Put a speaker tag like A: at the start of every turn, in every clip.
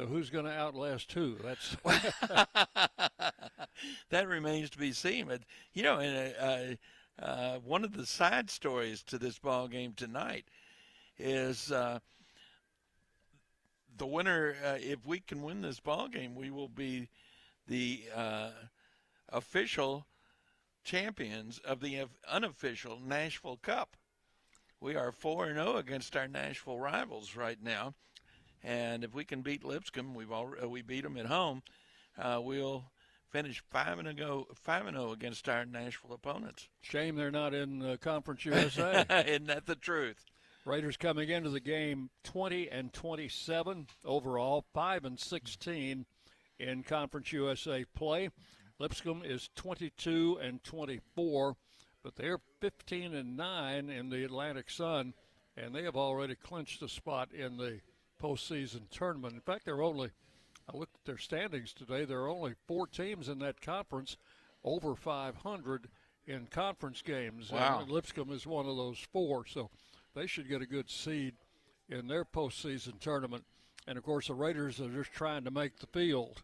A: who's going to outlast who? That's
B: that remains to be seen. But one of the side stories to this ball game tonight is the winner. If we can win this ball game, we will be the official champions of the unofficial Nashville Cup. We are 4-0 against our Nashville rivals right now, and if we can beat Lipscomb, we beat them at home. We'll finish 5-0 against our Nashville opponents.
A: Shame they're not in Conference USA.
B: Isn't that the truth?
A: Raiders coming into the game 20-27 overall, 5-16 in Conference USA play. Lipscomb is 22-24, but they're 15-9 in the Atlantic Sun, and they have already clinched a spot in the postseason tournament. In fact, I looked at their standings today. There are only 4 teams in that conference over 500 in conference games.
B: Wow.
A: And Lipscomb is one of those 4, so they should get a good seed in their postseason tournament. And, of course, the Raiders are just trying to make the field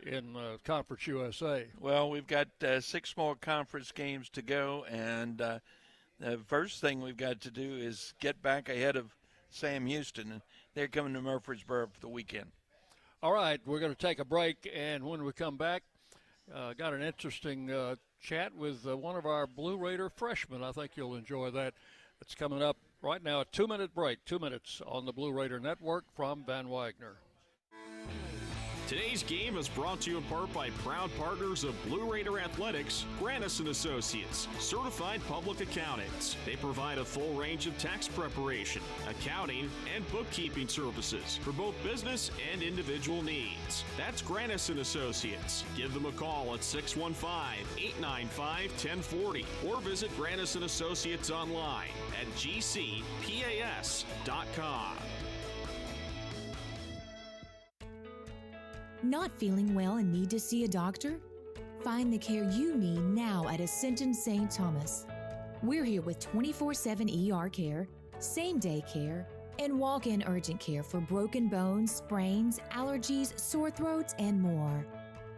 A: in Conference USA.
B: Well, we've got 6 more conference games to go, and the first thing we've got to do is get back ahead of Sam Houston, and they're coming to Murfreesboro for the weekend.
A: All right, we're going to take a break, and when we come back, got an interesting chat with one of our Blue Raider freshmen. I think you'll enjoy that. It's coming up right now, a 2-minute break, 2 minutes on the Blue Raider Network from Van Wagner.
C: Today's game is brought to you in part by proud partners of Blue Raider Athletics, Grannis & Associates, certified public accountants. They provide a full range of tax preparation, accounting, and bookkeeping services for both business and individual needs. That's Grannis & Associates. Give them a call at 615-895-1040 or visit Grannis & Associates online at gcpas.com.
D: Not feeling well and need to see a doctor? Find the care you need now at Ascension St. Thomas. We're here with 24/7 ER care, same-day care, and walk-in urgent care for broken bones, sprains, allergies, sore throats, and more.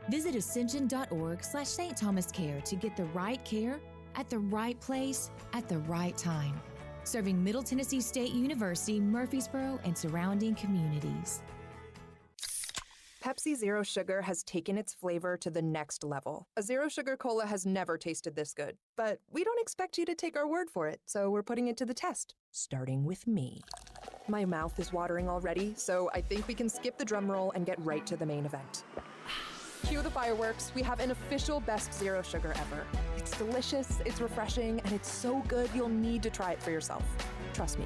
D: Visit ascension.org/St. Thomas Care to get the right care at the right place at the right time. Serving Middle Tennessee State University, Murfreesboro, and surrounding communities.
E: Pepsi Zero Sugar has taken its flavor to the next level. A Zero Sugar Cola has never tasted this good. But we don't expect you to take our word for it, so we're putting it to the test, starting with me. My mouth is watering already, so I think we can skip the drum roll and get right to the main event. Cue the fireworks. We have an official best Zero Sugar ever. It's delicious, it's refreshing, and it's so good you'll need to try it for yourself. Trust me.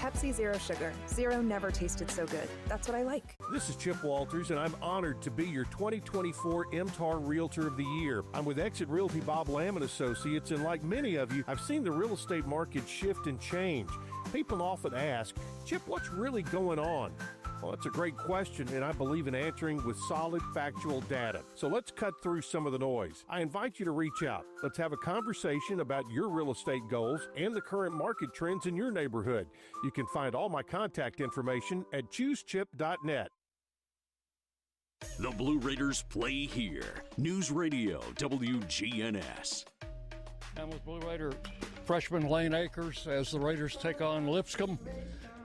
E: Pepsi Zero Sugar. Zero never tasted so good. That's what I like.
F: This is Chip Walters, and I'm honored to be your 2024 MTAR Realtor of the Year. I'm with Exit Realty Bob Lamb & Associates, and like many of you, I've seen the real estate market shift and change. People often ask, Chip, what's really going on? Well, that's a great question, and I believe in answering with solid, factual data. So let's cut through some of the noise. I invite you to reach out. Let's have a conversation about your real estate goals and the current market trends in your neighborhood. You can find all my contact information at choosechip.net.
G: The Blue Raiders play here. News Radio WGNS.
A: I'm with Blue Raider freshman Lane Akers as the Raiders take on Lipscomb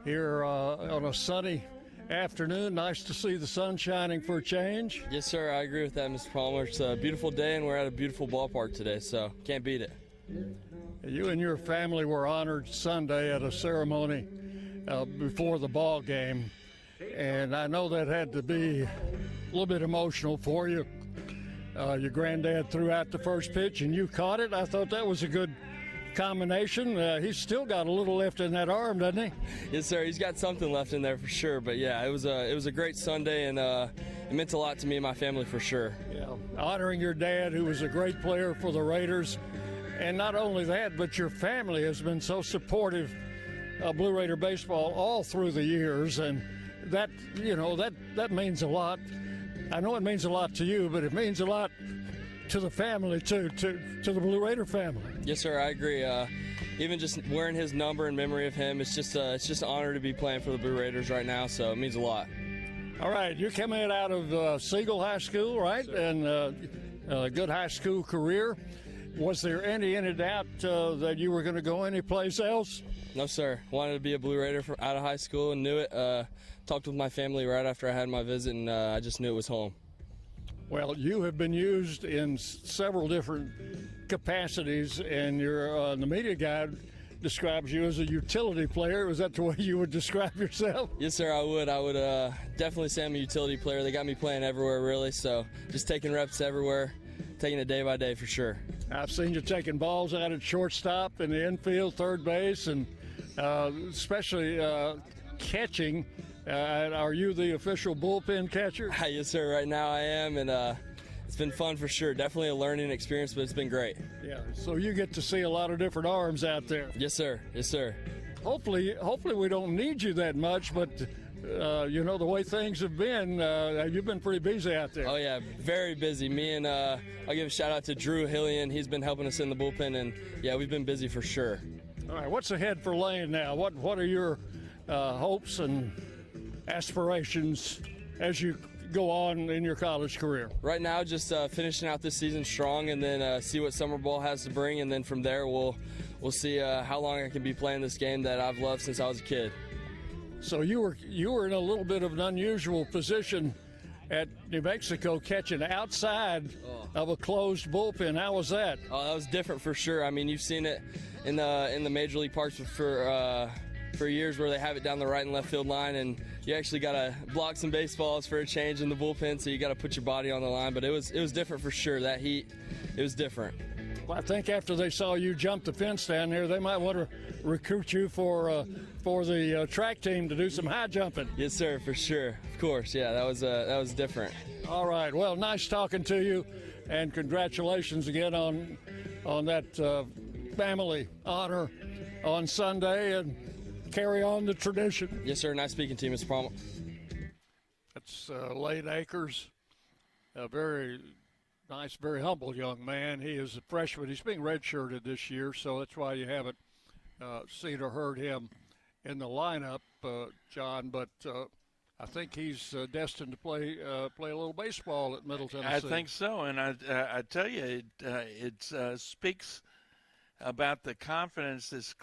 A: here on a sunny afternoon. Nice to see the sun shining for a change.
H: Yes, sir. I agree with that, Mr. Palmer. It's a beautiful day, and we're at a beautiful ballpark today, so can't beat it.
A: You and your family were honored Sunday at a ceremony before the ball game, and I know that had to be a little bit emotional for you. Your granddad threw out the first pitch, and you caught it. I thought that was a good combination. He's still got a little left in that arm, doesn't he?
H: Yes, sir. He's got something left in there for sure. But yeah, it was a great Sunday, and it meant a lot to me and my family for sure.
A: Yeah, honoring your dad, who was a great player for the Raiders, and not only that, but your family has been so supportive of Blue Raider baseball all through the years, and that that means a lot. I know it means a lot to you, but it means a lot to the family, too, to the Blue Raider family.
H: Yes, sir, I agree. Even just wearing his number in memory of him, it's just an honor to be playing for the Blue Raiders right now, so it means a lot.
A: All right, you're coming out of Siegel High School, right? And a good high school career. Was there any doubt that you were going to go anyplace else?
H: No, sir. Wanted to be a Blue Raider out of high school and knew it. Talked with my family right after I had my visit, and I just knew it was home.
A: Well, you have been used in several different capacities, and you're the media guide describes you as a utility player. Was that the way you would describe yourself?
H: Yes, sir, I would. I would definitely say I'm a utility player. They got me playing everywhere, really, so just taking reps everywhere, taking it day by day for sure.
A: I've seen you taking balls out at shortstop, in the infield, third base, and especially catching. Are you the official bullpen catcher?
H: Yes, sir. Right now I am, and it's been fun for sure. Definitely a learning experience, but it's been great.
A: Yeah. So you get to see a lot of different arms out there.
H: Yes, sir. Yes, sir.
A: Hopefully we don't need you that much, but you know the way things have been. You've been pretty busy out there.
H: Oh yeah, very busy. Me and I'll give a shout out to Drew Hillian. He's been helping us in the bullpen, and yeah, we've been busy for sure.
A: All right. What's ahead for Lane now? What are your hopes and aspirations as you go on in your college career?
H: Right now, just finishing out this season strong, and then see what summer ball has to bring, and then from there we'll see how long I can be playing this game that I've loved since I was a kid.
A: So you were in a little bit of an unusual position at New Mexico, catching outside of a closed bullpen. How was that?
H: Oh, that was different for sure. I mean, you've seen it in the major league parks for years where they have it down the right and left field line, and you actually got to block some baseballs for a change in the bullpen, so you got to put your body on the line. But it was different for sure. That heat, it was different.
A: Well, I think after they saw you jump the fence down there, they might want to recruit you for the track team to do some high jumping.
H: Yes, sir, for sure. Of course, yeah, that was different.
A: All right. Well, nice talking to you, and congratulations again on that family honor on Sunday, and carry on the tradition.
H: Yes, sir. Nice speaking to you, Mr. Palmer.
A: That's Lane Akers, a very nice, very humble young man. He is a freshman. He's being redshirted this year, so that's why you haven't seen or heard him in the lineup, John. But I think he's destined to play a little baseball at Middle Tennessee.
B: I think so, and I tell you, it speaks about the confidence this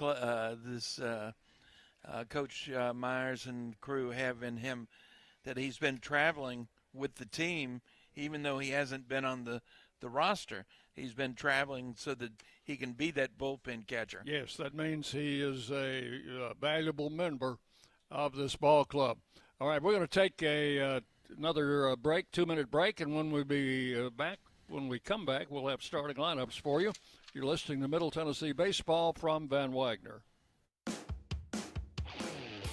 B: Coach Myers and crew have in him, that he's been traveling with the team, even though he hasn't been on the roster. He's been traveling so that he can be that bullpen catcher.
A: Yes, that means he is a valuable member of this ball club. All right, we're going to take another break, 2-minute break, and when we come back, we'll have starting lineups for you. You're listening to Middle Tennessee Baseball from Van Wagner.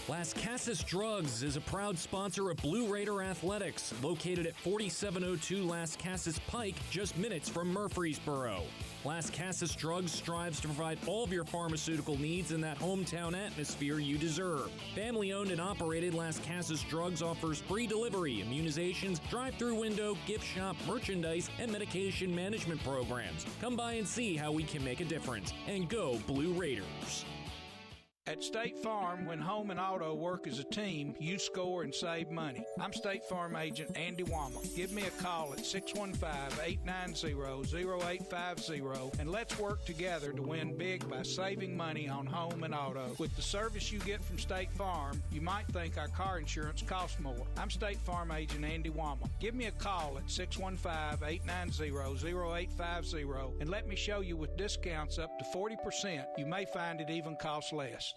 C: Las Casas Drugs is a proud sponsor of Blue Raider Athletics, located at 4702 Las Casas Pike, just minutes from Murfreesboro. Las Casas Drugs strives to provide all of your pharmaceutical needs in that hometown atmosphere you deserve. Family-owned and operated, Las Casas Drugs offers free delivery, immunizations, drive-through window, gift shop, merchandise, and medication management programs. Come by and see how we can make a difference. And go Blue Raiders.
I: At State Farm, when home and auto work as a team, you score and save money. I'm State Farm agent Andy Wama. Give me a call at 615-890-0850 and let's work together to win big by saving money on home and auto. With the service you get from State Farm, you might think our car insurance costs more. I'm State Farm agent Andy Wama. Give me a call at 615-890-0850 and let me show you with discounts up to 40%. You may find it even costs less.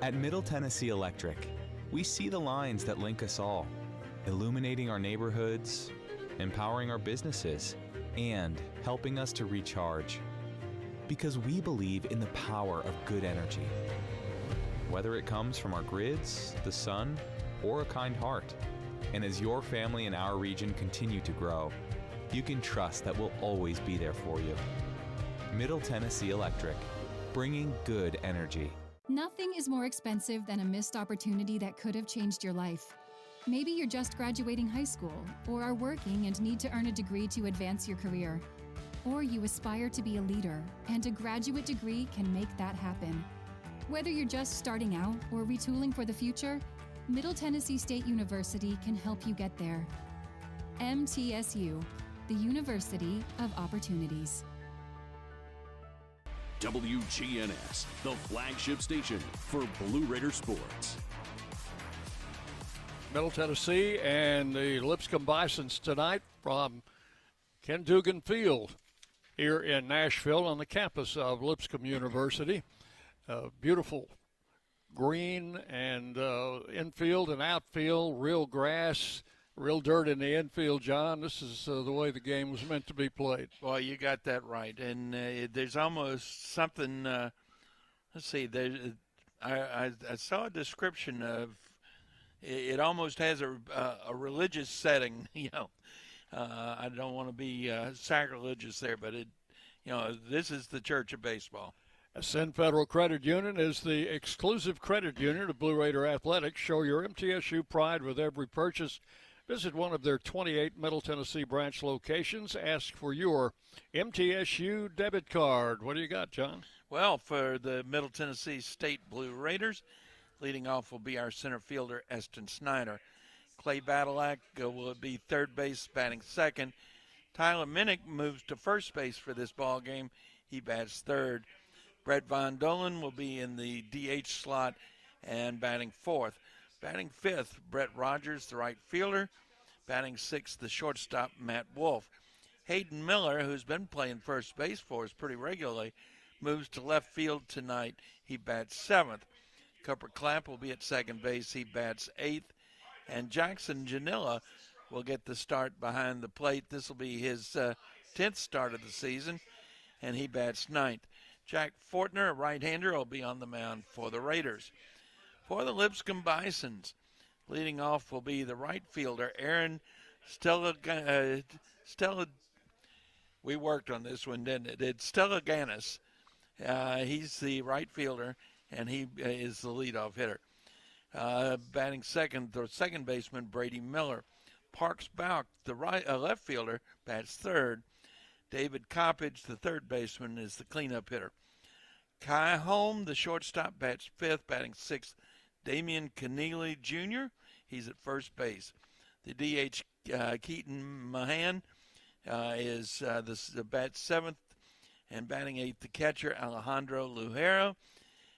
J: At Middle Tennessee Electric, we see the lines that link us all, illuminating our neighborhoods, empowering our businesses, and helping us to recharge. Because we believe in the power of good energy. Whether it comes from our grids, the sun, or a kind heart. And as your family and our region continue to grow, you can trust that we'll always be there for you. Middle Tennessee Electric, bringing good energy.
K: Nothing is more expensive than a missed opportunity that could have changed your life. Maybe you're just graduating high school, or are working and need to earn a degree to advance your career. Or you aspire to be a leader, and a graduate degree can make that happen. Whether you're just starting out or retooling for the future, Middle Tennessee State University can help you get there. MTSU, the University of Opportunities.
G: WGNS, the flagship station for Blue Raider sports.
A: Middle Tennessee and the Lipscomb Bisons tonight from Ken Dugan Field here in Nashville on the campus of Lipscomb University. Beautiful green and infield and outfield, real grass, real dirt in the infield, John. This is the way the game was meant to be played.
B: Well, you got that right. And there's almost something, let's see, I saw a description of, it almost has a religious setting, you know. I don't want to be sacrilegious there, but this is the Church of Baseball.
A: Ascend Federal Credit Union is the exclusive credit union of Blue Raider Athletics. Show your MTSU pride with every purchase. Visit one of their 28 Middle Tennessee branch locations. Ask for your MTSU debit card. What do you got, John?
B: Well, for the Middle Tennessee State Blue Raiders, leading off will be our center fielder, Eston Snyder. Clay Badalak will be third base, batting second. Tyler Minnick moves to first base for this ball game. He bats third. Brett Von Dolan will be in the DH slot and batting fourth. Batting fifth, Brett Rogers, the right fielder. Batting sixth, the shortstop, Matt Wolf. Hayden Miller, who's been playing first base for us pretty regularly, moves to left field tonight. He bats seventh. Cooper Clapp will be at second base. He bats eighth. And Jackson Janilla will get the start behind the plate. This will be his 10th start of the season, and he bats ninth. Jack Fortner, a right-hander, will be on the mound for the Raiders. For the Lipscomb Bisons, leading off will be the right fielder, Aaron Stella. We worked on this one, didn't it? It's Stellaganis. He's the right fielder, and he is the leadoff hitter. Batting second, the second baseman, Brady Miller. Parks Bauk, the left fielder, bats third. David Coppage, the third baseman, is the cleanup hitter. Kai Holm, the shortstop, bats fifth. Batting sixth, Damian Keneally Jr., he's at first base. The DH, Keaton Mahan, is the bats seventh. And batting eighth, the catcher, Alejandro Lujero.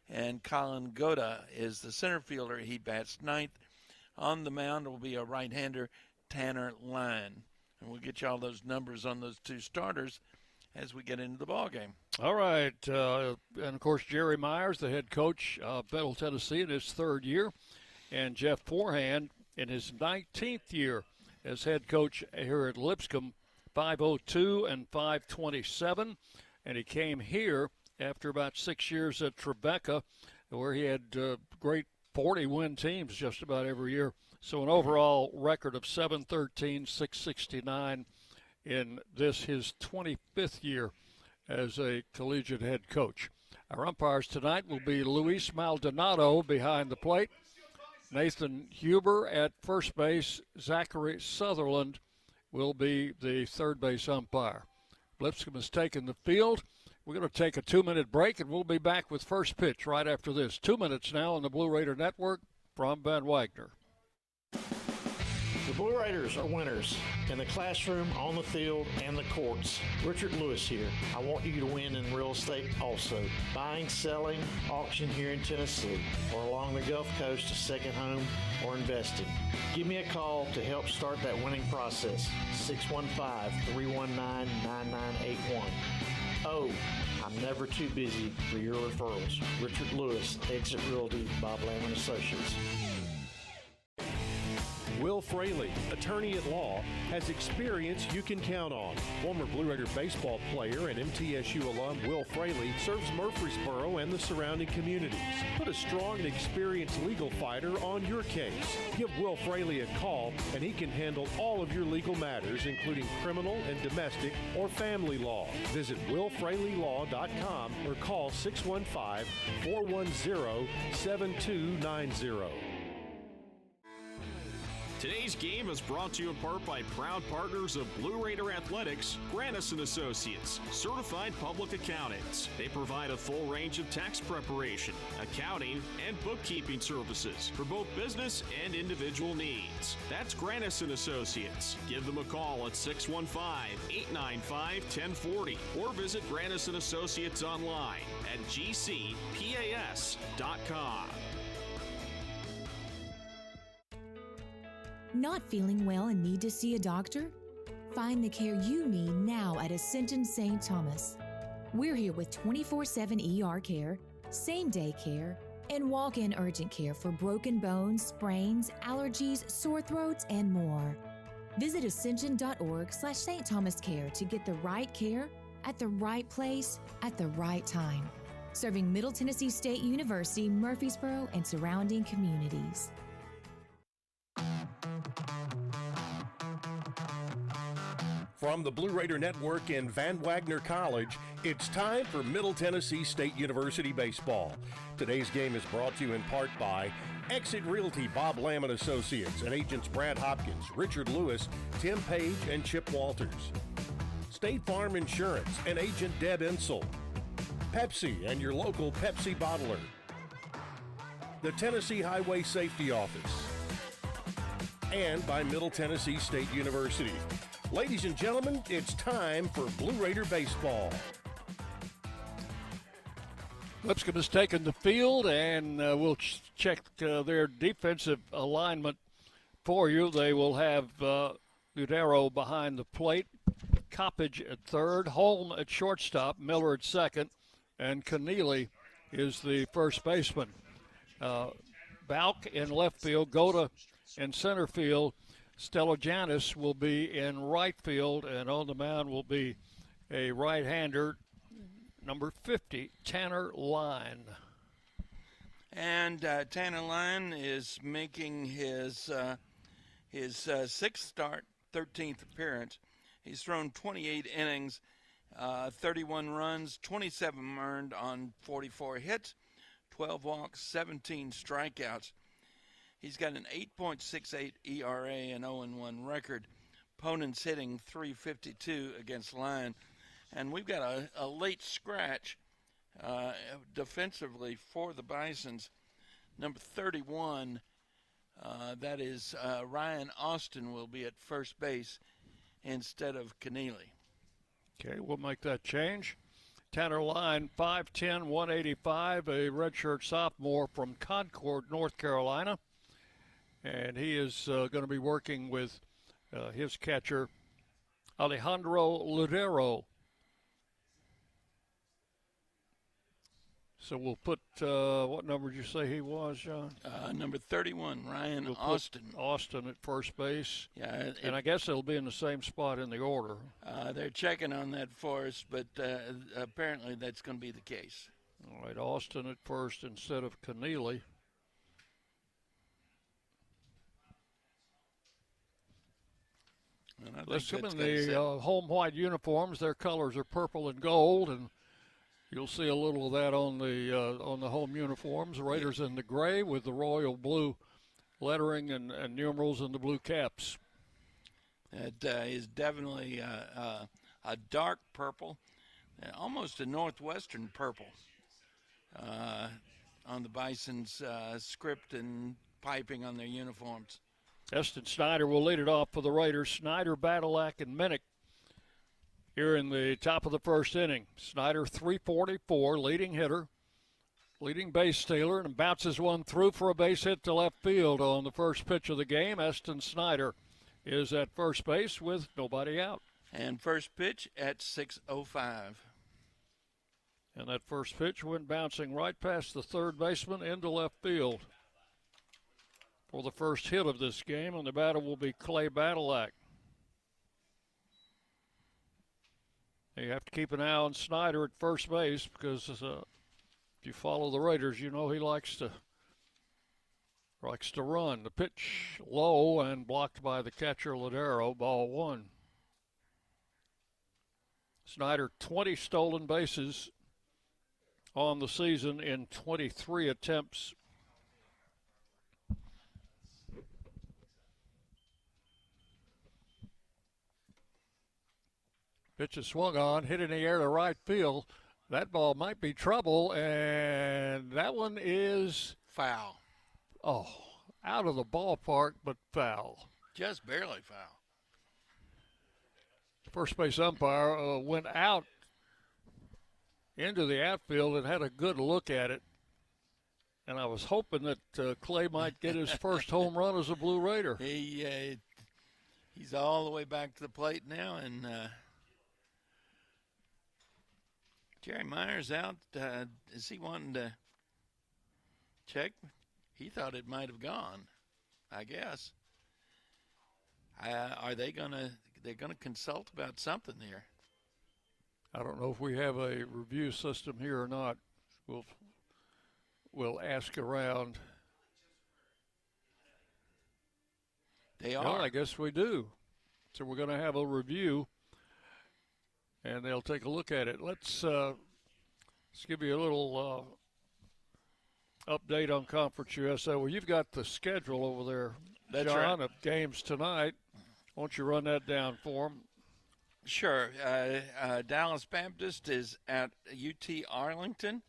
B: And Colin Goda is the center fielder. He bats ninth. On the mound will be a right-hander, Tanner Line. And we'll get you all those numbers on those two starters as we get into the ballgame.
A: All right. And, of course, Jerry Myers, the head coach of Middle Tennessee in his third year, and Jeff Forehand in his 19th year as head coach here at Lipscomb, 502 and 527. And he came here after about 6 years at Tribeca, where he had great 40-win teams just about every year. So an overall record of 713, 669 in this, his 25th year as a collegiate head coach. Our umpires tonight will be Luis Maldonado behind the plate, Nathan Huber at first base, Zachary Sutherland will be the third base umpire. Lipscomb has taken the field. We're going to take a 2-minute break, and we'll be back with first pitch right after this. 2 minutes now on the Blue Raider Network from Van Wagner.
L: The Blue Raiders are winners in the classroom, on the field, and the courts. Richard Lewis here. I want you to win in real estate also. Buying, selling, auction here in Tennessee, or along the Gulf Coast, a second home, or investing. Give me a call to help start that winning process. 615-319-9981. Oh, I'm never too busy for your referrals. Richard Lewis, Exit Realty, Bob Lamb & Associates.
F: Will Fraley, attorney at law, has experience you can count on. Former Blue Raider baseball player and MTSU alum Will Fraley serves Murfreesboro and the surrounding communities. Put a strong and experienced legal fighter on your case. Give Will Fraley a call and he can handle all of your legal matters, including criminal and domestic or family law. Visit willfraleylaw.com or call 615-410-7290.
C: Today's game is brought to you in part by proud partners of Blue Raider Athletics, Granis & Associates, certified public accountants. They provide a full range of tax preparation, accounting, and bookkeeping services for both business and individual needs. That's Granis & Associates. Give them a call at 615-895-1040 or visit Granis & Associates online at gcpas.com.
D: Not feeling well and need to see a doctor? Find the care you need now at Ascension St. Thomas. We're here with 24/7 ER care, same-day care, and walk-in urgent care for broken bones, sprains, allergies, sore throats, and more. Visit ascension.org/St. Thomas Care to get the right care at the right place at the right time. Serving Middle Tennessee State University, Murfreesboro, and surrounding communities.
F: From the Blue Raider Network in Van Wagner College, it's time for Middle Tennessee State University baseball. Today's game is brought to you in part by Exit Realty Bob Lamb & Associates and agents Brad Hopkins, Richard Lewis, Tim Page, and Chip Walters. State Farm Insurance and agent Deb Insel. Pepsi and your local Pepsi bottler. The Tennessee Highway Safety Office. And by Middle Tennessee State University. Ladies and gentlemen, it's time for Blue Raider baseball.
A: Lipscomb has taken the field, and we'll check their defensive alignment for you. They will have Ludero behind the plate, Coppage at third, Holm at shortstop, Miller at second, and Keneally is the first baseman. Balk in left field, Goda in center field. Stella Janis will be in right field, and on the mound will be a right-hander, number 50, Tanner Line.
B: And Tanner Line is making his sixth start, 13th appearance. He's thrown 28 innings, 31 runs, 27 earned on 44 hits, 12 walks, 17 strikeouts. He's got an 8.68 ERA and 0-1 record. Opponents hitting .352 against Line. And we've got a late scratch defensively for the Bisons. Number 31, that is Ryan Austin, will be at first base instead of Keneally.
A: Okay, we'll make that change. Tanner Line, 5'10", 185, a redshirt sophomore from Concord, North Carolina. And he is going to be working with his catcher, Alejandro Ludero. So we'll put, what number did you say he was, John?
B: Number 31, Ryan Austin.
A: Austin at first base.
B: Yeah,
A: and I guess it'll be in the same spot in the order.
B: They're checking on that for us, but apparently that's going to be the case.
A: All right, Austin at first instead of Keneally. Let's come in the home white uniforms. Their colors are purple and gold, and you'll see a little of that on the home uniforms. Raiders in the gray with the royal blue lettering and numerals and the blue caps.
B: It is definitely a dark purple, almost a northwestern purple on the Bison's script and piping on their uniforms.
A: Eston Snyder will lead it off for the Raiders. Snyder, Badalak, and Minnick here in the top of the first inning. Snyder, 344, leading hitter, leading base stealer, and bounces one through for a base hit to left field on the first pitch of the game. Eston Snyder is at first base with nobody out.
B: And first pitch at 6:05.
A: And that first pitch went bouncing right past the third baseman into left field for the first hit of this game, and the batter will be Clay Badalak. You have to keep an eye on Snyder at first base because if you follow the Raiders, you know he likes to run. The pitch low and blocked by the catcher Ladero, ball one. Snyder, 20 stolen bases on the season in 23 attempts. Pitch is swung on, hit in the air to right field. That ball might be trouble, and that one is
B: foul.
A: Oh, out of the ballpark, but foul.
B: Just barely foul.
A: First base umpire went out into the outfield and had a good look at it. And I was hoping that Clay might get his first home run as a Blue Raider.
B: He's all the way back to the plate now, and Jerry Myers out. Is he wanting to check? He thought it might have gone, I guess. Are they gonna? They're gonna consult about something here.
A: I don't know if we have a review system here or not. We'll ask around.
B: They are.
A: Well, I guess we do. So we're going to have a review, and they'll take a look at it. Let's give you a little update on Conference USA. Well, you've got the schedule over there,
B: That's
A: John,
B: right.
A: of games tonight. Why don't you run that down for them?
B: Sure. Dallas Baptist is at UT Arlington.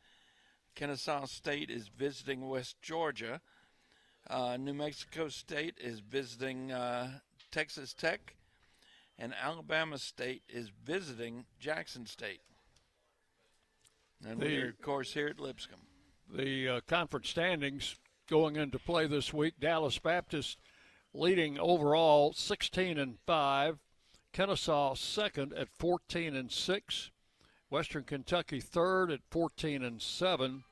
B: Kennesaw State is visiting West Georgia. New Mexico State is visiting Texas Tech. And Alabama State is visiting Jackson State. And we're, of course, here at Lipscomb.
A: The conference standings going into play this week, Dallas Baptist leading overall 16-5. Kennesaw second at 14-6. Western Kentucky third at 14-7.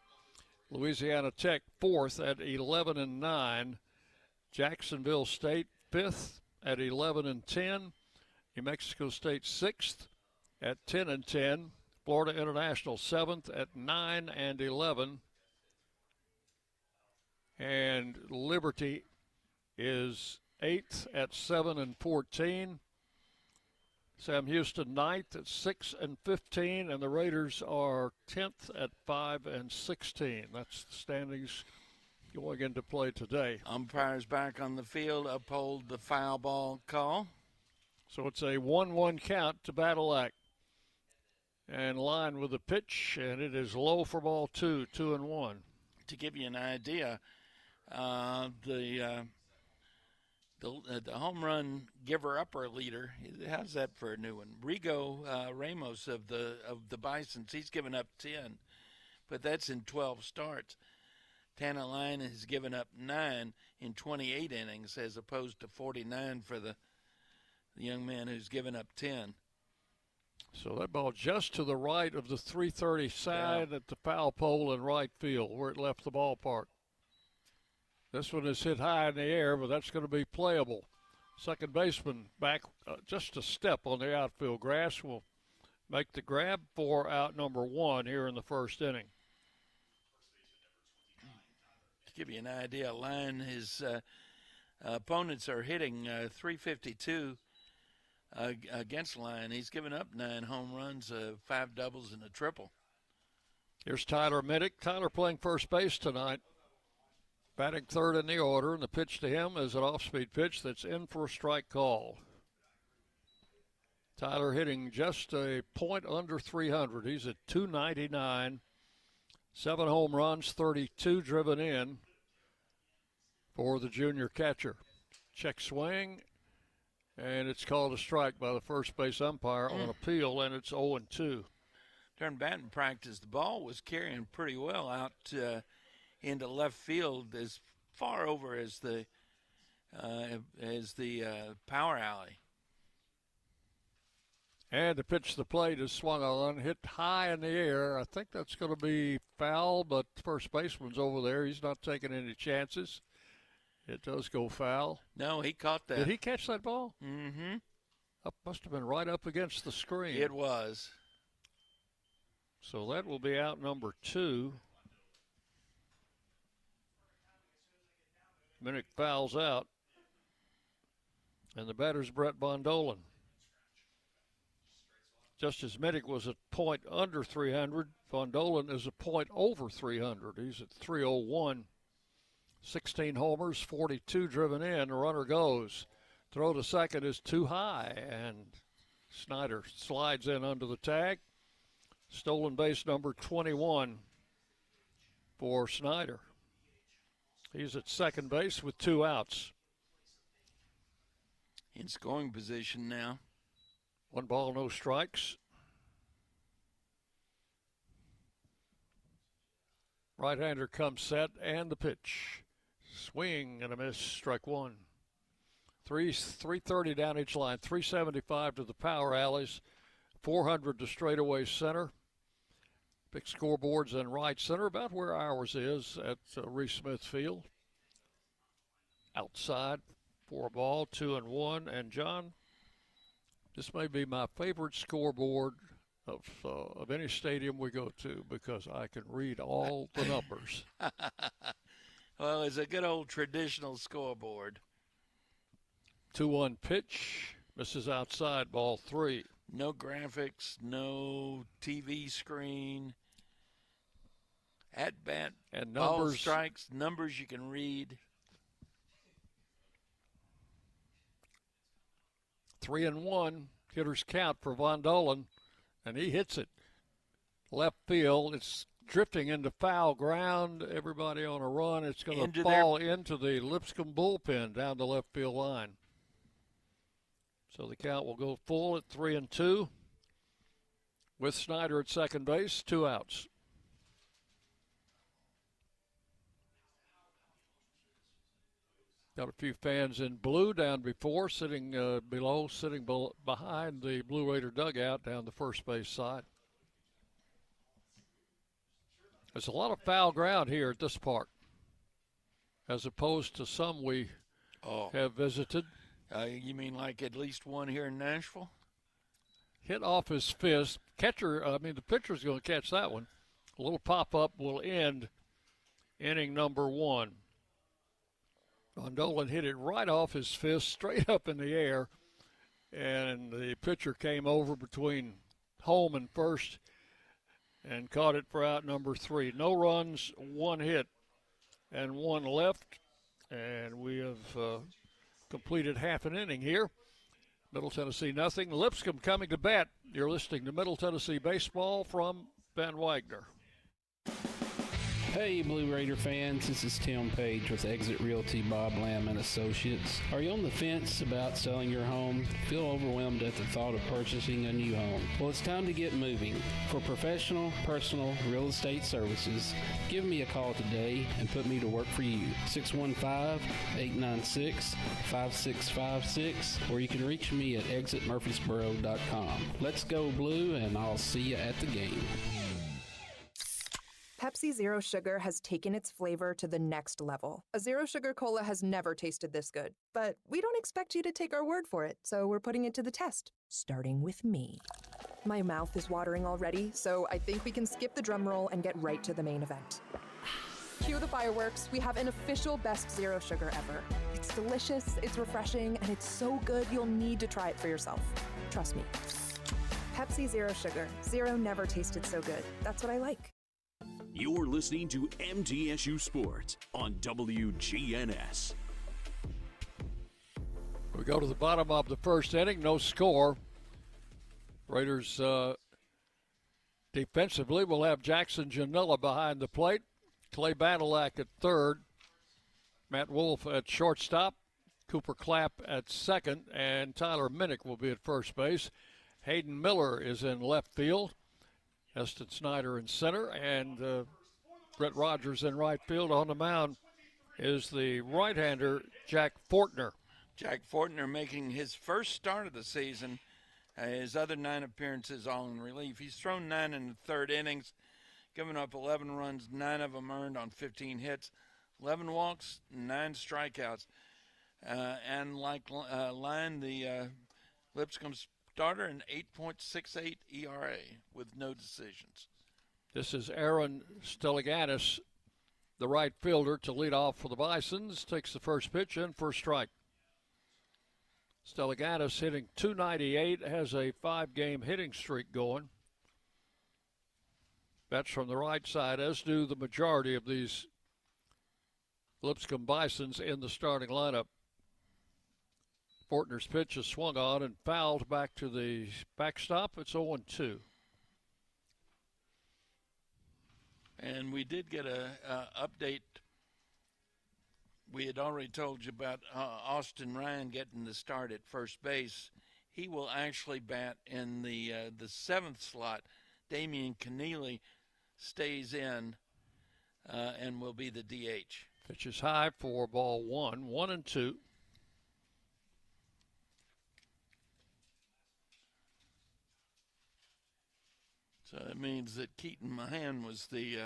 A: Louisiana Tech fourth at 11-9. Jacksonville State fifth at 11-10. New Mexico State sixth at 10-10. Florida International seventh at 9-11. And Liberty is eighth at 7-14. Sam Houston ninth at 6-15, and the Raiders are 10th at 5-16. That's the standings going into play today.
B: Umpires back on the field uphold the foul ball call.
A: So it's a 1-1 count to Battle Act. And line with the pitch, and it is low for ball 2, 2-1.
B: To give you an idea, the home run giver-upper leader, how's that for a new one? Rigo Ramos of the Bisons, he's given up 10, but that's in 12 starts. Tana Line has given up 9 in 28 innings as opposed to 49 for the young man who's given up 10.
A: So that ball just to the right of the 330 side at the foul pole in right field where it left the ballpark. This one is hit high in the air, but that's going to be playable. Second baseman back just a step on the outfield grass will make the grab for out number 1 here in the first inning.
B: To give you an idea, Line, his opponents are hitting 352 against Line. He's given up 9 home runs, 5 doubles, and a triple.
A: Here's Tyler Middick. Tyler playing first base tonight. Batting third in the order, and the pitch to him is an off-speed pitch that's in for a strike call. Tyler hitting just a point under 300. He's at 299. 7 home runs, 32 driven in for the junior catcher. Check swing, and it's called a strike by the first base umpire on appeal, and it's 0-2.
B: During batting practice, the ball was carrying pretty well out into left field, as far over as the power alley.
A: And the pitch to the plate is swung on, hit high in the air. I think that's going to be foul, but first baseman's over there. He's not taking any chances. It does go foul.
B: No, he caught that.
A: Did he catch that ball?
B: Mm-hmm.
A: Must have been right up against the screen.
B: It was.
A: So that will be out number 2. Minnick fouls out. And the batter's Brett Bondolan. Just as Minnick was a point under 300, Bondolan is a point over 300. He's at 301. 16 homers, 42 driven in. The runner goes. Throw to second is too high, and Snyder slides in under the tag. Stolen base number 21 for Snyder. He's at second base with 2 outs.
B: In scoring position now.
A: 1 ball, no strikes. Right-hander comes set, and the pitch. Swing and a miss, strike 1. 330 down each line, 375 to the power alleys, 400 to straightaway center. Big scoreboards in right center, about where ours is at Reese Smith Field. Outside for a ball, 2-1. And John, this may be my favorite scoreboard of any stadium we go to because I can read all the numbers.
B: Well, it's a good old traditional scoreboard.
A: 2-1 pitch, misses outside, ball 3.
B: No graphics, no TV screen. At bat,
A: and
B: ball
A: numbers,
B: strikes, numbers you can read.
A: 3-1, hitter's count for Von Dolan, and he hits it. Left field, it's drifting into foul ground. Everybody on a run. It's going to fall into the Lipscomb bullpen down the left field line. So the count will go full at 3-2 with Snyder at second base, 2 outs. Got a few fans in blue down before, sitting behind the Blue Raider dugout down the first base side. There's a lot of foul ground here at this park, as opposed to some we have visited.
B: You mean like at least one here in Nashville?
A: Hit off his fist. The pitcher's going to catch that one. A little pop-up will end inning number 1. Von Dolan hit it right off his fist, straight up in the air, and the pitcher came over between home and first and caught it for out number 3. No runs, 1 hit, and 1 left, and we have completed half an inning here. Middle Tennessee nothing. Lipscomb coming to bat. You're listening to Middle Tennessee Baseball from Van Wagner.
M: Hey, Blue Raider fans, this is Tim Page with Exit Realty Bob Lamb and Associates. Are you on the fence about selling your home? Feel overwhelmed at the thought of purchasing a new home? Well, it's time to get moving. For professional, personal real estate services, give me a call today and put me to work for you. 615-896-5656, or you can reach me at exitmurfreesboro.com. Let's go Blue, and I'll see you at the game.
E: Pepsi Zero Sugar has taken its flavor to the next level. A Zero Sugar Cola has never tasted this good. But we don't expect you to take our word for it, so we're putting it to the test, starting with me. My mouth is watering already, so I think we can skip the drum roll and get right to the main event. Cue the fireworks. We have an official best Zero Sugar ever. It's delicious, it's refreshing, and it's so good you'll need to try it for yourself. Trust me. Pepsi Zero Sugar. Zero never tasted so good. That's what I like.
G: You're listening to MTSU Sports on WGNS.
A: We go to the bottom of the first inning, no score. Raiders defensively will have Jackson Janilla behind the plate, Clay Badalak at third, Matt Wolf at shortstop, Cooper Clapp at second, and Tyler Minnick will be at first base. Hayden Miller is in left field. Heston Snyder in center, and Brett Rogers in right field. On the mound is the right-hander, Jack Fortner.
B: Jack Fortner making his first start of the season. His other 9 appearances all in relief. He's thrown 9 in the third innings, given up 11 runs, 9 of them earned on 15 hits, 11 walks, 9 strikeouts. And like Line, the Lipscomb starter, an 8.68 ERA with no decisions.
A: This is Aaron Steliganis, the right fielder, to lead off for the Bisons. Takes the first pitch in for a strike. Steliganis hitting .298, has a 5-game hitting streak going. Bats from the right side, as do the majority of these Lipscomb Bisons in the starting lineup. Fortner's pitch is swung on and fouled back to the backstop. It's 0-2.
B: And we did get a update. We had already told you about Austin Ryan getting the start at first base. He will actually bat in the 7th slot. Damian Keneally stays in and will be the DH.
A: Pitch is high for ball 1, 1-2.
B: So that means that Keaton Mahan was the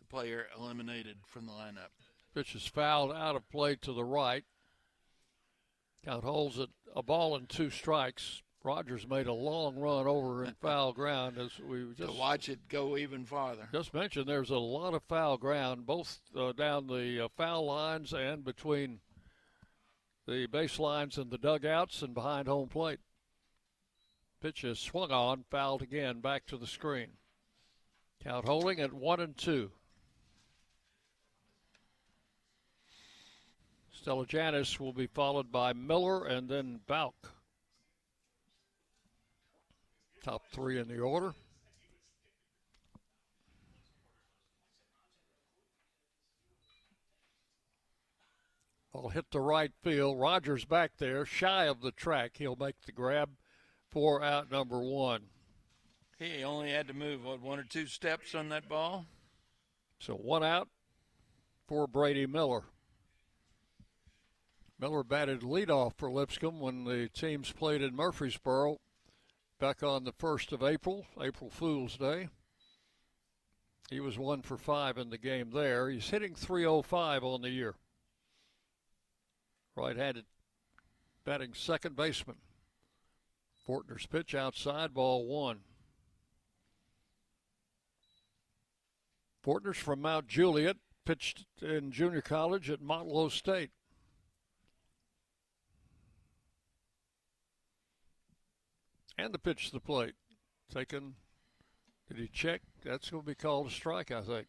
B: player eliminated from the lineup.
A: Pitch is fouled out of play to the right. Count holds it a ball and 2 strikes. Rogers made a long run over in foul ground as we just
B: to watch it go even farther.
A: Just mentioned there's a lot of foul ground, both down the foul lines and between the baselines and the dugouts and behind home plate. Pitch is swung on, fouled again, back to the screen. Count holding at 1-2. Stellajanis will be followed by Miller and then Bauk. Top 3 in the order. Ball hit the right field. Rogers back there, shy of the track. He'll make the grab for out number 1.
B: He only had to move, 1 or 2 steps on that ball?
A: So 1 out for Brady Miller. Miller batted leadoff for Lipscomb when the teams played in Murfreesboro back on the 1st of April, April Fool's Day. He was 1 for 5 in the game there. He's hitting .305 on the year. Right-handed batting second baseman. Fortner's pitch outside, ball 1. Fortner's from Mount Juliet, pitched in junior college at Motlow State. And the pitch to the plate. Taken. Did he check? That's going to be called a strike, I think.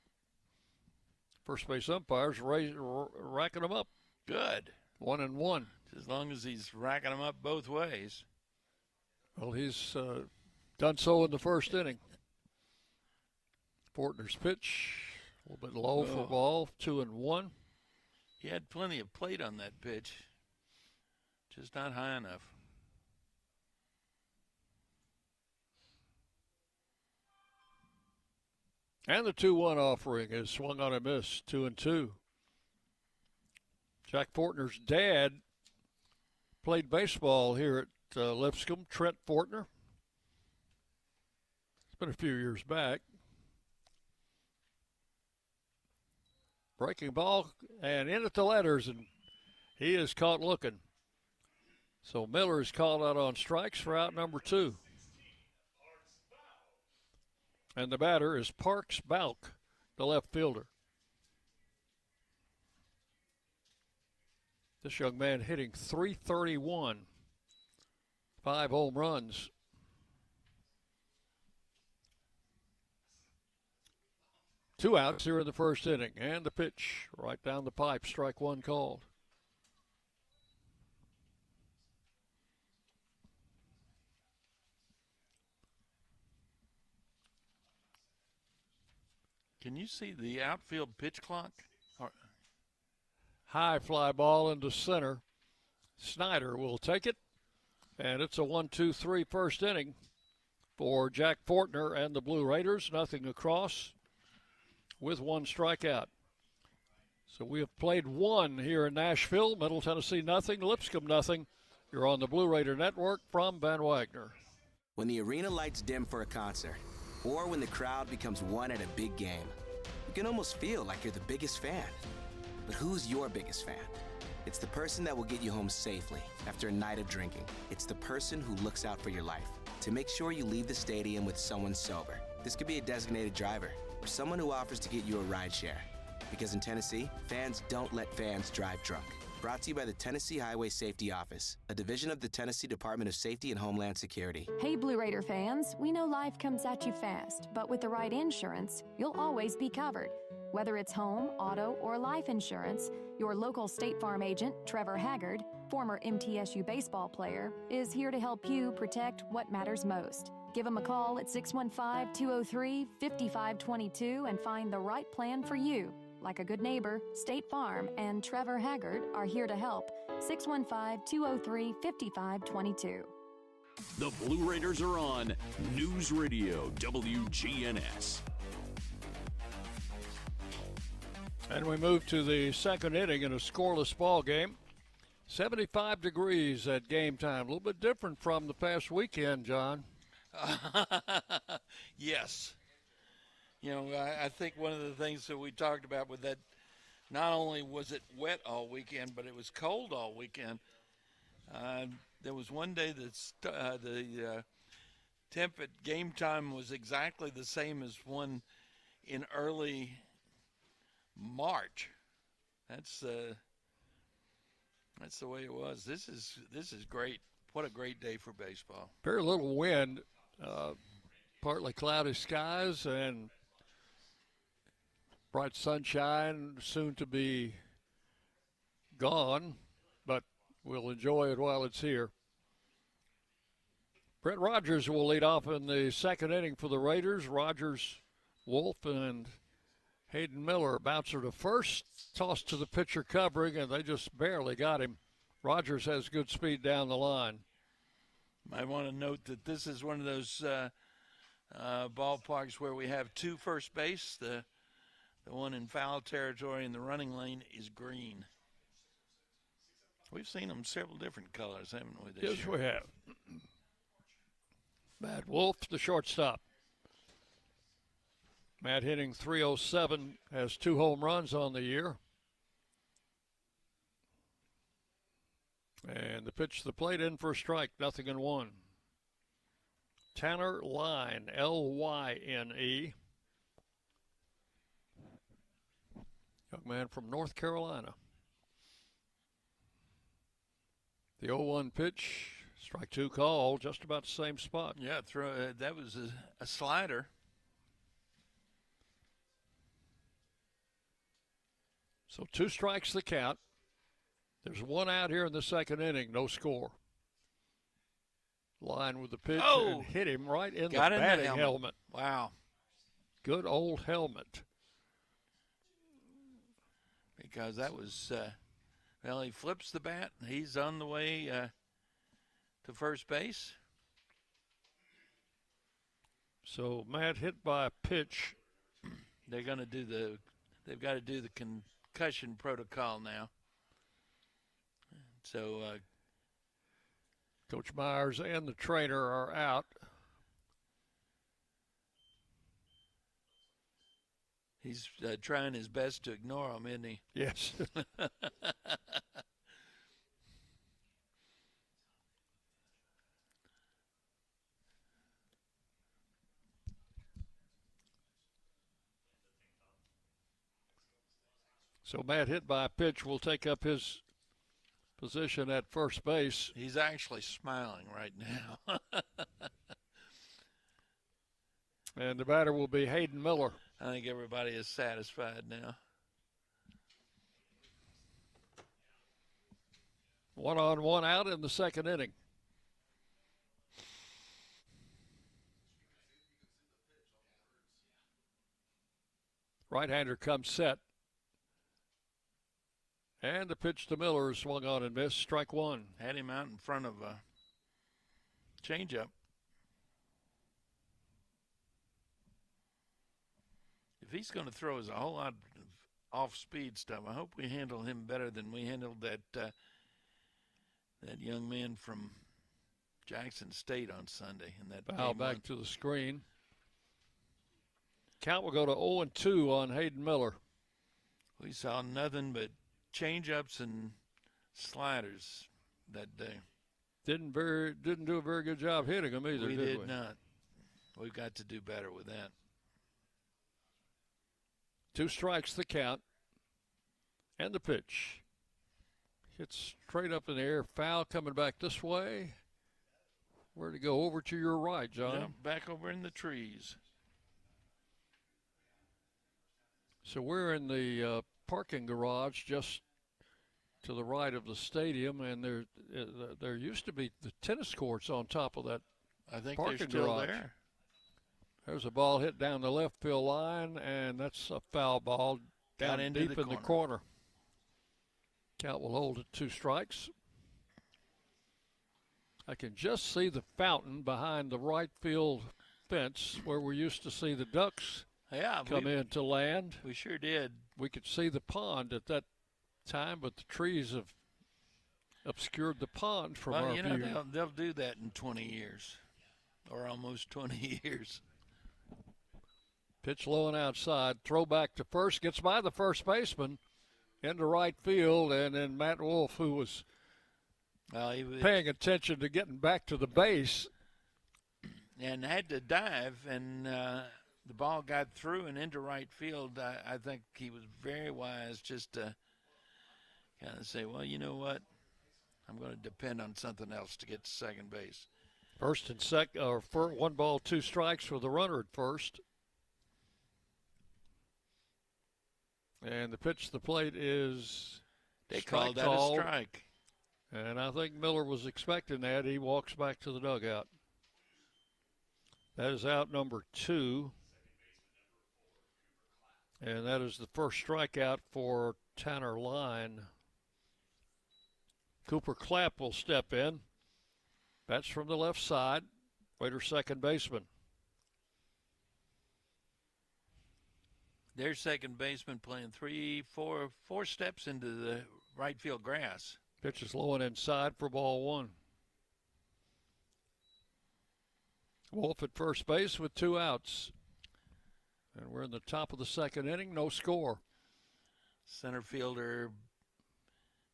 A: First base umpires racking them up.
B: Good.
A: 1-1.
B: As long as he's racking them up both ways.
A: Well, he's done so in the first inning. Fortner's pitch, a little bit low for ball, 2-1.
B: He had plenty of plate on that pitch, just not high enough.
A: And the 2-1 offering is swung on a miss, 2-2. Jack Fortner's dad played baseball here at Lipscomb, Trent Fortner. It's been a few years back. Breaking ball and in at the letters, and he is caught looking. So Miller is called out on strikes for out number 2. And the batter is Parks Bauk, the left fielder. This young man hitting .331, 5 home runs. Two outs here in the first inning, and the pitch right down the pipe, strike 1 called.
B: Can you see the outfield pitch clock?
A: High fly ball into center. Snyder will take it, and it's a 1-2-3 first inning for Jack Fortner and the Blue Raiders. Nothing across with 1 strikeout. So we have played 1 here in Nashville. Middle Tennessee nothing, Lipscomb nothing. You're on the Blue Raider Network from Van Wagner.
N: When the arena lights dim for a concert, or when the crowd becomes one at a big game, you can almost feel like you're the biggest fan. But who's your biggest fan? It's the person that will get you home safely after a night of drinking. It's the person who looks out for your life to make sure you leave the stadium with someone sober. This could be a designated driver or someone who offers to get you a ride share. Because in Tennessee, fans don't let fans drive drunk. Brought to you by the Tennessee Highway Safety Office, a division of the Tennessee Department of Safety and Homeland Security.
O: Hey, Blue Raider fans, we know life comes at you fast, but with the right insurance, you'll always be covered. Whether it's home, auto, or life insurance, your local State Farm agent, Trevor Haggard, former MTSU baseball player, is here to help you protect what matters most. Give him a call at 615-203-5522 and find the right plan for you. Like a good neighbor, State Farm and Trevor Haggard are here to help. 615-203-5522.
G: The Blue Raiders are on News Radio WGNS.
A: And we move to the second inning in a scoreless ball game. 75 degrees at game time. A little bit different from the past weekend, John.
B: Yes. You know, I think one of the things that we talked about with that, not only was it wet all weekend, but it was cold all weekend. There was one day that the temp at game time was exactly the same as one in early March. That's the way it was. This is great. What a great day for baseball.
A: Very little wind, partly cloudy skies, and bright sunshine soon to be gone, but we'll enjoy it while it's here. Brett Rogers will lead off in the second inning for the Raiders. Rogers, Wolf, and Hayden Miller. Bouncer to first, toss to the pitcher covering, and they just barely got him. Rogers has good speed down the line.
B: I want to note that this is one of those ballparks where we have two first base. The one in foul territory in the running lane is green. We've seen them several different colors, haven't we, this
A: Yes,
B: year?
A: we have. Matt Wolf, the shortstop. Matt hitting .307, has 2 home runs on the year. And the pitch to the plate in for a strike, 0-1. Tanner Line, Lyne. Young man from North Carolina. The 0-1 pitch, strike 2 call, just about the same spot.
B: Yeah, that was a slider.
A: So 2 strikes the count. There's 1 out here in the second inning, no score. Line with the pitch and hit him right in the batting helmet.
B: Wow.
A: Good old helmet.
B: Because that was, well, he flips the bat. He's on the way to first base.
A: So Matt hit by a pitch.
B: They've got to do the concussion protocol now. So
A: Coach Myers and the trainer are out.
B: He's trying his best to ignore him, isn't he?
A: Yes. So Matt hit by a pitch will take up his position at first base.
B: He's actually smiling right now.
A: And the batter will be Hayden Miller.
B: I think everybody is satisfied now.
A: 1 on, 1 out in the second inning. Right-hander comes set. And the pitch to Miller swung on and missed. Strike 1.
B: Had him out in front of a changeup. If he's going to throw us a whole lot of off-speed stuff, I hope we handle him better than we handled that young man from Jackson State on Sunday. In that
A: foul back to the screen. Count will go to 0-2 on Hayden Miller.
B: We saw nothing but change-ups and sliders that day.
A: Didn't do a very good job hitting them either,
B: We
A: did
B: did
A: we?
B: not. We've got to do better with that.
A: 2 strikes the count. And the pitch. Hits straight up in the air. Foul coming back this way. Where'd it go? Over to your right, John.
B: Yeah, back over in the trees.
A: So we're in the parking garage just to the right of the stadium, and there used to be the tennis courts on top of that.
B: I think
A: parking
B: they're still
A: garage.
B: there.
A: There's a ball hit down the left field line, and that's a foul ball down
B: into
A: deep
B: the
A: in the corner. Count will hold it 2 strikes. I can just see the fountain behind the right field fence where we used to see the ducks come in to land.
B: We sure did.
A: We could see the pond at that time, but the trees have obscured the pond from our view.
B: They'll do that in 20 years, or almost 20 years.
A: Pitch low and outside. Throw back to first. Gets by the first baseman into right field, and then Matt Wolf, who was paying attention to getting back to the base,
B: and had to dive, and the ball got through and into right field. I think he was very wise just to kind of say, well, you know what? I'm going to depend on something else to get to second base.
A: First and second, or 1 ball, 2 strikes with the runner at first. And the pitch to the plate is
B: they called that a strike.
A: And I think Miller was expecting that. He walks back to the dugout. That is out number 2. And that is the first strikeout for Tanner Line. Cooper Clapp will step in. Bats from the left side. Raiders second baseman.
B: Their second baseman playing 4 steps into the right field grass.
A: Pitch is low and inside for ball 1. Wolf at first base with 2 outs. And we're in the top of the second inning, no score.
B: Center fielder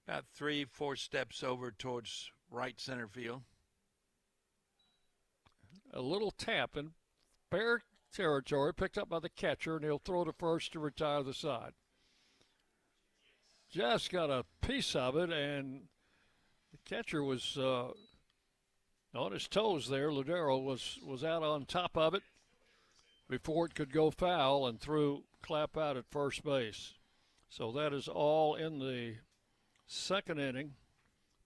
B: about 3-4 steps over towards right center field.
A: A little tap in fair territory picked up by the catcher, and he'll throw to first to retire the side. Just got a piece of it, and the catcher was on his toes there. Ludero was out on top of it before it could go foul, and threw Clapp out at first base. So that is all in the second inning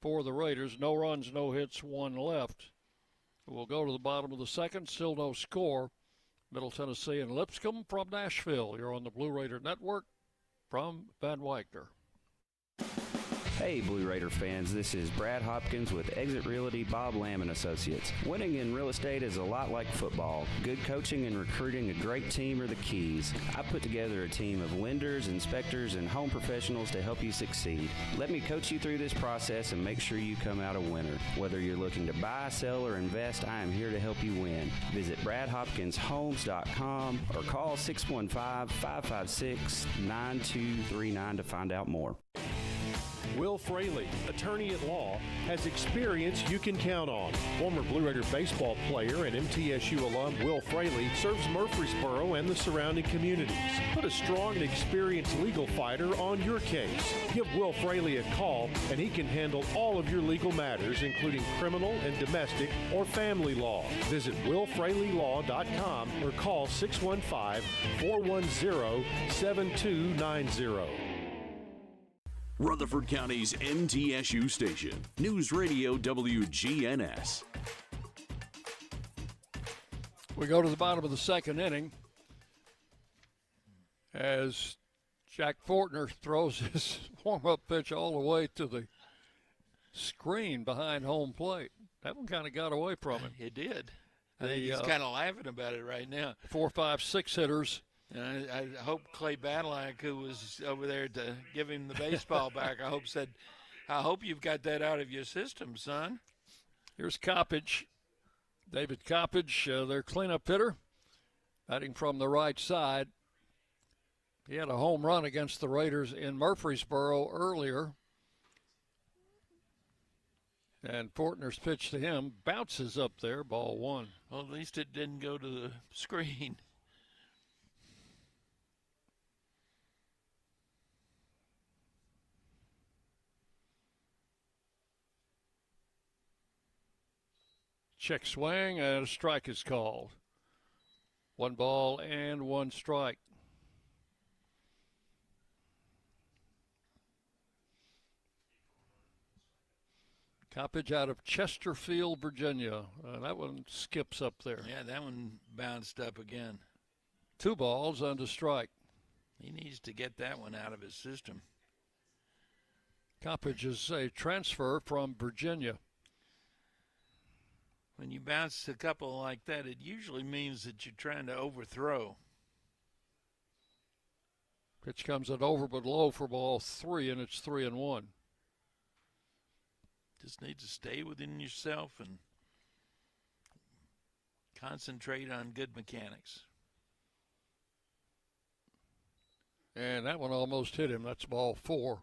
A: for the Raiders. No runs, no hits, 1 left. We'll go to the bottom of the second, still no score. Middle Tennessee and Lipscomb from Nashville. You're on the Blue Raider Network from Van Wagner.
P: Hey, Blue Raider fans, this is Brad Hopkins with Exit Realty Bob Lamb & Associates. Winning in real estate is a lot like football. Good coaching and recruiting a great team are the keys. I put together a team of lenders, inspectors, and home professionals to help you succeed. Let me coach you through this process and make sure you come out a winner. Whether you're looking to buy, sell, or invest, I am here to help you win. Visit BradHopkinsHomes.com or call 615-556-9239 to find out more.
F: Will Fraley, attorney at law, has experience you can count on. Former Blue Raider baseball player and MTSU alum Will Fraley serves Murfreesboro and the surrounding communities. Put a strong and experienced legal fighter on your case. Give Will Fraley a call, and he can handle all of your legal matters, including criminal and domestic or family law. Visit willfraleylaw.com or call 615-410-7290.
G: Rutherford County's MTSU station, News Radio WGNS.
A: We go to the bottom of the second inning as Jack Fortner throws his warm-up pitch all the way to the screen behind home plate. That one kind of got away from him.
B: It did. I think he's kind of laughing about it right now.
A: 4, 5, 6 hitters.
B: And I hope Clay Badlack, who was over there to give him the baseball back, I hope you've got that out of your system, son.
A: Here's Coppage. David Coppage, their cleanup hitter, batting from the right side. He had a home run against the Raiders in Murfreesboro earlier. And Fortner's pitch to him bounces up there, ball 1.
B: Well, at least it didn't go to the screen.
A: Check swing, and a strike is called. 1 ball and 1 strike. Coppage out of Chesterfield, Virginia. That one skips up there.
B: Yeah, that one bounced up again.
A: 2 balls under strike.
B: He needs to get that one out of his system.
A: Coppage is a transfer from Virginia.
B: When you bounce a couple like that, it usually means that you're trying to overthrow.
A: Pitch comes at over but low for ball 3, and it's 3-1.
B: Just need to stay within yourself and concentrate on good mechanics.
A: And that one almost hit him. That's ball 4.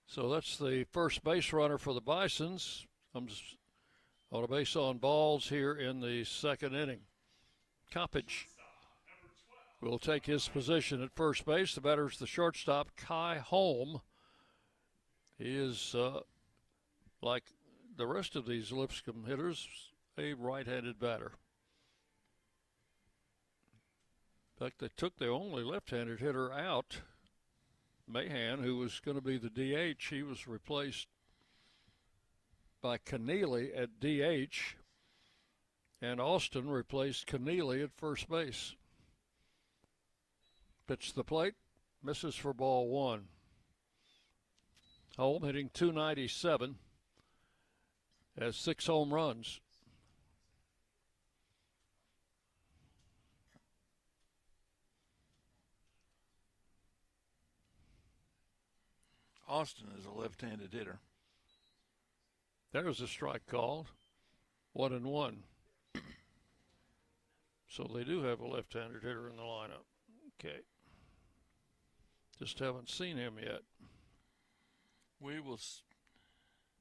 A: So that's the first base runner for the Bisons. Comes on a base on balls here in the second inning. Coppage will take his position at first base. The batter is the shortstop, Kai Holm. He is, like the rest of these Lipscomb hitters, a right-handed batter. In fact, they took their only left-handed hitter out, Mahan, who was going to be the DH. He was replaced by Keneally at DH, and Austin replaced Keneally at first base. Pitch to the plate, misses for ball 1. Holm hitting .297, has 6 home runs.
B: Austin is a left-handed hitter.
A: There's a strike called. 1-1. So they do have a left-handed hitter in the lineup. Okay. Just haven't seen him yet.
B: We will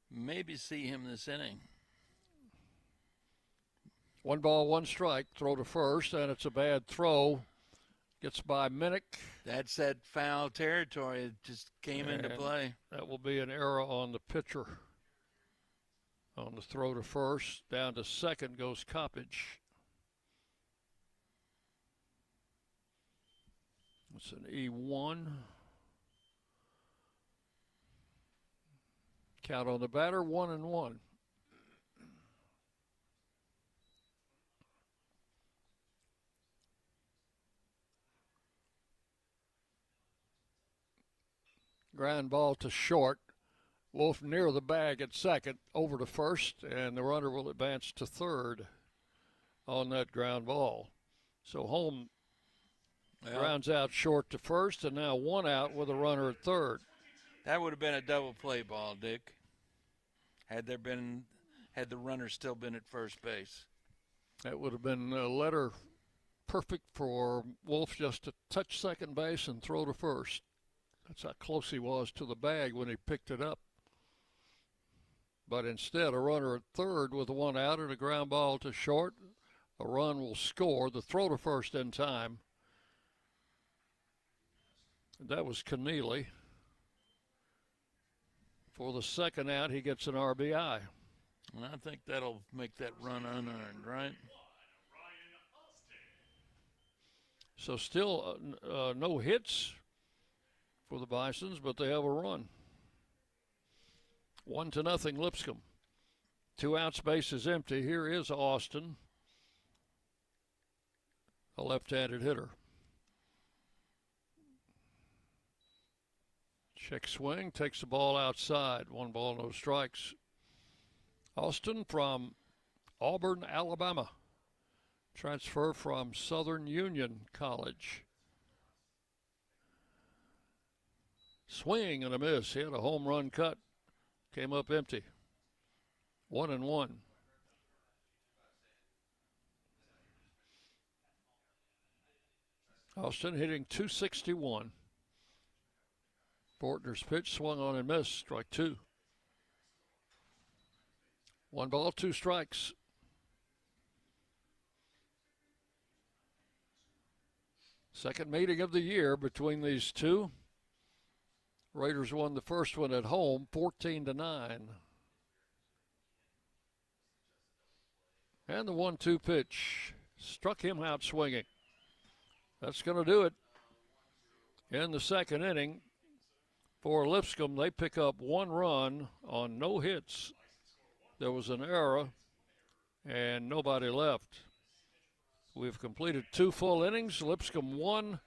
B: maybe see him this inning.
A: 1 ball, 1 strike. Throw to first, and it's a bad throw. Gets by Minnick.
B: That's that foul territory that just came into play.
A: That will be an error on the pitcher. On the throw to first, down to second goes Coppage. It's an E1. Count on the batter, 1-1. Ground ball to short. Wolf near the bag at second, over to first, and the runner will advance to third on that ground ball. So Holm grounds out short to first, and now 1 out with a runner at third.
B: That would have been a double play ball, Dick. Had the runner still been at first base.
A: That would have been a letter perfect for Wolf just to touch second base and throw to first. That's how close he was to the bag when he picked it up. But instead, a runner at third with 1 out and a ground ball to short. A run will score. The throw to first in time. That was Keneally. For the second out, he gets an RBI.
B: And I think that'll make that run unearned, right?
A: So still no hits for the Bisons, but they have a run. 1-0 Lipscomb. 2 outs, base is empty. Here is Austin, a left-handed hitter. Check swing, takes the ball outside. 1 ball, no strikes. Austin from Auburn, Alabama. Transfer from Southern Union College. Swing and a miss. He had a home run cut. Came up empty. 1-1. Austin hitting .261. Fortner's pitch swung on and missed. Strike 2. 1 ball, 2 strikes. Second meeting of the year between these two. Raiders won the first one at home, 14-9. And the 1-2 pitch struck him out swinging. That's going to do it. In the second inning for Lipscomb, they pick up 1 run on no hits. there was an error, and nobody left. We've completed 2 full innings. Lipscomb 1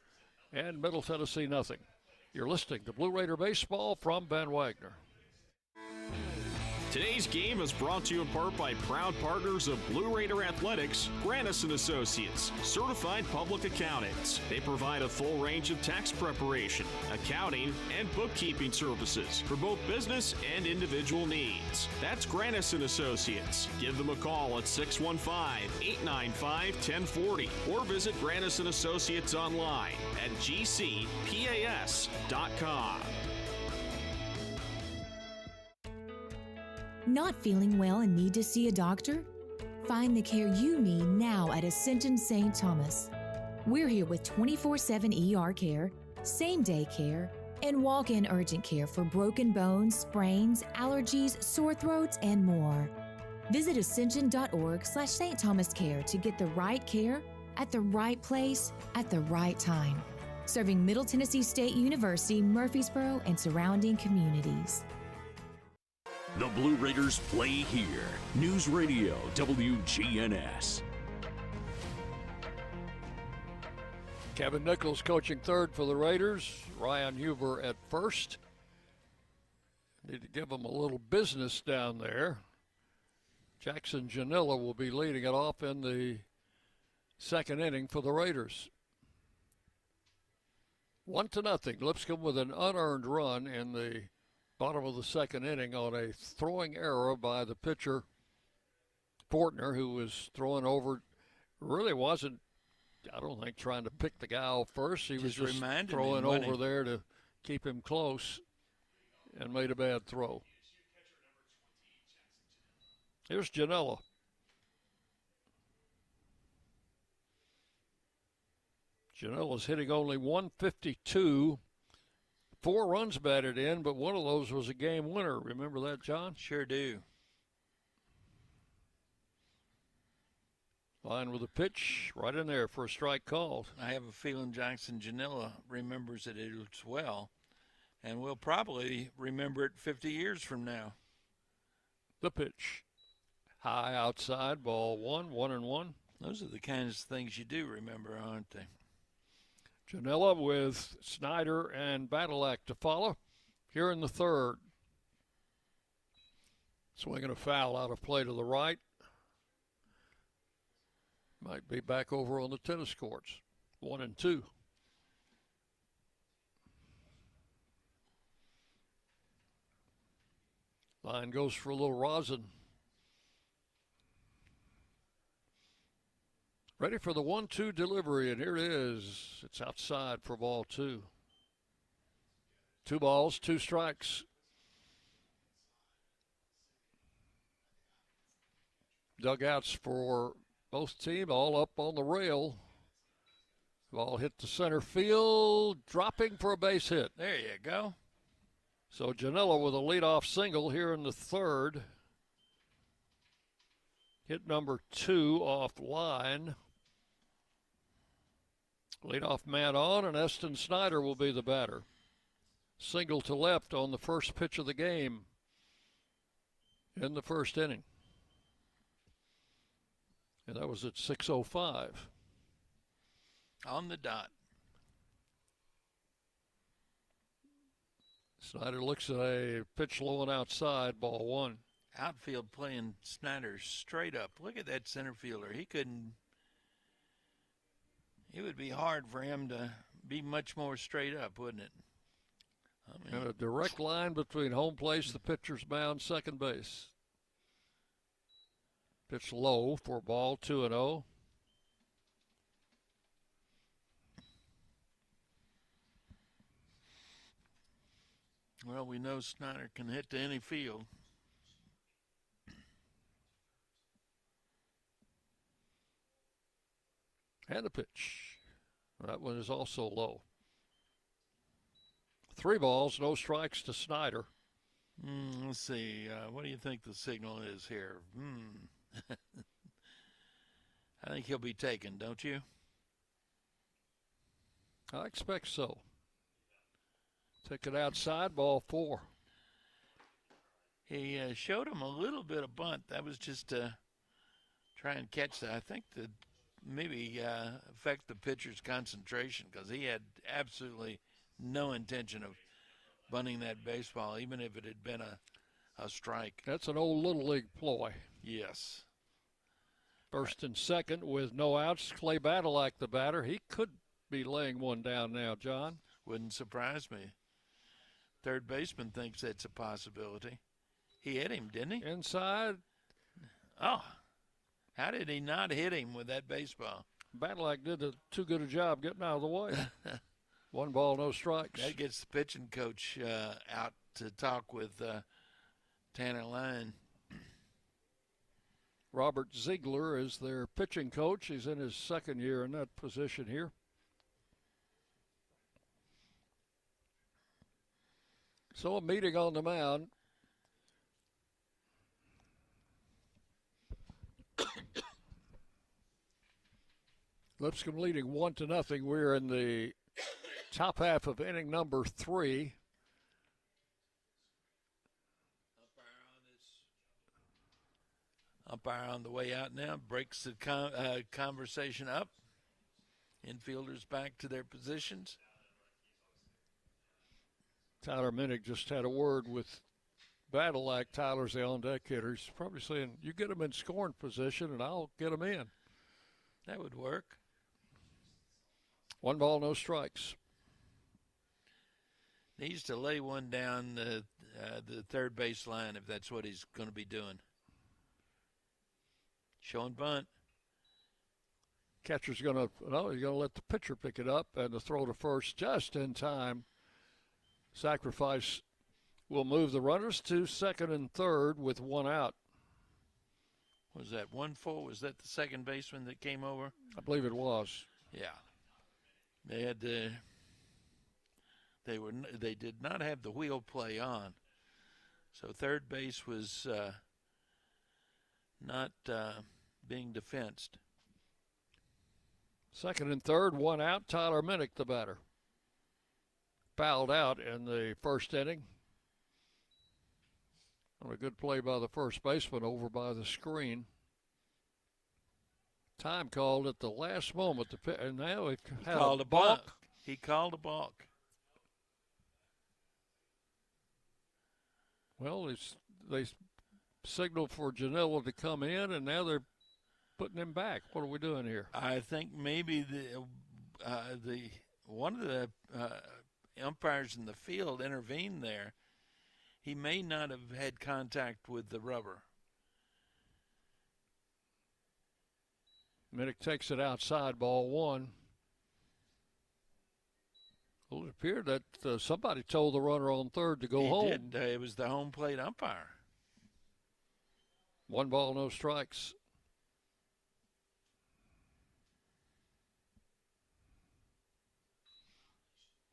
A: and Middle Tennessee nothing. You're listening to Blue Raider Baseball from Ben Wagner.
C: Today's game is brought to you in part by proud partners of Blue Raider Athletics, Granis & Associates, certified public accountants. They provide a full range of tax preparation, accounting, and bookkeeping services for both business and individual needs. That's Granis & Associates. Give them a call at 615-895-1040 or visit Granis & Associates online at gcpas.com.
D: Not feeling well and need to see a doctor? Find the care you need now at Ascension St. Thomas. We're here with 24/7 ER care, same-day care, and walk-in urgent care for broken bones, sprains, allergies, sore throats, and more. Visit ascension.org/St. Thomas Care to get the right care at the right place at the right time. Serving Middle Tennessee State University, Murfreesboro, and surrounding communities.
G: The Blue Raiders play here. News Radio WGNS.
A: Kevin Nichols coaching third for the Raiders. Ryan Huber at first. Need to give them a little business down there. Jackson Janilla will be leading it off in the second inning for the Raiders. 1-0. Lipscomb with an unearned run in the bottom of the second inning on a throwing error by the pitcher, Fortner, who was throwing over, really wasn't, I don't think, trying to pick the guy off first. He was just throwing over there to keep him close and made a bad throw. Here's Janella. Janella's hitting only 152. 4 runs batted in, but one of those was a game winner. Remember that, John?
B: Sure do.
A: Line with a pitch, right in there for a strike called.
B: I have a feeling Jackson Janilla remembers it as well, and we'll probably remember it 50 years from now.
A: The pitch. High outside, ball 1, 1-1.
B: Those are the kinds of things you do remember, aren't they?
A: Janella with Snyder and Badalak to follow here in the third. Swinging a foul out of play to the right. Might be back over on the tennis courts. 1-2. Line goes for a little rosin. Ready for the 1-2 delivery, and here it is. It's outside for ball 2. 2 balls, 2 strikes. Dugouts for both teams all up on the rail. Ball hit the center field, dropping for a base hit.
B: There you go.
A: So Janella with a leadoff single here in the third. Hit number 2 off line. Leadoff man on, and Eston Snyder will be the batter. Single to left on the first pitch of the game in the first inning. And that was at 6:05.
B: On the dot.
A: Snyder looks at a pitch low and outside, ball 1.
B: Outfield playing Snyder straight up. Look at that center fielder. It would be hard for him to be much more straight up, wouldn't it?
A: And a direct line between home place, the pitcher's mound, second base. Pitch low for ball 2-0.
B: Well, we know Snyder can hit to any field.
A: And a pitch. That one is also low. 3 balls, no strikes to Snyder.
B: Let's see. What do you think the signal is here? I think he'll be taken, don't you?
A: I expect so. Take it outside, ball 4.
B: He showed him a little bit of bunt. That was just to try and catch that. I think that maybe affect the pitcher's concentration because he had absolutely no intention of bunting that baseball, even if it had been a strike.
A: That's an old Little League ploy.
B: Yes.
A: First and second with no outs. Clay Badalak, the batter. He could be laying one down now, John.
B: Wouldn't surprise me. Third baseman thinks that's a possibility. He hit him, didn't he?
A: Inside.
B: Oh, how did he not hit him with that baseball?
A: Badalak did too good a job getting out of the way. 1 ball, no strikes.
B: That gets the pitching coach out to talk with Tanner Line.
A: Robert Ziegler is their pitching coach. He's in his second year in that position here. So a meeting on the mound. Lipscomb leading 1-0. We're in the top half of inning number 3.
B: Umpire on the way out now breaks the conversation up. Infielders back to their positions.
A: Tyler Minnick just had a word with Badalak. Tyler's the on-deck hitter. He's probably saying, you get him in scoring position and I'll get him in.
B: That would work.
A: 1 ball, no strikes.
B: Needs to lay one down the third base line if that's what he's going to be doing. Showing bunt.
A: Catcher's going to let the pitcher pick it up and the throw to first just in time. Sacrifice will move the runners to second and third with 1 out.
B: Was that 1-4? Was that the second baseman that came over?
A: I believe it was.
B: Yeah. They had they did not have the wheel play on. So third base was not being defensed.
A: Second and third, 1 out. Tyler Minnick, the batter. Fouled out in the first inning. On a good play by the first baseman over by the screen. Time called at the last moment. And now it
B: called a balk. He called a balk.
A: Well, they signaled for Janela to come in, and now they're putting him back. What are we doing here?
B: I think maybe one of the umpires in the field intervened there. He may not have had contact with the rubber.
A: Minnick takes it outside, ball 1. Well, it appeared that somebody told the runner on third to go home.
B: He did. It was the home plate umpire.
A: 1 ball, no strikes.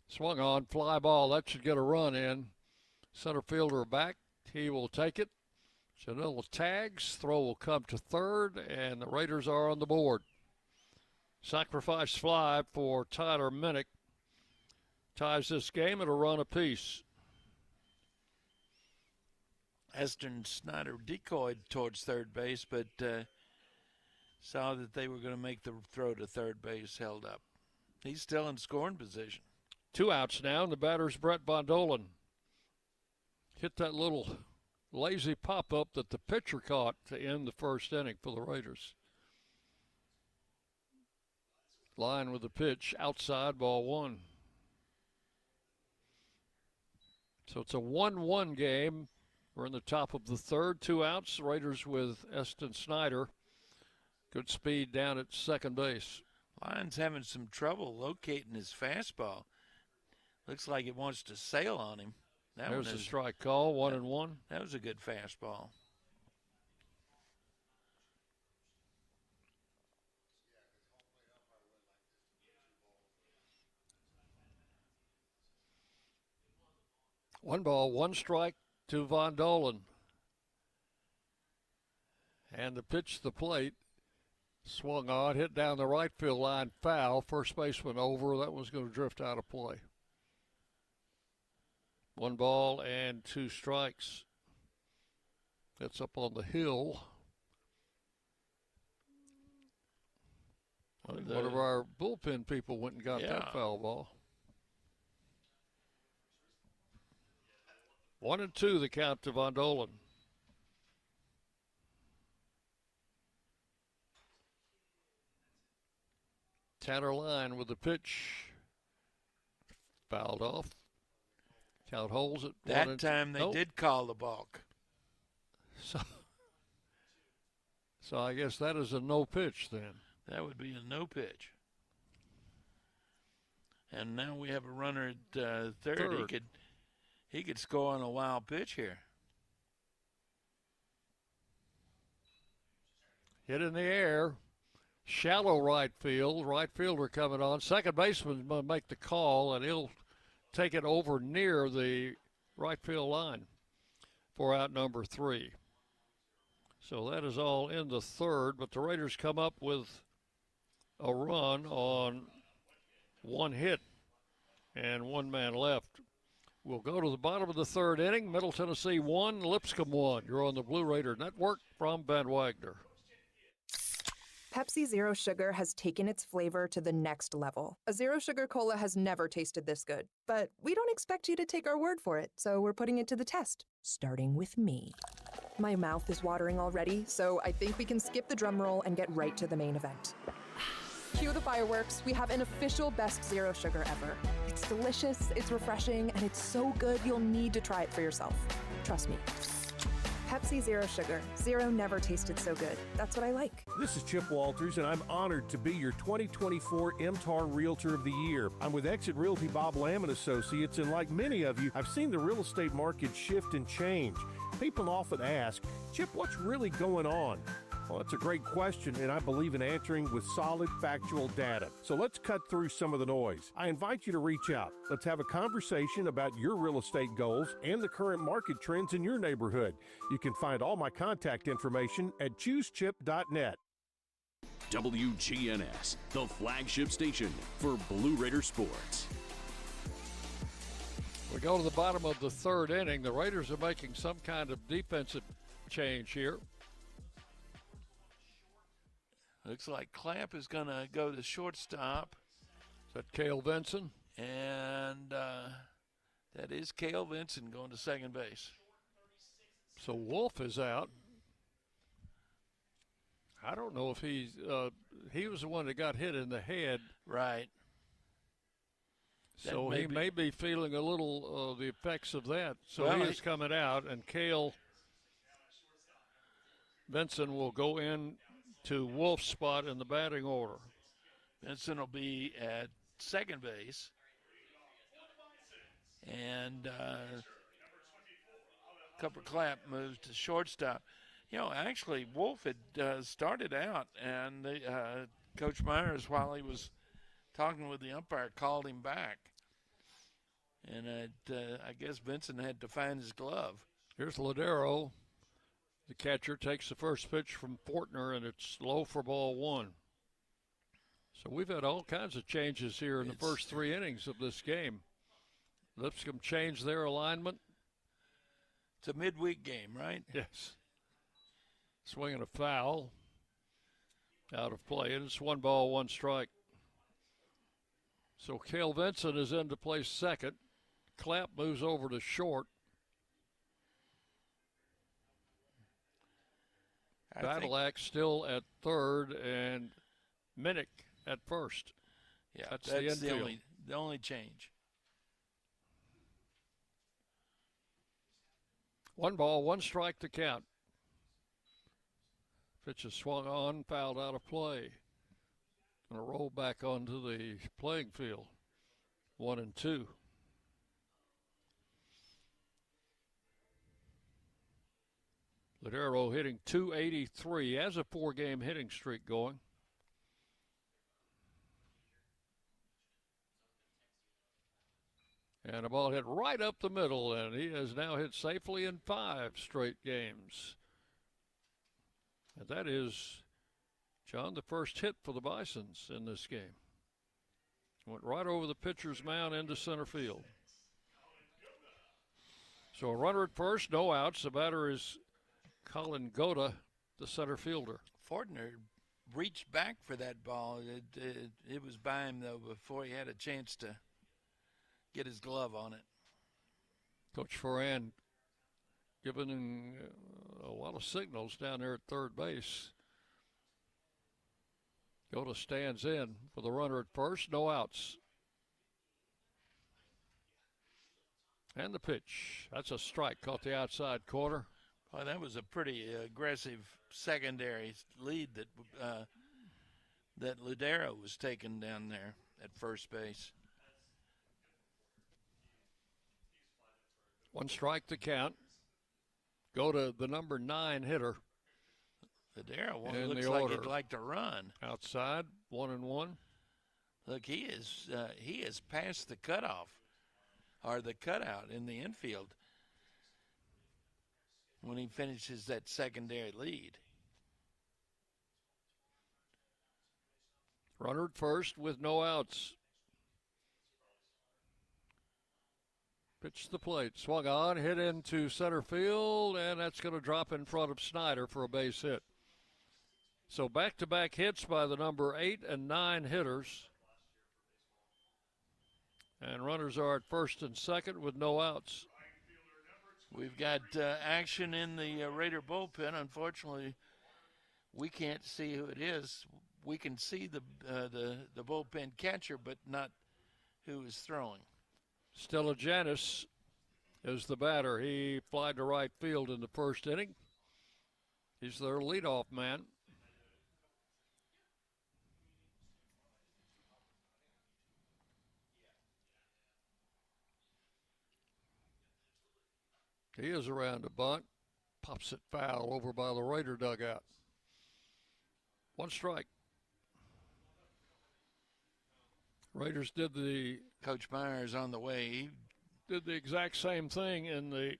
A: Swung on, fly ball. That should get a run in. Center fielder back. He will take it. Janela tags. Throw will come to third, and the Raiders are on the board. Sacrifice fly for Tyler Minnick. Ties this game at a run apiece.
B: Eston Snyder decoyed towards third base, but saw that they were going to make the throw to third base, held up. He's still in scoring position.
A: 2 outs now, and the batter's Brett Bondolan. Hit that little lazy pop-up that the pitcher caught to end the first inning for the Raiders. Line with the pitch, outside, ball 1. So it's a 1-1 game. We're in the top of the third. 2 outs. Raiders with Eston Snyder. Good speed down at second base.
B: Lyon's having some trouble locating his fastball. Looks like it wants to sail on him.
A: There's a strike call, 1-1.
B: That was a good fastball.
A: One ball, 1 strike to Von Dolan. And the pitch to the plate. Swung on, hit down the right field line, foul. First baseman over. That was going to drift out of play. 1 ball and 2 strikes. That's up on the hill. I think one of our bullpen people went and got that foul ball. 1-2 the count to Von Dolan. Tanner Line with the pitch. Fouled off. Count holds it.
B: That time they did call the balk.
A: So I guess that is a no pitch then.
B: That would be a no pitch. And now we have a runner at third. He could score on a wild pitch here.
A: Hit in the air. Shallow right field. Right fielder coming on. Second baseman's going to make the call, and he'll take it over near the right field line for out number 3. So that is all in the third, but the Raiders come up with a run on 1 hit and 1 man left. We'll go to the bottom of the third inning. Middle Tennessee 1, Lipscomb 1. You're on the Blue Raider Network from Ben Wagner.
E: Pepsi Zero Sugar has taken its flavor to the next level. A Zero Sugar Cola has never tasted this good. But we don't expect you to take our word for it, so we're putting it to the test, starting with me. My mouth is watering already, so I think we can skip the drum roll and get right to the main event. Cue the fireworks. We have an official best Zero Sugar ever. It's delicious, it's refreshing, and it's so good you'll need to try it for yourself. Trust me. Pepsi Zero Sugar. Zero never tasted so good. That's what I like.
F: This is Chip Walters, and I'm honored to be your 2024 MTAR Realtor of the Year. I'm with Exit Realty Bob Lamb & Associates, and like many of you, I've seen the real estate market shift and change. People often ask, Chip, what's really going on? Well, that's a great question, and I believe in answering with solid, factual data. So let's cut through some of the noise. I invite you to reach out. Let's have a conversation about your real estate goals and the current market trends in your neighborhood. You can find all my contact information at choosechip.net.
G: WGNS, the flagship station for Blue Raider sports.
A: We go to the bottom of the third inning. The Raiders are making some kind of defensive change here.
B: Looks like Clapp is going to go to shortstop.
A: Is that Cale Vinson?
B: And that is Cale Vinson going to second base.
A: So Wolf is out. I don't know if he was the one that got hit in the head.
B: Right.
A: So he may be feeling a little the effects of that. So he is coming out, and Cale Vinson will go in to Wolf's spot in the batting order.
B: Vinson will be at second base. And Cooper Clapp moves to shortstop. You know, actually, Wolf had started out, and Coach Myers, while he was talking with the umpire, called him back. And I guess Vinson had to find his glove.
A: Here's Ladero. The catcher takes the first pitch from Fortner, and it's low for ball 1. So we've had all kinds of changes here in the first 3 innings of this game. Lipscomb changed their alignment.
B: It's a midweek game, right?
A: Yes. Swinging a foul. Out of play, and it's 1 ball, 1 strike. So Cale Vinson is in to play second. Clapp moves over to short. Badalak still at third, and Minnick at first.
B: Yeah,
A: that's the infield.
B: The only change.
A: 1 ball, 1 strike to count. Pitch is swung on, fouled out of play. Going to roll back onto the playing field. 1-2. Ladero hitting .283, has a 4-game hitting streak going. And a ball hit right up the middle, and he has now hit safely in 5 straight games. And that is, John, the first hit for the Bisons in this game. Went right over the pitcher's mound into center field. So a runner at first, no outs. The batter is Colin Goda, the center fielder.
B: Fortner reached back for that ball. It was by him, though, before he had a chance to get his glove on it.
A: Coach Foran giving a lot of signals down there at third base. Goda stands in with a runner at first, no outs. And the pitch. That's a strike, caught the outside corner.
B: Well, that was a pretty aggressive secondary lead that Ludero was taking down there at first base.
A: One strike to count. Go to the number 9 hitter.
B: Ludero looks like he'd like to run.
A: Outside, 1-1.
B: Look, he is past the cutoff, or the cutout in the infield when he finishes that secondary lead.
A: Runner at first with no outs. Pitch to the plate, swung on, hit into center field, and that's going to drop in front of Snyder for a base hit. So back-to-back hits by the number 8 and 9 hitters. And runners are at first and second with no outs.
B: We've got action in the Raider bullpen. Unfortunately, we can't see who it is. We can see the bullpen catcher, but not who is throwing.
A: Stylijanis is the batter. He flied to right field in the first inning. He's their leadoff man. He is around a bunt. Pops it foul over by the Raider dugout. One strike. Raiders did the...
B: Coach Myers on the way. He
A: did the exact same thing in the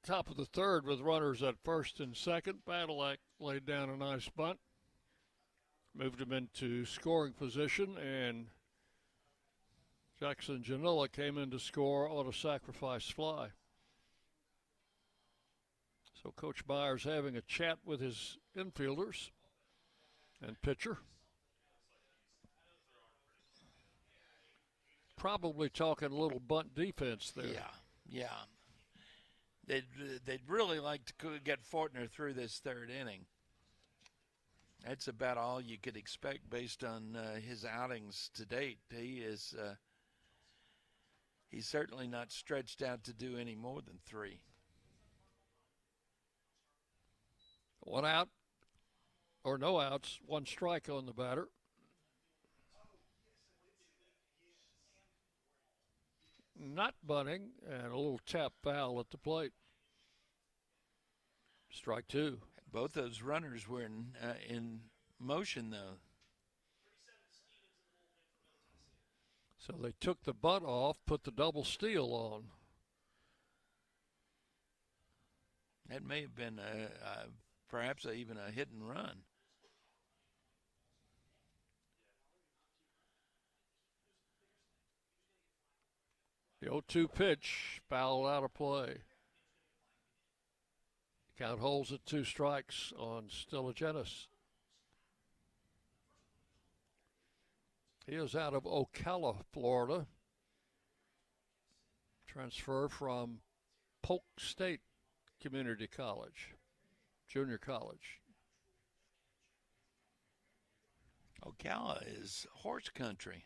A: top of the third with runners at first and second. Badalak laid down a nice bunt. Moved him into scoring position, and Jackson Janilla came in to score on a sacrifice fly. So Coach Myers having a chat with his infielders and pitcher. Probably talking a little bunt defense there.
B: Yeah. They'd really like to get Fortner through this third inning. That's about all you could expect based on his outings to date. He's certainly not stretched out to do any more than 3.
A: One out, or no outs, one strike on the batter. Not bunting, and a little tap foul at the plate. Strike 2.
B: Both those runners were in motion, though.
A: So they took the bunt off, put the double steal on.
B: That may have been perhaps even a hit and run.
A: The 0-2 pitch, foul out of play. Count holds at 2 strikes on Stylijanis. He is out of Ocala, Florida. Transfer from Polk State Community College, junior college.
B: Ocala is horse country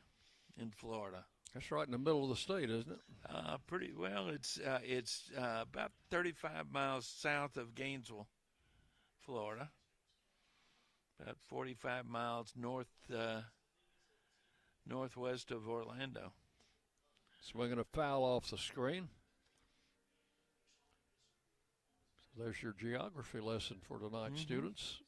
B: in Florida.
A: That's right in the middle of the state, isn't it?
B: Pretty well. It's about 35 miles south of Gainesville, Florida. About 45 miles northwest of Orlando.
A: Swinging a foul off the screen. So there's your geography lesson for tonight, students.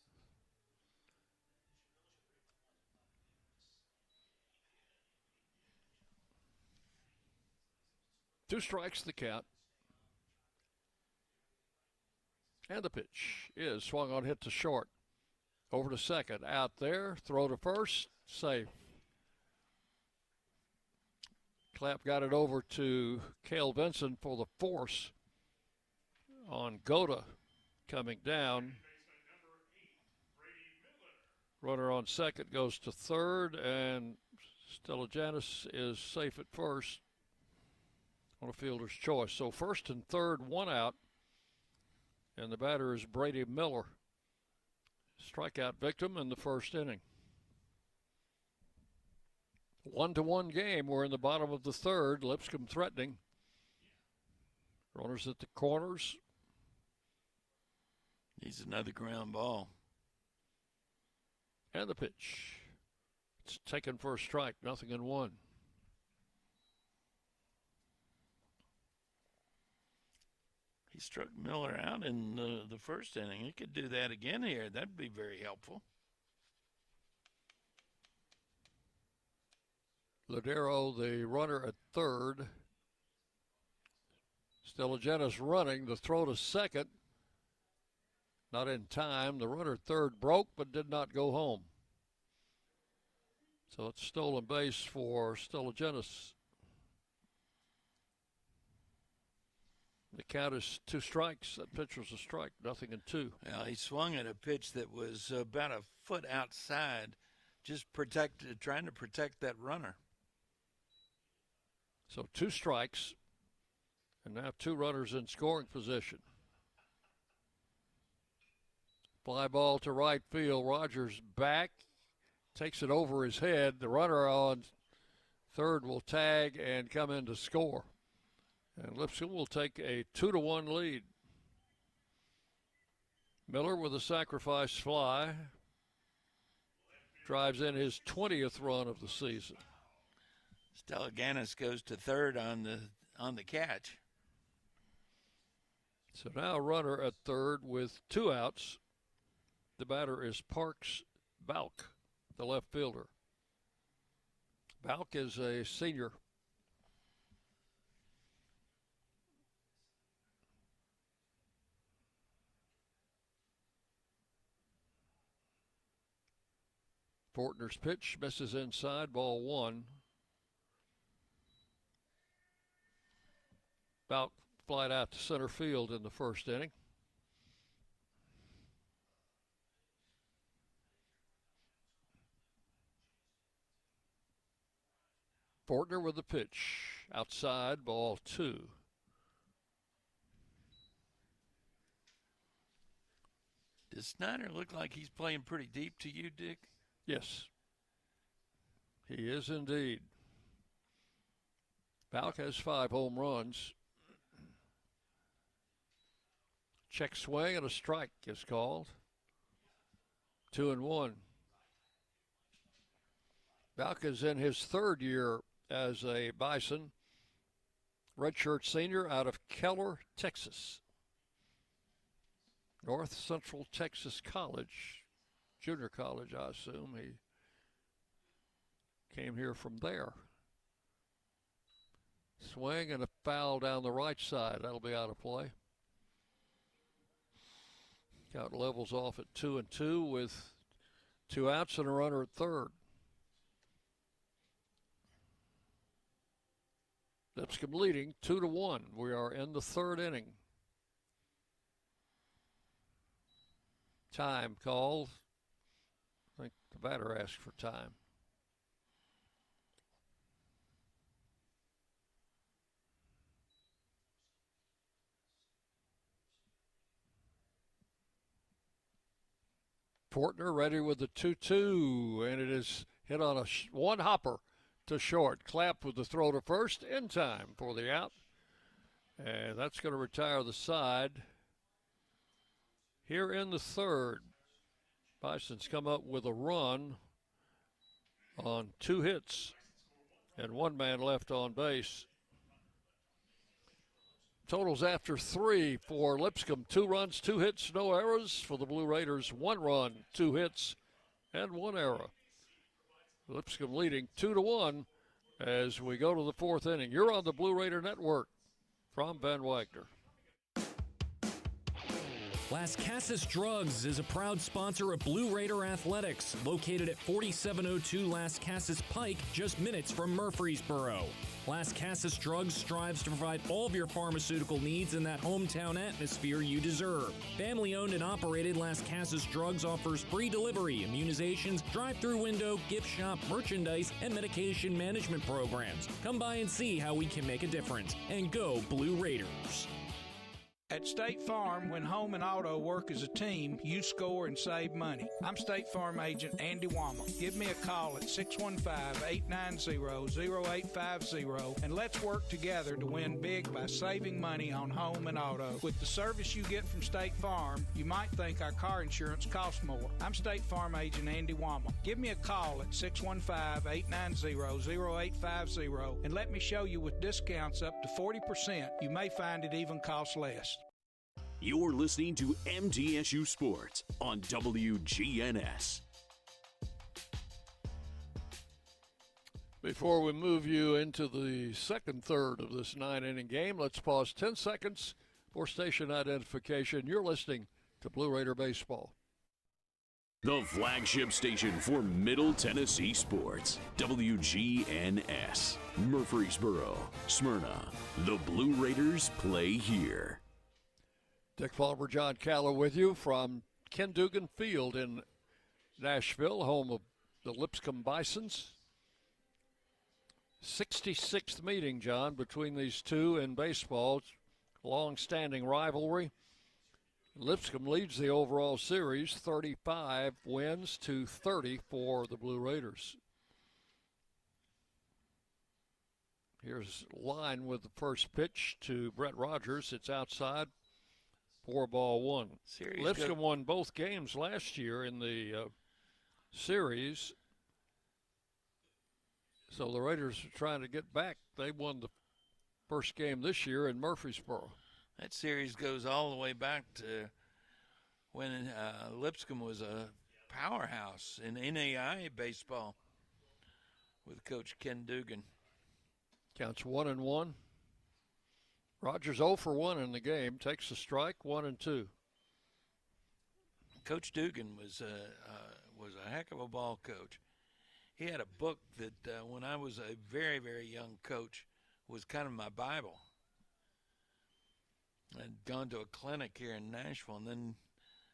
A: Two strikes the count. And the pitch is swung on, hit to short. Over to second, out there, throw to first, safe. Clapp got it over to Cale Vinson for the force on Goda. coming down. Runner on second goes to third, and Stellijanis is safe at first on a fielder's choice. So first and third, one out, and the batter is Brady Miller, strikeout victim in the first inning. 1-1 game. We're in the bottom of the third. Lipscomb threatening. Runners at the corners.
B: Needs another ground ball.
A: And the pitch. It's taken for a strike, 0-1.
B: He struck Miller out in the first inning. He could do that again here. That'd be very helpful.
A: Ladero, the runner at third. Stellijanis running. The throw to second. Not in time. The runner at third broke but did not go home. So it's stolen base for Stellijanis. The count is 2 strikes. That pitch was a strike, 0-2.
B: Well, he swung at a pitch that was about a foot outside, just trying to protect that runner.
A: So 2 strikes, and now 2 runners in scoring position. Fly ball to right field. Rogers back, takes it over his head. The runner on third will tag and come in to score. And Lipscomb will take a 2-1 lead. Miller with a sacrifice fly. Drives in his 20th run of the season.
B: Stellijanis goes to third on the catch.
A: So now a runner at third with 2 outs. The batter is Parks Balk, the left fielder. Balk is a senior. Fortner's pitch misses inside, ball 1. Balk flied out to center field in the first inning. Fortner with the pitch. Outside, ball 2.
B: Does Snyder look like he's playing pretty deep to you, Dick?
A: Yes, he is indeed. Balk has 5 home runs. Check swing and a strike is called. 2-1. Balk is in his 3rd year as a Bison. Redshirt senior out of Keller, Texas. North Central Texas College. Junior college, I assume. He came here from there. Swing and a foul down the right side. That'll be out of play. Count levels off at 2-2 with 2 outs and a runner at third. Lipscomb leading 2-1. We are in the 3rd inning. Time called. I think the batter asked for time. Fortner ready with the 2-2, and it is hit on a one hopper to short. Clapp with the throw to first in time for the out. And that's going to retire the side. Here in the 3rd, Bison's come up with a run on 2 hits and 1 man left on base. Totals after 3 for Lipscomb. 2 runs, 2 hits, no errors. For the Blue Raiders, 1 run, 2 hits, and 1 error. Lipscomb leading 2-1 as we go to the 4th inning. You're on the Blue Raider Network from Van Wagner.
C: Las Casas Drugs is a proud sponsor of Blue Raider Athletics, located at 4702 Las Casas Pike, just minutes from Murfreesboro. Las Casas Drugs strives to provide all of your pharmaceutical needs in that hometown atmosphere you deserve. Family-owned and operated, Las Casas Drugs offers free delivery, immunizations, drive-through window, gift shop, merchandise, and medication management programs. Come by and see how we can make a difference. And go Blue Raiders.
I: At State Farm, when home and auto work as a team, you score and save money. I'm State Farm agent Andy Wama. Give me a call at 615-890-0850 and let's work together to win big by saving money on home and auto. With the service you get from State Farm, you might think our car insurance costs more. I'm State Farm agent Andy Wama. Give me a call at 615-890-0850 and let me show you with discounts up to 40%. You may find it even costs less.
G: You're listening to MTSU Sports on WGNS.
A: Before we move you into the second third of this 9-inning game, let's pause 10 seconds for station identification. You're listening to Blue Raider Baseball.
G: The flagship station for Middle Tennessee sports, WGNS. Murfreesboro, Smyrna. The Blue Raiders play here.
A: Dick Palmer, John Callow with you from Ken Dugan Field in Nashville, home of the Lipscomb Bisons. 66th meeting, John, between these two in baseball. Long-standing rivalry. Lipscomb leads the overall series, 35 wins to 30 for the Blue Raiders. Here's line with the first pitch to Brett Rogers. It's outside. 4-1. Lipscomb won both games last year in the series. So the Raiders are trying to get back. They won the first game this year in Murfreesboro.
B: That series goes all the way back to when Lipscomb was a powerhouse in NAIA baseball with Coach Ken Dugan.
A: Counts 1-1. Rogers 0 for 1 in the game, takes a strike, 1-2.
B: Coach Dugan was a heck of a ball coach. He had a book that when I was a very, very young coach was kind of my Bible. I'd gone to a clinic here in Nashville, and then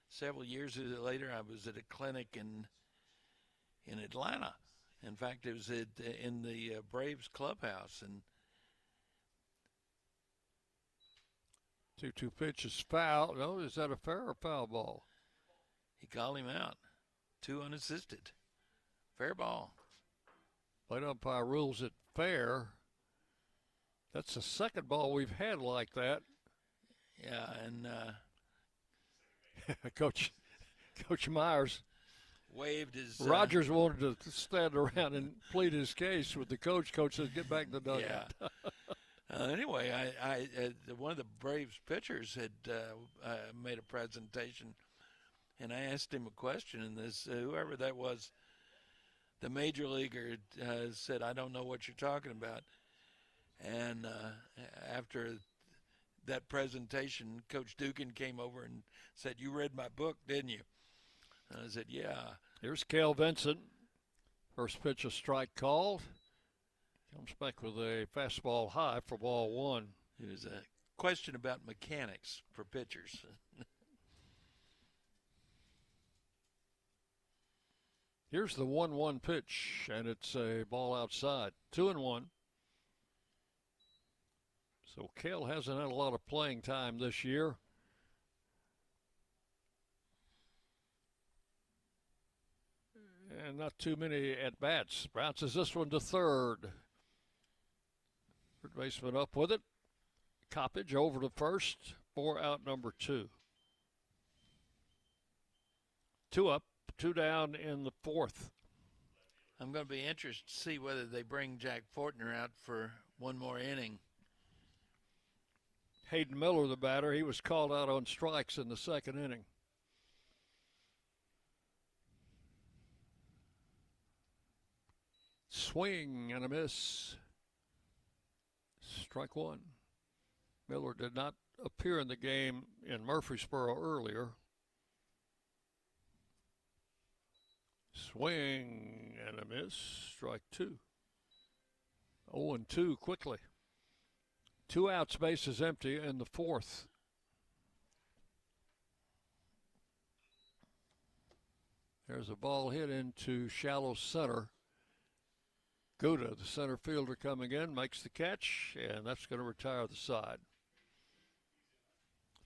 B: several years later I was at a clinic in Atlanta. In fact, it was in the Braves clubhouse, and
A: 2-2 pitch is foul. No, is that a fair or foul ball?
B: He called him out. 2 unassisted. Fair ball.
A: Plate umpire rules it fair. That's the second ball we've had like that.
B: Yeah, and
A: Coach Myers
B: waved his.
A: Rogers wanted to stand around and plead his case with the coach. Coach said, "Get back in the dugout."
B: Yeah. Anyway, I one of the Braves pitchers had made a presentation, and I asked him a question, and this whoever that was, the major leaguer said, "I don't know what you're talking about." And after that presentation, Coach Dugan came over and said, "You read my book, didn't you?" And I said, "Yeah."
A: Here's Cale Vincent. First pitch, a strike called. Comes back with a fastball high for ball 1.
B: It was a question about mechanics for pitchers.
A: Here's the 1-1 pitch, and it's a ball outside. 2-1. So Cale hasn't had a lot of playing time this year. And not too many at-bats. Bounces this one to third. Third baseman up with it. Coppage over to first for out number 2. 2 up, 2 down in the 4th.
B: I'm going to be interested to see whether they bring Jack Fortner out for one more inning.
A: Hayden Miller, the batter, he was called out on strikes in the second inning. Swing and a miss. Strike 1. Miller did not appear in the game in Murfreesboro earlier. Swing and a miss. Strike two. 0-2 quickly. 2 outs, bases empty in the fourth. There's a ball hit into shallow center. Gouda, the center fielder, coming in, makes the catch, and that's going to retire the side.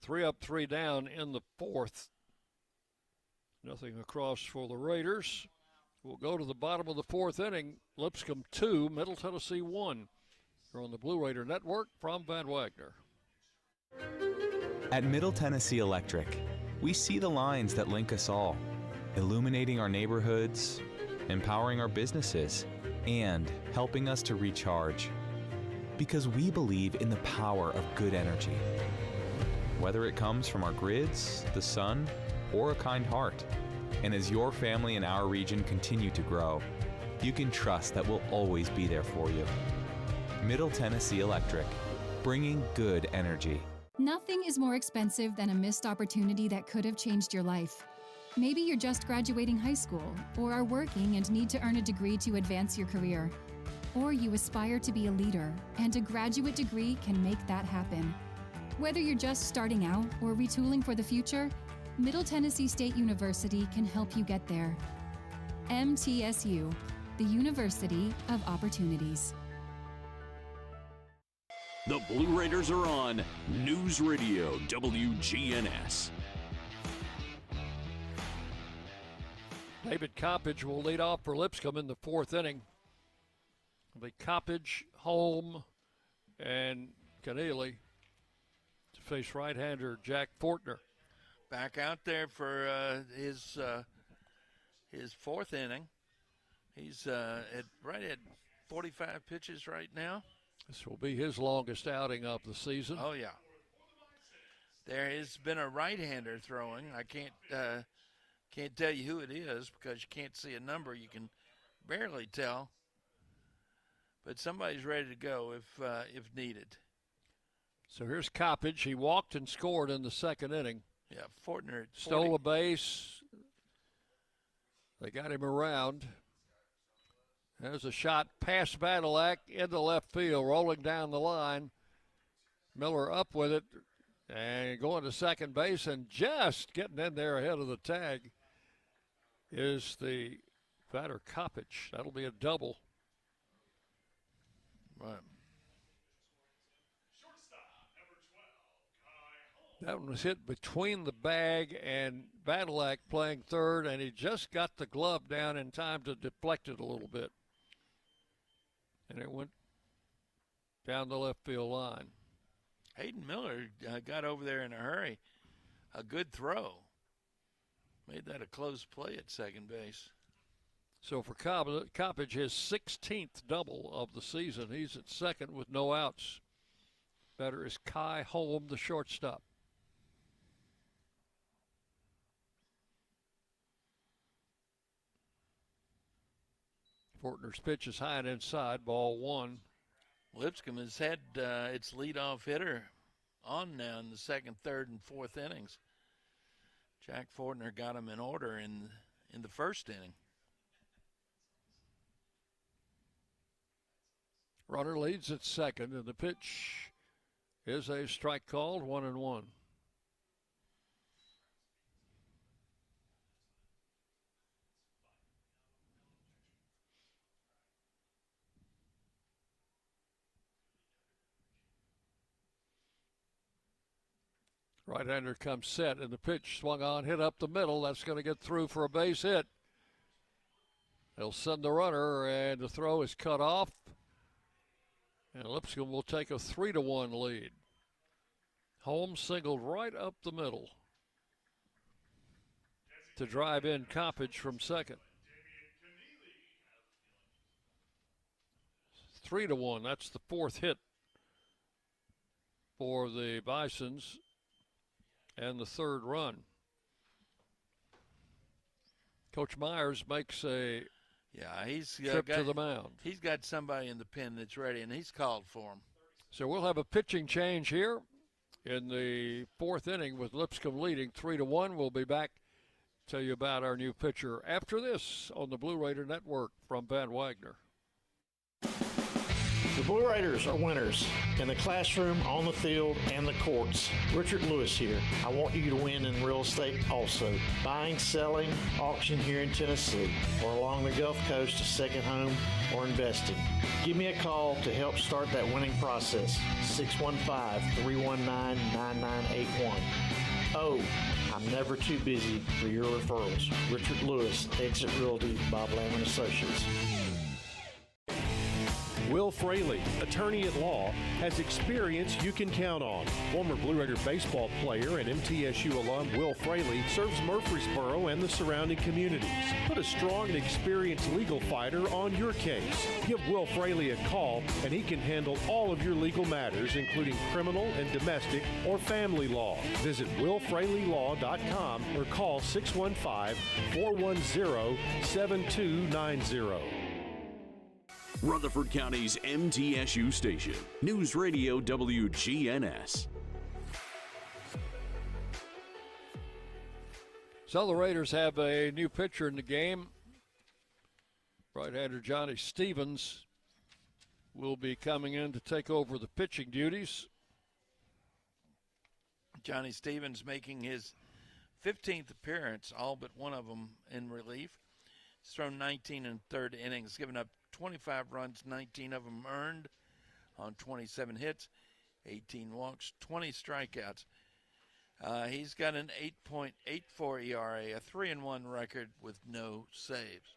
A: 3 up, 3 down in the fourth. Nothing across for the Raiders. We'll go to the bottom of the fourth inning. Lipscomb 2, Middle Tennessee 1. You're on the Blue Raider Network from Van Wagner.
J: At Middle Tennessee Electric, we see the lines that link us all, illuminating our neighborhoods, empowering our businesses, and helping us to recharge. Because we believe in the power of good energy. Whether it comes from our grids, the sun, or a kind heart. And as your family and our region continue to grow, you can trust that we'll always be there for you. Middle Tennessee Electric, bringing good energy.
K: Nothing is more expensive than a missed opportunity that could have changed your life. Maybe you're just graduating high school, or are working and need to earn a degree to advance your career. Or you aspire to be a leader, and a graduate degree can make that happen. Whether you're just starting out or retooling for the future, Middle Tennessee State University can help you get there. MTSU, the University of Opportunities.
G: The Blue Raiders are on News Radio WGNS.
A: David Coppage will lead off for Lipscomb in the fourth inning. It'll be Coppage, Holm, and Keneally to face right-hander Jack Fortner.
B: Back out there for his fourth inning. He's right at 45 pitches right now.
A: This will be his longest outing of the season.
B: Oh, yeah. There has been a right-hander throwing. I can't tell you who it is because you can't see a number. You can barely tell. But somebody's ready to go if needed.
A: So here's Coppage. He walked and scored in the second inning.
B: Yeah, Fortner
A: stole a base. They got him around. There's a shot past Badalak into left field, rolling down the line. Miller up with it and going to second base, and just getting in there ahead of the tag is the batter Coppage. That'll be a double.
B: Right.
A: That one was hit between the bag and Badalak playing third, and he just got the glove down in time to deflect it a little bit. And it went down the left field line.
B: Hayden Miller got over there in a hurry. A good throw. Made that a close play at second base.
A: So for Coppage, his 16th double of the season. He's at second with no outs. Batter is Kai Holm, the shortstop. Fortner's pitch is high and inside, ball one.
B: Lipscomb has had its leadoff hitter on now in the second, third, and fourth innings. Jack Fortner got him in order in the first inning.
A: Runner leads at second, and the pitch is a strike called, 1-1. Right-hander comes set, and the pitch swung on, hit up the middle. That's going to get through for a base hit. They'll send the runner, and the throw is cut off. And Lipscomb will take a 3-1 lead. Holmes singled right up the middle to drive in Coppage from second. 3-1. That's the fourth hit for the Bisons and the third run. Coach Myers makes a trip to the mound.
B: He's got somebody in the pen that's ready, and he's called for him.
A: So we'll have a pitching change here in the fourth inning with Lipscomb leading 3-1. We'll be back to tell you about our new pitcher after this on the Blue Raider Network from Van Wagner.
L: The Blue Raiders are winners in the classroom, on the field, and the courts. Richard Lewis here. I want you to win in real estate also. Buying, selling, auction here in Tennessee, or along the Gulf Coast, a second home, or investing. Give me a call to help start that winning process. 615-319-9981. Oh, I'm never too busy for your referrals. Richard Lewis, Exit Realty, Bob Lamb & Associates.
F: Will Fraley, attorney at law, has experience you can count on. Former Blue Raider baseball player and MTSU alum Will Fraley serves Murfreesboro and the surrounding communities. Put a strong and experienced legal fighter on your case. Give Will Fraley a call and he can handle all of your legal matters, including criminal and domestic or family law. Visit willfraleylaw.com or call 615-410-7290.
G: Rutherford County's MTSU station, News Radio WGNS.
A: So the Raiders have a new pitcher in the game. Right-hander Johnny Stevens will be coming in to take over the pitching duties.
B: Johnny Stevens making his 15th appearance, all but one of them in relief. He's thrown 19 in third innings, given up 25 runs, 19 of them earned on 27 hits, 18 walks, 20 strikeouts. He's got an 8.84 ERA, a 3-1 record with no saves.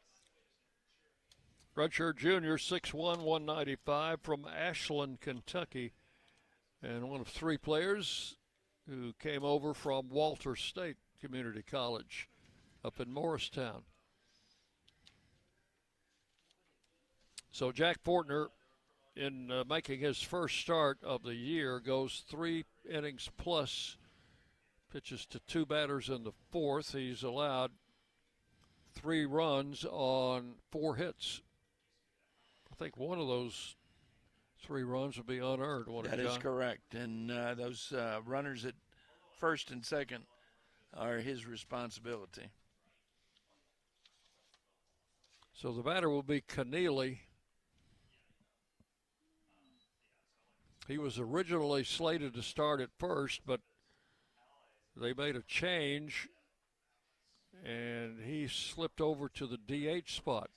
A: Redshirt junior, 6'1", 195 from Ashland, Kentucky, and one of three players who came over from Walter State Community College up in Morristown. So Jack Fortner, in making his first start of the year, goes 3 innings plus, pitches to 2 batters in the fourth. He's allowed 3 runs on 4 hits. I think one of those 3 runs would be unearned.
B: That is correct. And those runners at first and second are his responsibility.
A: So the batter will be Keneally. He was originally slated to start at first, but they made a change, and he slipped over to the DH spot.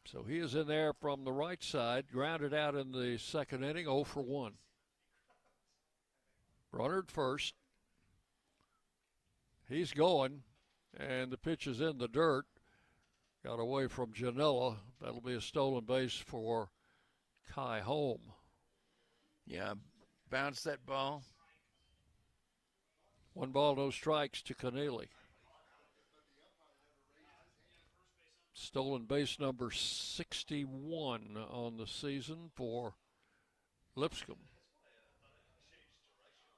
A: So he is in there from the right side, grounded out in the second inning, 0 for 1. Runner at first. He's going, and the pitch is in the dirt. Got away from Janella. That'll be a stolen base for Kai Holm.
B: Yeah, bounce that ball.
A: 1 ball, no strikes to Keneally. Stolen base number 61 on the season for Lipscomb.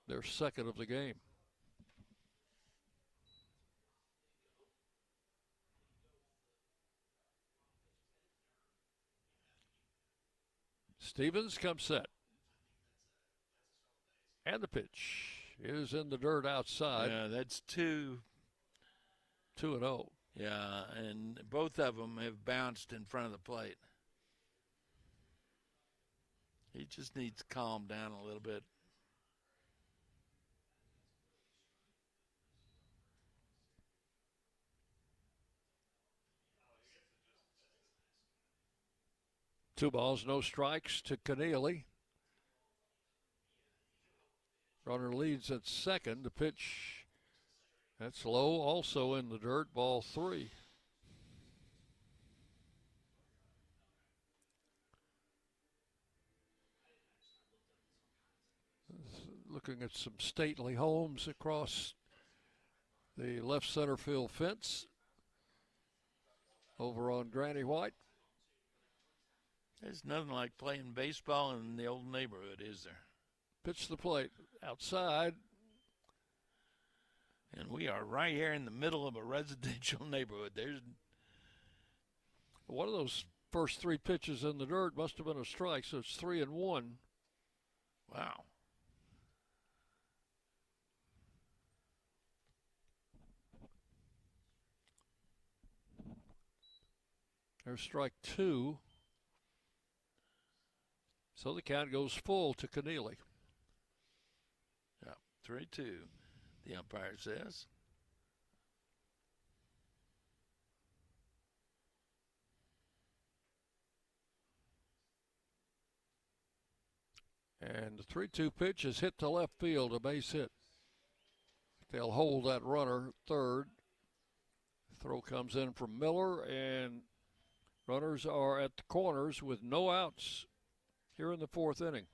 A: Their second of the game. Stevens comes set. And the pitch is in the dirt outside.
B: Yeah, that's 2-0. Yeah, and both of them have bounced in front of the plate. He just needs to calm down a little bit.
A: Two balls, no strikes to Keneally. Runner leads at second. The pitch, that's low, also in the dirt, ball 3. Looking at some stately homes across the left center field fence over on Granny White.
B: There's nothing like playing baseball in the old neighborhood, is there?
A: Pitch the plate outside.
B: And we are right here in the middle of a residential neighborhood. There's
A: one of those first 3 pitches in the dirt must have been a strike, so it's 3-1.
B: Wow.
A: There's strike 2. So the count goes full to Keneally.
B: Yeah, 3-2, the umpire says.
A: And the 3-2 pitch is hit to left field, a base hit. They'll hold that runner third. Throw comes in from Miller, and runners are at the corners with no outs here in the 4th inning.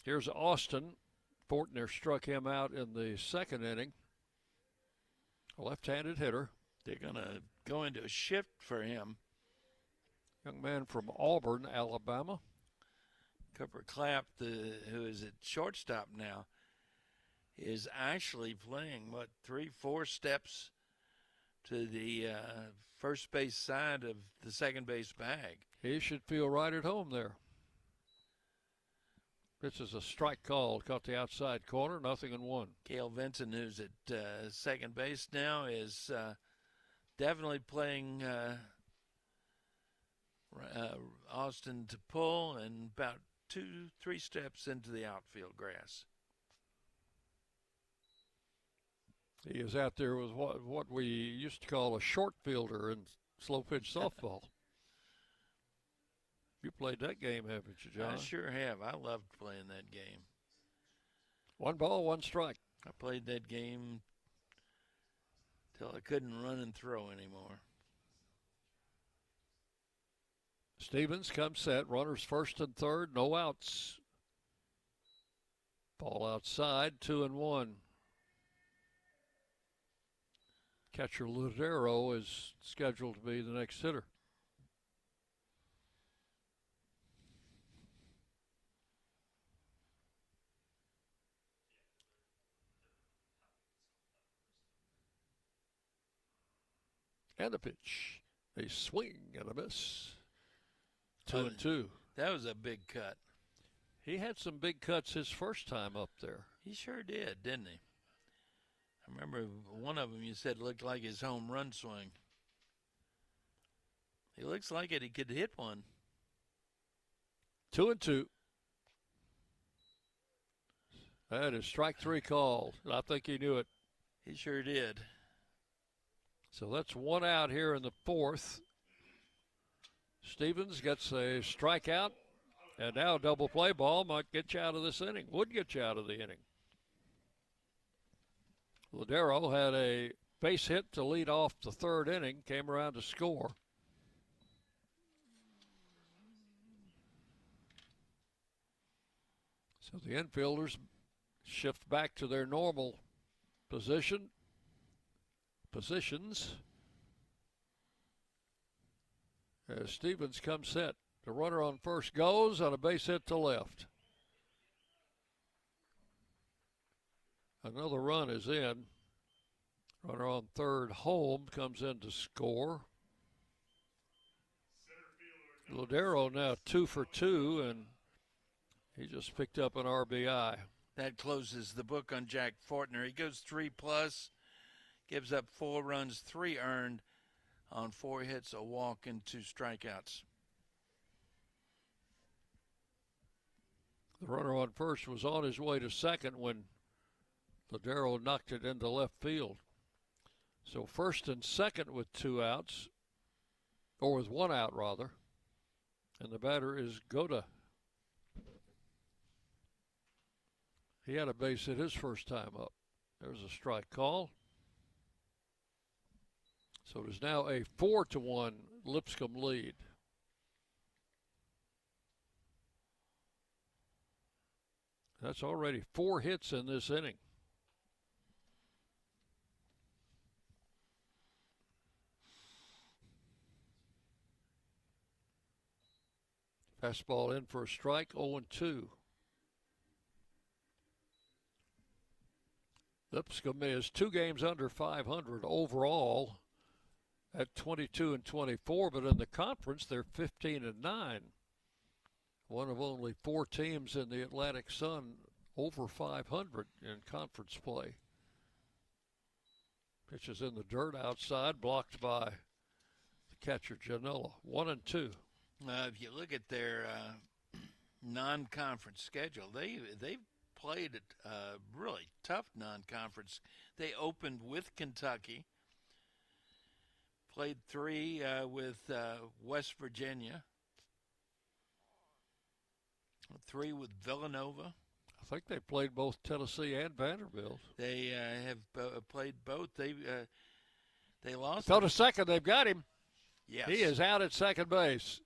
A: Here's Austin. Fortner struck him out in the 2nd inning. A left-handed hitter.
B: They're going to go into a shift for him.
A: Young man from Auburn, Alabama.
B: Cooper Clapp, who is at shortstop now, is actually playing, 3-4 steps to the first base side of the second base bag.
A: He should feel right at home there. This is a strike call. Caught the outside corner, 0-1.
B: Cale Vinson, who's at second base now, is definitely playing Austin to pull and about 2-3 steps into the outfield grass.
A: He is out there with what we used to call a short fielder in slow pitch softball. You played that game, haven't you, John?
B: I sure have. I loved playing that game.
A: 1 ball, 1 strike.
B: I played that game till I couldn't run and throw anymore.
A: Stevens comes set. Runners first and third. No outs. Ball outside. 2-1. Catcher Ludero is scheduled to be the next hitter. And a pitch. A swing and a miss. 2-2.
B: That was a big cut.
A: He had some big cuts his first time up there.
B: He sure did, didn't he? I remember one of them you said looked like his home run swing. He looks like it. He could hit one.
A: 2-2. That is strike 3 called. I think he knew it.
B: He sure did.
A: So that's 1 out here in the 4th. Stevens gets a strikeout, and now a double play ball might get you out of this inning. Would get you out of the inning. Ludero had a base hit to lead off the 3rd inning, came around to score. So the infielders shift back to their normal positions. As Stevens comes set. The runner on first goes on a base hit to left. Another run is in. Runner on third home comes in to score. Ludero now 2 for 2, and he just picked up an RBI.
B: That closes the book on Jack Fortner. He goes 3+, gives up 4 runs, 3 earned on 4 hits, a walk, and 2 strikeouts.
A: The runner on first was on his way to second when Ludero knocked it into left field. So first and second with 2 outs, or with 1 out rather, and the batter is Goda. He had a base hit his first time up. There's a strike call. So it is now a 4-1 Lipscomb lead. That's already 4 hits in this inning. Fastball in for a strike, 0-2. Lipscomb is 2 games under 500 overall at 22-24, but in the conference they're 15-9. One of only 4 teams in the Atlantic Sun over 500 in conference play. Pitch is in the dirt outside, blocked by the catcher, Janela. 1-2.
B: If you look at their non-conference schedule, they've played a really tough non-conference. They opened with Kentucky, played 3 with West Virginia, 3 with Villanova.
A: I think they played both Tennessee and Vanderbilt.
B: They have played both. They lost.
A: Go to second. They've got him.
B: Yes.
A: He is out at second base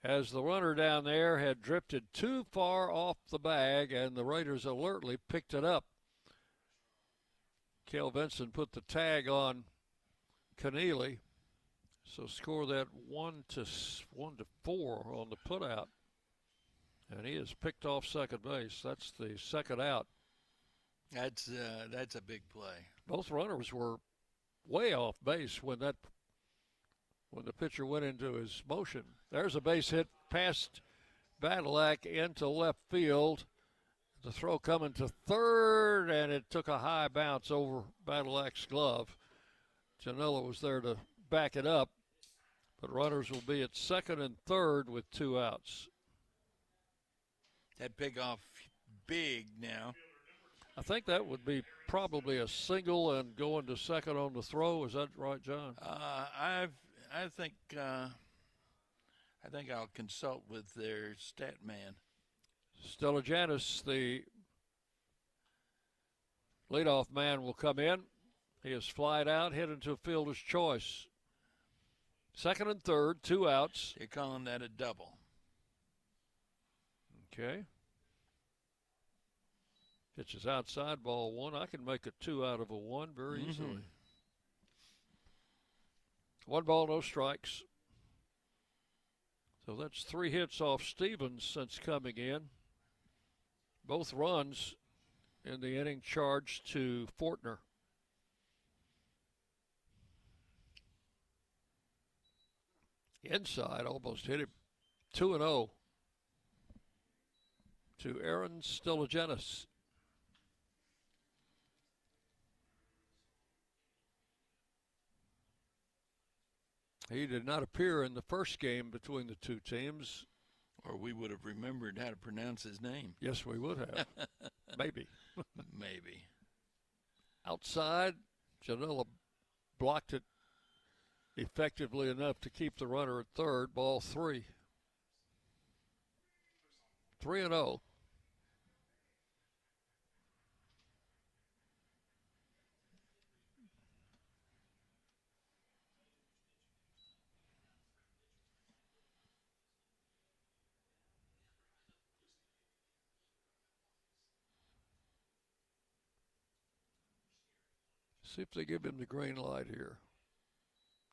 A: as the runner down there had drifted too far off the bag, and the Raiders alertly picked it up. Kel Vincent put the tag on Keneally, so score that 1-4 on the putout. And he is picked off second base. That's the second out.
B: That's a big play.
A: Both runners were way off base when the pitcher went into his motion. There's a base hit past Badalak into left field. The throw coming to third, and it took a high bounce over Badalak's glove. Janela was there to back it up, but runners will be at second and third with 2 outs.
B: That big off big now.
A: I think that would be probably a single and going to second on the throw. Is that right, John?
B: I think I'll consult with their stat man.
A: Stelijanis, the leadoff man, will come in. He is flied out, hit into fielder's choice. Second and third, 2 outs.
B: They're calling that a double.
A: Okay. Pitch is outside, ball 1. I can make a 2 out of a 1 very easily. 1 ball, no strikes. So that's 3 hits off Stevens since coming in. Both runs in the inning charged to Fortner. Inside, almost hit him. 2-0 to Aaron Stelijanis. He did not appear in the first game between the two teams.
B: Or we would have remembered how to pronounce his name.
A: Yes, we would have. Maybe.
B: Maybe.
A: Outside, Janela blocked it effectively enough to keep the runner at third. Ball 3. 3-0. See if they give him the green light here.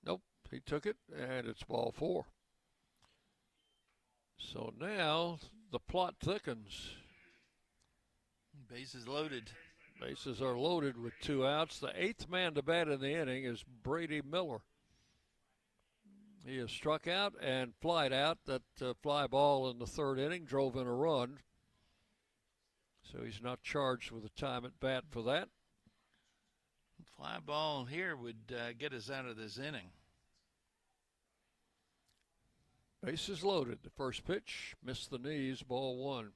A: Nope, he took it, and it's ball 4. So now the plot thickens.
B: Bases loaded.
A: Bases are loaded with 2 outs. The 8th man to bat in the inning is Brady Miller. He is struck out and flied out. That fly ball in the 3rd inning drove in a run. So he's not charged with a time at bat for that.
B: Fly ball here would get us out of this inning.
A: Bases loaded. The first pitch missed the knees, ball 1.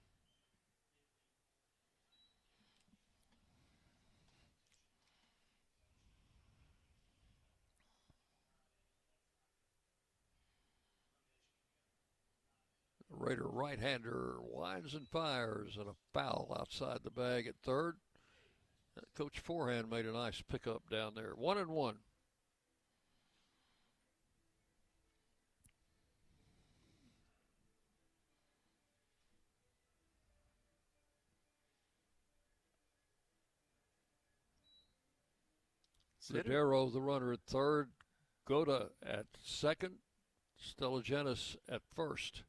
A: The Raider right-hander winds and fires, and a foul outside the bag at third. Coach Forehand made a nice pickup down there. 1-1. Zadero, the runner at third. Goda at second. Stelijanis at first.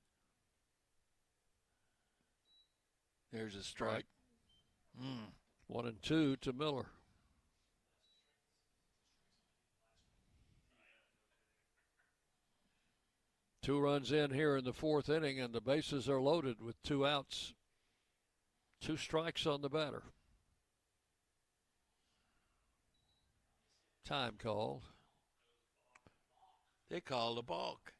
B: There's a strike.
A: 1-2 to Miller. Two runs in here in the 4th inning, and the bases are loaded with 2 outs. 2 strikes on the batter. Time called.
B: They called a balk.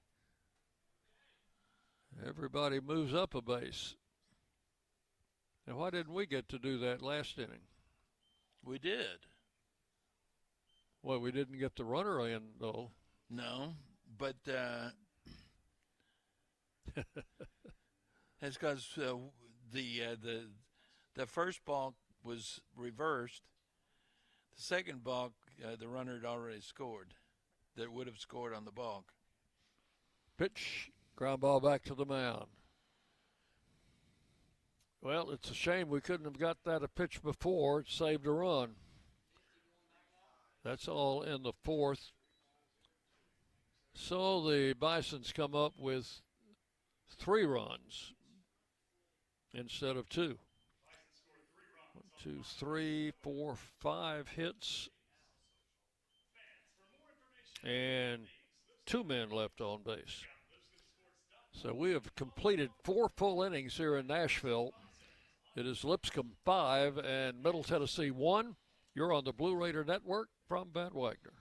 A: Everybody moves up a base. And why didn't we get to do that last inning?
B: We did.
A: Well, we didn't get the runner in, though.
B: No, but that's because the first balk was reversed. The second balk, the runner had already scored. That would have scored on the balk.
A: Pitch, ground ball back to the mound. Well, it's a shame we couldn't have got that a pitch before. It saved a run. That's all in the fourth. So the Bisons come up with 3 runs instead of 2. 1, 2, 3, 4, 5 hits. And 2 men left on base. So we have completed 4 full innings here in Nashville. It is Lipscomb 5 and Middle Tennessee 1. You're on the Blue Raider Network from Van Wagner.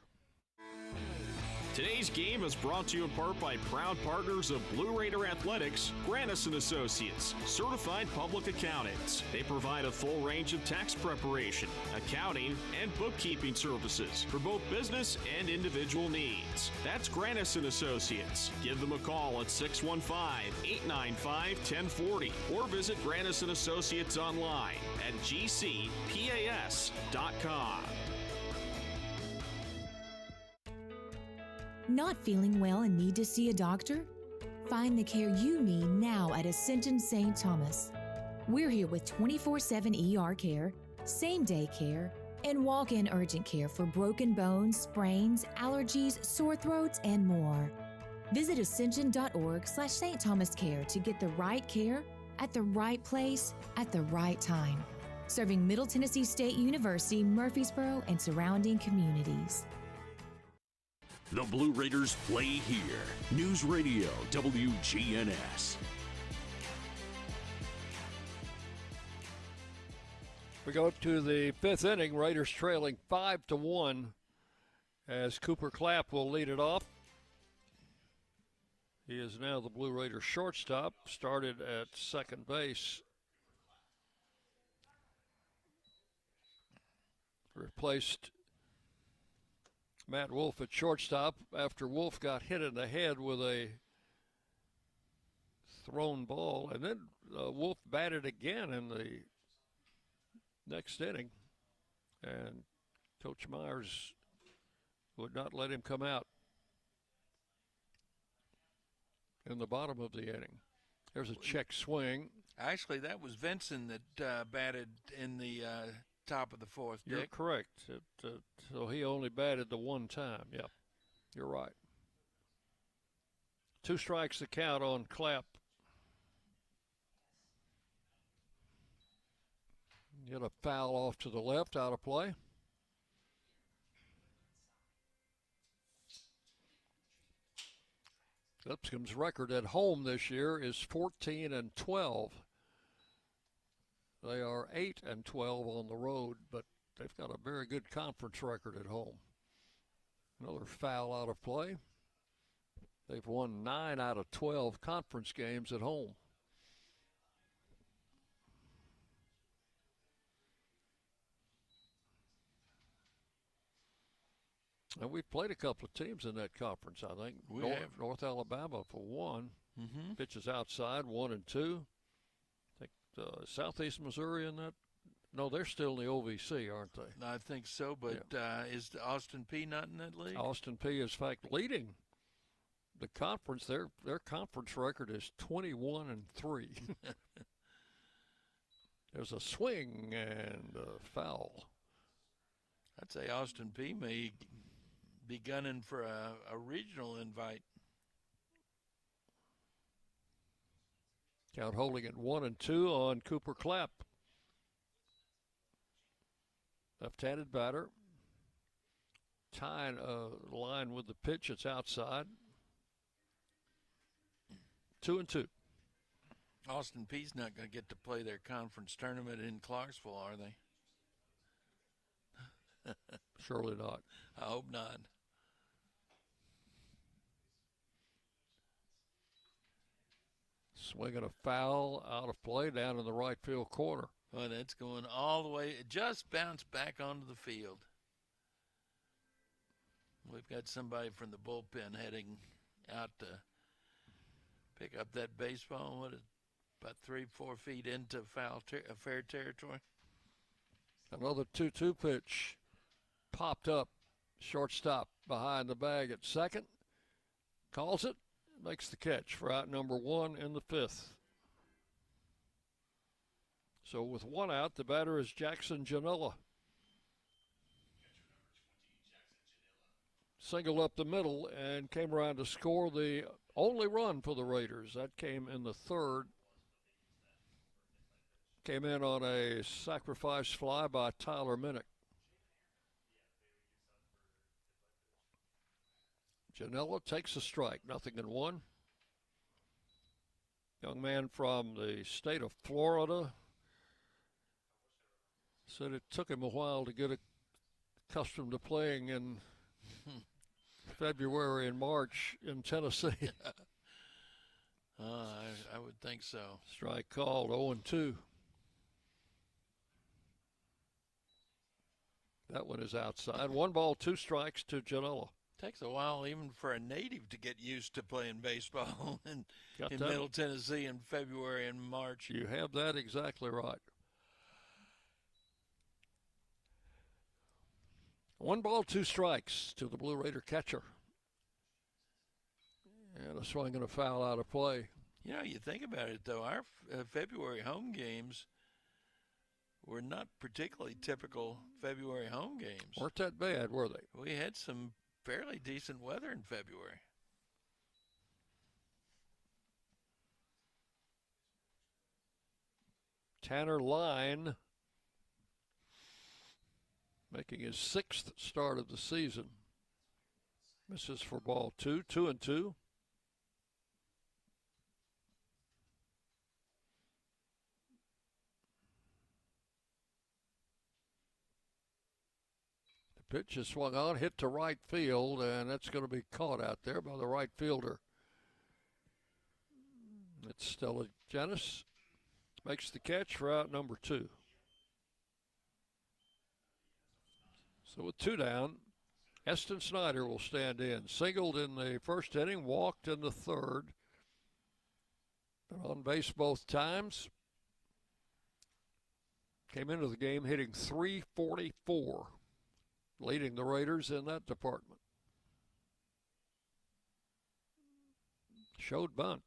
C: Today's game is brought to you in part by proud partners of Blue Raider Athletics, Granis & Associates, certified public accountants. They provide a full range of tax preparation, accounting, and bookkeeping services for both business and individual needs. That's Granis & Associates. Give them a call at 615-895-1040 or visit Granis & Associates online at gcpas.com.
D: Not feeling well and need to see a doctor? Find the care you need now at Ascension St. Thomas. We're here with 24/7 ER care, same-day care, and walk-in urgent care for broken bones, sprains, allergies, sore throats, and more. Visit ascension.org/St. Thomas Care to get the right care at the right place at the right time. Serving Middle Tennessee State University, Murfreesboro, and surrounding communities.
G: The Blue Raiders play here. News Radio WGNS.
A: We go to the 5th inning. Raiders trailing 5-1 as Cooper Clapp will lead it off. He is now the Blue Raiders shortstop, started at second base. Replaced Matt Wolf at shortstop after Wolf got hit in the head with a thrown ball. And then Wolf batted again in the next inning. And Coach Myers would not let him come out in the bottom of the inning. There's a check swing.
B: Actually, that was Vinson that batted in the top of the 4th.
A: You're
B: Dick.
A: correct. So he only batted the one time. Yep, you're right. 2 strikes the count on Clapp. Get a foul off to the left, out of play. Lipscomb's record at home this year is 14-12. They are 8-12 on the road, but they've got a very good conference record at home. Another foul out of play. They've won 9 out of 12 conference games at home. And we've played a couple of teams in that conference, I think.
B: We have.
A: North Alabama for 1.
B: Mm-hmm.
A: Pitches outside, 1 and 2. I think Southeast Missouri in that. No, they're still in the OVC, aren't they?
B: I think so, but is Austin P not in that league?
A: Austin P is, in fact, leading the conference. Their conference record is 21-3. There's a swing and a foul.
B: I'd say Austin P may be gunning for a regional invite.
A: Count holding at 1 and 2 on Cooper Clapp. Left-handed batter. Tying a line with the pitch. It's outside. 2 and 2.
B: Austin Peay's not going to get to play their conference tournament in Clarksville, are they?
A: Surely not.
B: I hope not.
A: Swinging a foul out of play down in the right field corner.
B: Well, it's going all the way. It just bounced back onto the field. We've got somebody from the bullpen heading out to pick up that baseball. What is about 3-4 feet into fair territory?
A: Another 2-2 pitch popped up. Shortstop behind the bag at second. Calls it. Makes the catch for out number 1 in the 5th. So with 1 out, the batter is Jackson Janela. Single up the middle and came around to score the only run for the Raiders. That came in the 3rd. Came in on a sacrifice fly by Tyler Minnick. Janela takes a strike, 0-1. Young man from the state of Florida said it took him a while to get accustomed to playing in February and March in Tennessee.
B: I would think so.
A: Strike called, 0-2. That one is outside. 1 ball, 2 strikes to Janela.
B: Takes a while even for a native to get used to playing baseball in
A: Got that.
B: Middle Tennessee in February and March.
A: You have that exactly right. 1 ball, 2 strikes to the Blue Raider catcher. And a swing and a foul out of play.
B: You know, you think about it, though, our February home games were not particularly typical February home games.
A: Weren't that bad, were they?
B: We had some fairly decent weather in February.
A: Tanner Line making his 6th start of the season. Misses for ball 2, 2-2. Pitch is swung on, hit to right field, and that's going to be caught out there by the right fielder. It's Stella Janis. Makes the catch for out number 2. So with 2 down, Eston Snyder will stand in. Singled in the 1st inning, walked in the 3rd. Been on base both times. Came into the game hitting .344. Leading the Raiders in that department. Showed bunt.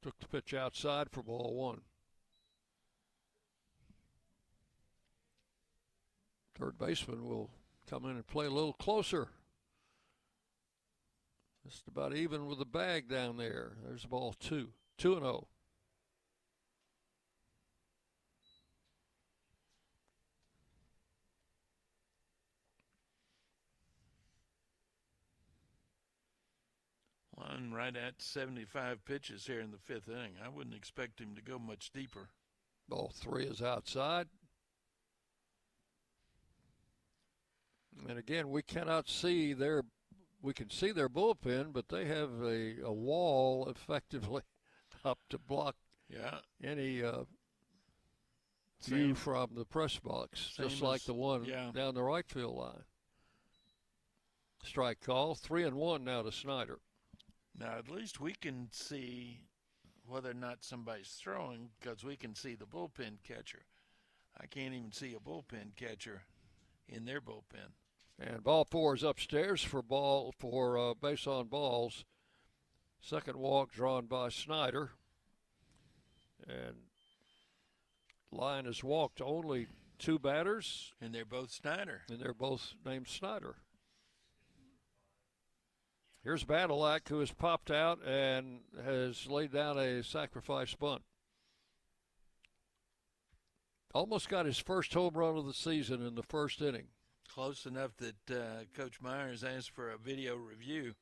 A: Took the pitch outside for ball 1. Third baseman will come in and play a little closer. Just about even with the bag down there. There's ball 2. 2-0.
B: One right at 75 pitches here in the 5th inning. I wouldn't expect him to go much deeper.
A: Ball 3 is outside. And again, we cannot see we can see their bullpen, but they have a wall effectively up to block any view from the press box, just like the one down the right field line. Strike call, 3-1 now to Snyder.
B: Now, at least we can see whether or not somebody's throwing because we can see the bullpen catcher. I can't even see a bullpen catcher in their bullpen.
A: And ball 4 is upstairs for base on balls. Second walk drawn by Snyder. And Line has walked only 2 batters.
B: And they're both Snyder.
A: And they're both named Snyder. Here's Badalak, who has popped out and has laid down a sacrifice bunt. Almost got his first home run of the season in the 1st inning.
B: Close enough that Coach Myers asked for a video review.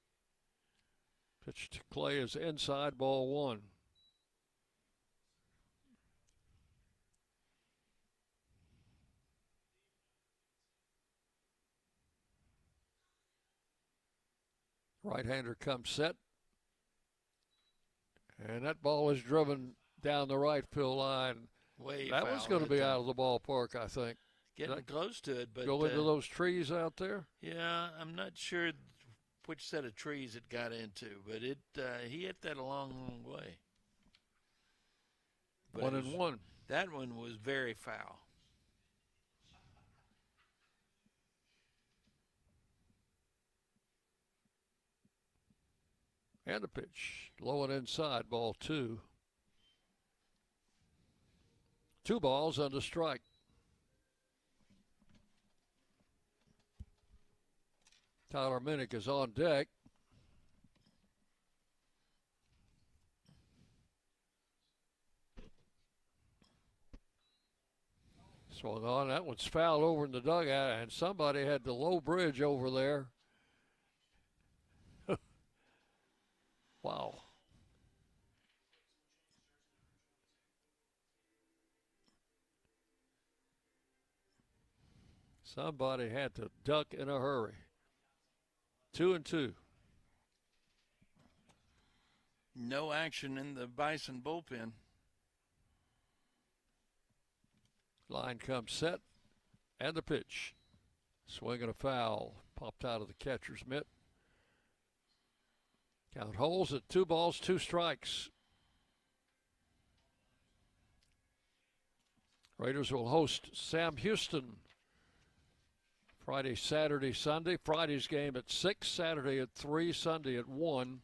A: Pitch to Clay is inside, ball 1. Right-hander comes set. And that ball is driven down the right field line. That was going to be out of the ballpark, I think.
B: Getting close to it, but
A: go into those trees out there.
B: Yeah, I'm not sure which set of trees it got into, but he hit that a long, long way. But
A: 1-1.
B: That one was very foul.
A: And a pitch, low and inside, ball 2. 2 balls under strike. Tyler Minnick is on deck. Swung on. That one's fouled over in the dugout, and somebody had the low bridge over there. Wow. Somebody had to duck in a hurry. 2-2.
B: No action in the Bison bullpen.
A: Line comes set, and the pitch. Swing and a foul. Popped out of the catcher's mitt. Count holds at 2 balls, 2 strikes. Raiders will host Sam Houston Friday, Saturday, Sunday. Friday's game at 6, Saturday at 3, Sunday at 1.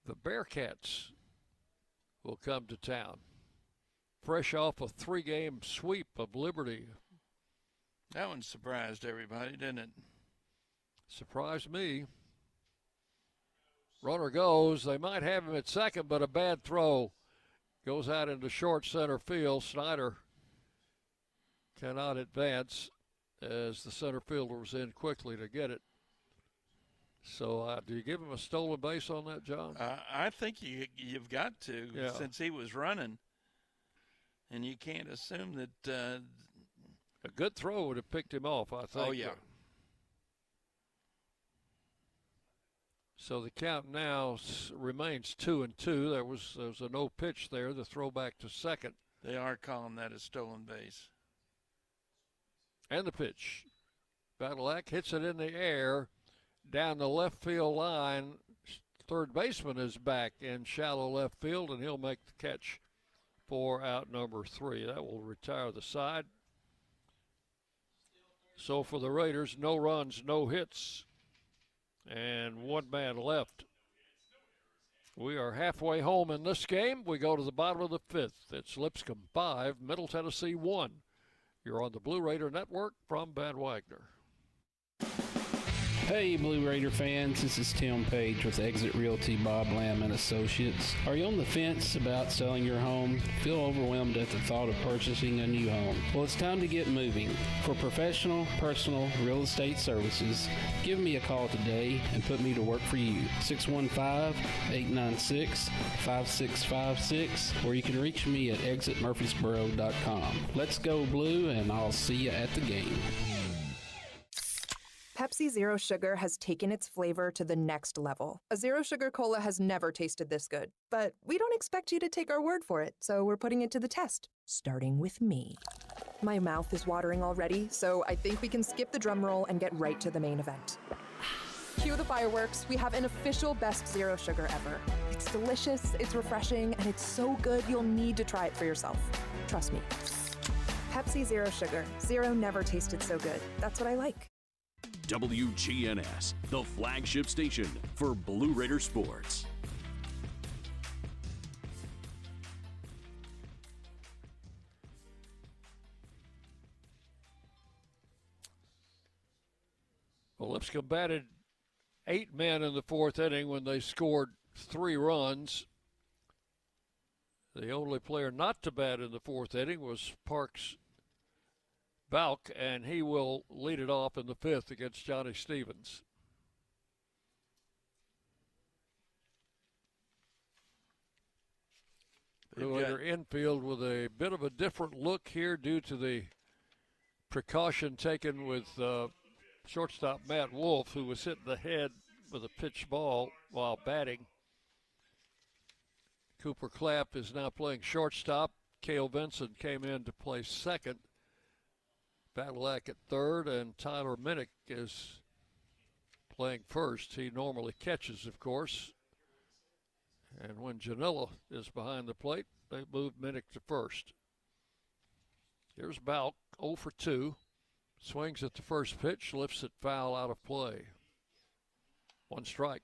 A: The Bearcats will come to town. Fresh off a 3-game sweep of Liberty.
B: That one surprised everybody, didn't it?
A: Surprised me. Runner goes. They might have him at second, but a bad throw goes out into short center field. Snyder cannot advance as the center fielder was in quickly to get it. So do you give him a stolen base on that, John?
B: I think you've got to, since he was running. And you can't assume that
A: a good throw would have picked him off, I think.
B: Oh, yeah.
A: So the count now remains 2-2. There was a no pitch there, the throw back to second.
B: They are calling that a stolen base.
A: And the pitch. Badalak hits it in the air down the left field line. Third baseman is back in shallow left field, and he'll make the catch for out number 3. That will retire the side. So for the Raiders, no runs, no hits, and 1 man left. We are halfway home in this game. We go to the bottom of the 5th. It's Lipscomb 5, Middle Tennessee 1. You're on the Blue Raider Network from Van Wagner.
M: Hey, Blue Raider fans, this is Tim Page with Exit Realty Bob Lamb and Associates. Are you on the fence about selling your home? Feel overwhelmed at the thought of purchasing a new home? Well, it's time to get moving. For professional, personal real estate services, give me a call today and put me to work for you. 615-896-5656, or you can reach me at exitmurfreesboro.com. Let's go Blue, and I'll see you at the game.
E: Pepsi Zero Sugar has taken its flavor to the next level. A Zero Sugar Cola has never tasted this good. But we don't expect you to take our word for it, so we're putting it to the test, starting with me. My mouth is watering already, so I think we can skip the drum roll and get right to the main event. Cue the fireworks. We have an official best Zero Sugar ever. It's delicious, it's refreshing, and it's so good you'll need to try it for yourself. Trust me. Pepsi Zero Sugar. Zero never tasted so good. That's what I like.
G: WGNS, the flagship station for Blue Raider sports.
A: Well, Lipscomb batted 8 men in the 4th inning when they scored 3 runs. The only player not to bat in the 4th inning was Parks Balk, and he will lead it off in the 5th against Johnny Stevens. Blue Raider infield with a bit of a different look here due to the precaution taken with shortstop Matt Wolf, who was hitting the head with a pitch ball while batting. Cooper Clapp is now playing shortstop. Cale Vinson came in to play second. Badalak at third, and Tyler Minnick is playing first. He normally catches, of course. And when Janilla is behind the plate, they move Minnick to first. Here's Balk, 0 for 2. Swings at the first pitch, lifts it foul out of play. 1 strike.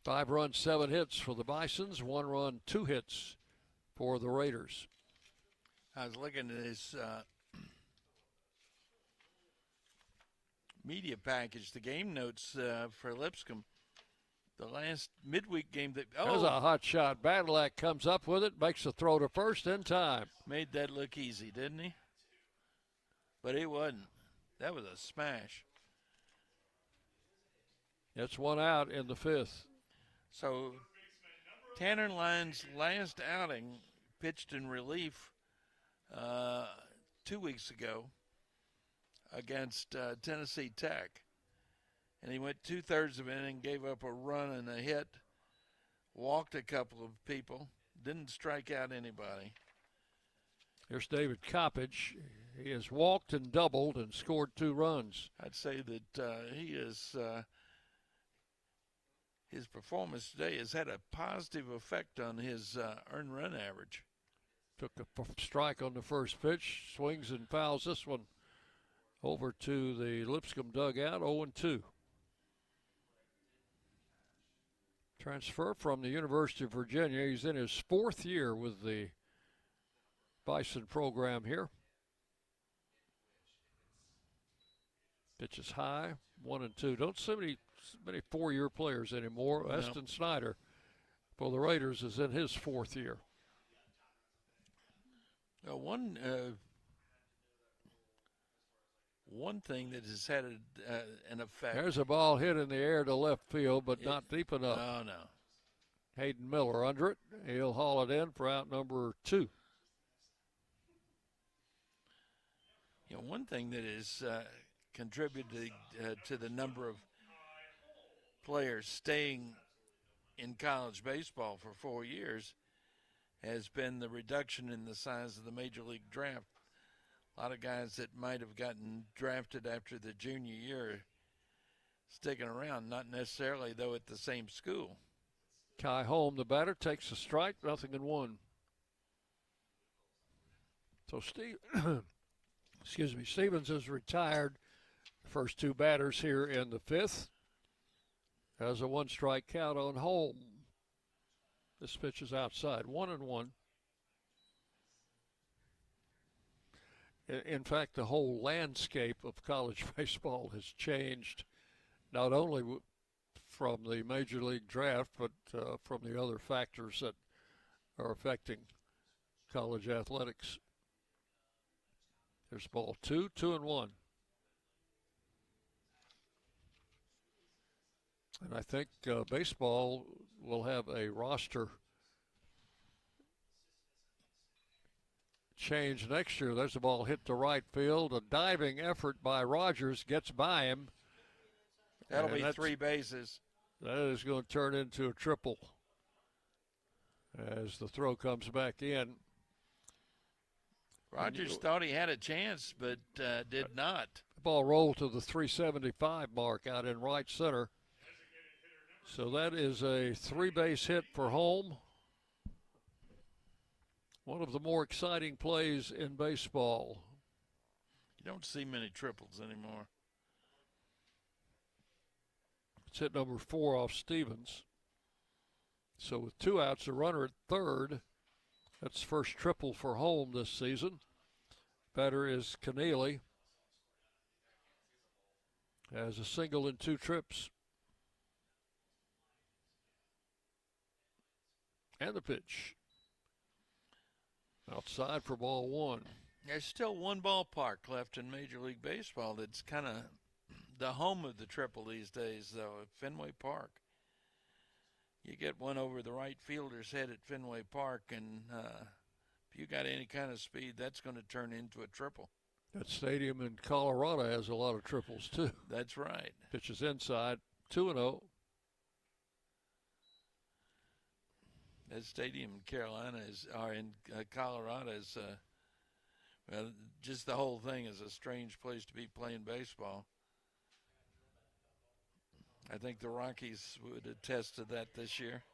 A: 5 runs, 7 hits for the Bisons. 1 run, 2 hits for the Raiders.
B: I was looking at his media package, the game notes for Lipscomb. The last midweek game that
A: There's a hot shot. Badalak comes up with it, makes the throw to first in time.
B: Made that look easy, didn't he? But it wasn't. That was a smash.
A: It's 1 out in the 5th.
B: So Tanner Lyons' last outing pitched in relief 2 weeks ago against Tennessee Tech. And he went 2/3 of an inning, gave up a run and a hit, walked a couple of people, didn't strike out anybody.
A: Here's David Coppage. He has walked and doubled and scored 2 runs.
B: I'd say that he is his performance today has had a positive effect on his earned run average.
A: Took a strike on the first pitch, swings and fouls this one over to the Lipscomb dugout, 0-2. Transfer from the University of Virginia. He's in his 4th year with the Bison program here. Pitches high, 1-2. Don't see many 4-year players anymore.
B: No.
A: Eston Snyder for the Raiders is in his 4th year.
B: One thing that has had an effect.
A: There's a ball hit in the air to left field, but not deep enough.
B: Oh, no.
A: Hayden Miller under it. He'll haul it in for out number 2.
B: You know, one thing that has contributed to the number of players staying in college baseball for 4 years has been the reduction in the size of the Major League draft. A lot of guys that might have gotten drafted after the junior year sticking around, not necessarily, though, at the same school.
A: Kai Holm, the batter, takes a strike, 0-1. So Stevens has retired the first 2 batters here in the 5th. Has a 1-strike count on Holm. This pitch is outside, 1-1. In fact, the whole landscape of college baseball has changed, not only from the Major League draft, but from the other factors that are affecting college athletics. There's ball 2, 2-1. And I think baseball will have a roster change next year. There's a ball hit to right field. A diving effort by Rogers gets by him.
B: That'll be 3 bases.
A: That is going to turn into a triple as the throw comes back in.
B: Rogers thought he had a chance, but did not.
A: The ball rolled to the 375 mark out in right center. So that is a 3-base hit for Holm. One of the more exciting plays in baseball.
B: You don't see many triples anymore.
A: It's hit number 4 off Stevens. So with 2 outs, a runner at third. That's the first triple for Holm this season. Batter is Keneally. Has a single and 2 trips. And the pitch. Outside for ball 1.
B: There's still one ballpark left in Major League Baseball that's kind of the home of the triple these days, though, at Fenway Park. You get one over the right fielder's head at Fenway Park, and if you got any kind of speed, that's going to turn into a triple.
A: That stadium in Colorado has a lot of triples, too.
B: That's right.
A: Pitches inside, 2-0.
B: That stadium in Carolina or in Colorado is, well, just the whole thing is a strange place to be playing baseball. I think the Rockies would attest to that this year.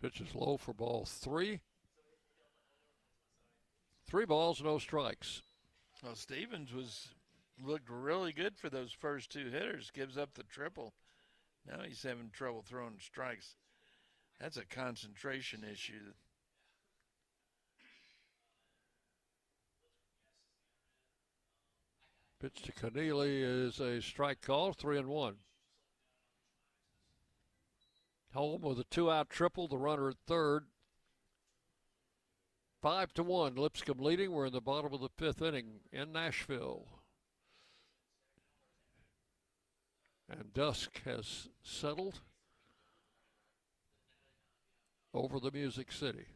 A: Pitch is low for ball 3. 3 balls, no strikes.
B: Well, Stevens looked really good for those first 2 hitters. Gives up the triple. Now he's having trouble throwing strikes. That's a concentration issue.
A: Pitch to Keneally is a strike call, 3-1. Home with a 2-out triple, the runner at third. 5-1, Lipscomb leading. We're in the bottom of the 5th inning in Nashville. And dusk has settled over the Music City.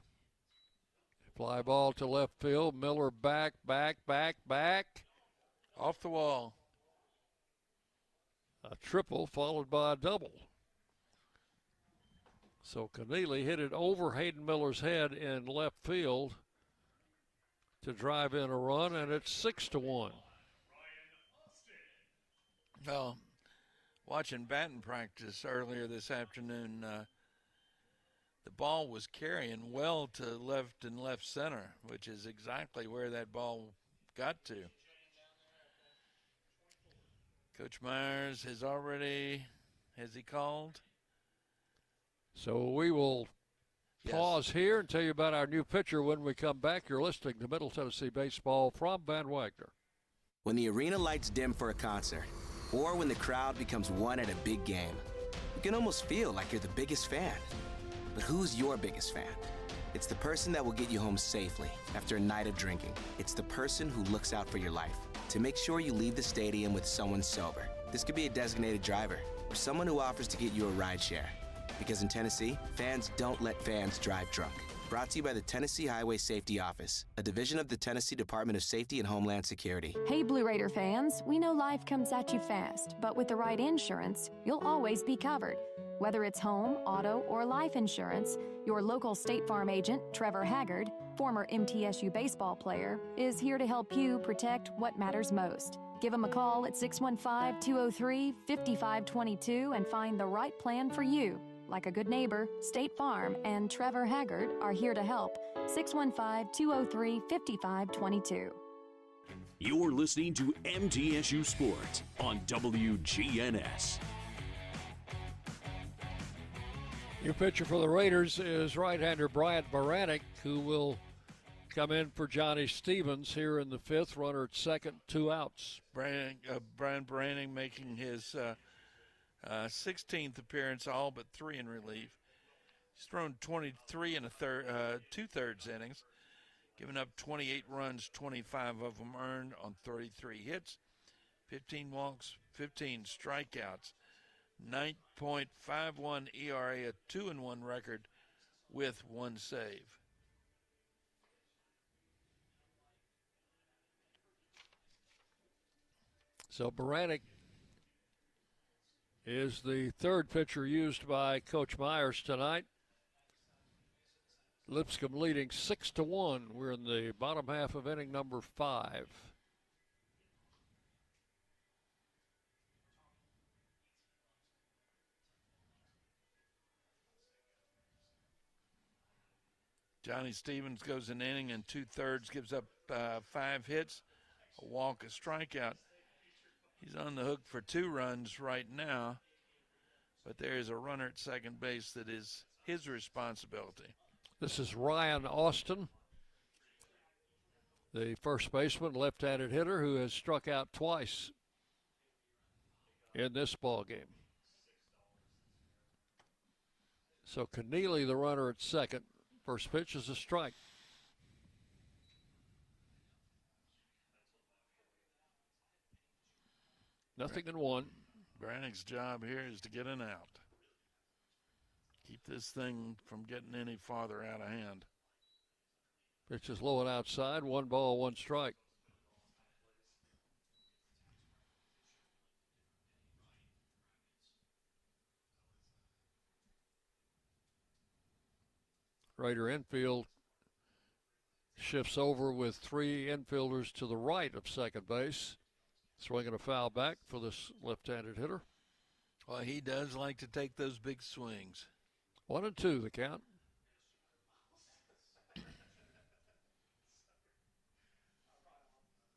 A: Fly ball to left field. Miller back.
B: Off the wall.
A: A triple followed by a double. So Keneally hit it over Hayden Miller's head in left field to drive in a run, and it's 6-1.
B: Well, watching batting practice earlier this afternoon, the ball was carrying well to left and left center, which is exactly where that ball got to. Coach Myers has he called?
A: So we will pause here and tell you about our new pitcher when we come back. You're listening to Middle Tennessee Baseball from Van Wagner.
N: When the arena lights dim for a concert, or when the crowd becomes one at a big game, you can almost feel like you're the biggest fan. But who's your biggest fan? It's the person that will get you home safely after a night of drinking. It's the person who looks out for your life to make sure you leave the stadium with someone sober. This could be a designated driver or someone who offers to get you a ride share. Because in Tennessee, fans don't let fans drive drunk. Brought to you by the Tennessee Highway Safety Office, a division of the Tennessee Department of Safety and Homeland Security.
O: Hey, Blue Raider fans, we know life comes at you fast, but with the right insurance, you'll always be covered. Whether it's home, auto, or life insurance, your local State Farm agent, Trevor Haggard, former MTSU baseball player, is here to help you protect what matters most. Give him a call at 615-203-5522 and find the right plan for you. Like a good neighbor, State Farm and Trevor Haggard are here to help. 615-203-5522.
G: You're listening to MTSU Sports on WGNS.
A: New pitcher for the Raiders is right-hander Bryant Baranek, who will come in for Johnny Stevens here in the 5th. Runner at second, 2 outs.
B: Brian Baranek making his 16th appearance, all but 3 in relief. He's thrown 23 and 2/3 innings, giving up 28 runs, 25 of them earned on 33 hits, 15 walks, 15 strikeouts, 9.51 ERA, a 2-1 record with 1 save.
A: So Baranek is the 3rd pitcher used by Coach Myers tonight. Lipscomb leading 6-1. We're in the bottom half of inning number 5.
B: Johnny Stevens goes an inning and 2/3, gives up 5 hits, a walk, a strikeout. He's on the hook for 2 runs right now, but there is a runner at second base that is his responsibility.
A: This is Ryan Austin, the first baseman, left-handed hitter who has struck out twice in this ball game. So Keneally, the runner at second. First pitch is a strike. Nothing in 1.
B: Brannick's job here is to get an out. Keep this thing from getting any farther out of hand.
A: Pitch is low and outside. 1 ball, 1 strike. Raider infield shifts over with 3 infielders to the right of second base. Swinging a foul back for this left-handed hitter.
B: Well, he does like to take those big swings.
A: 1-2 the count.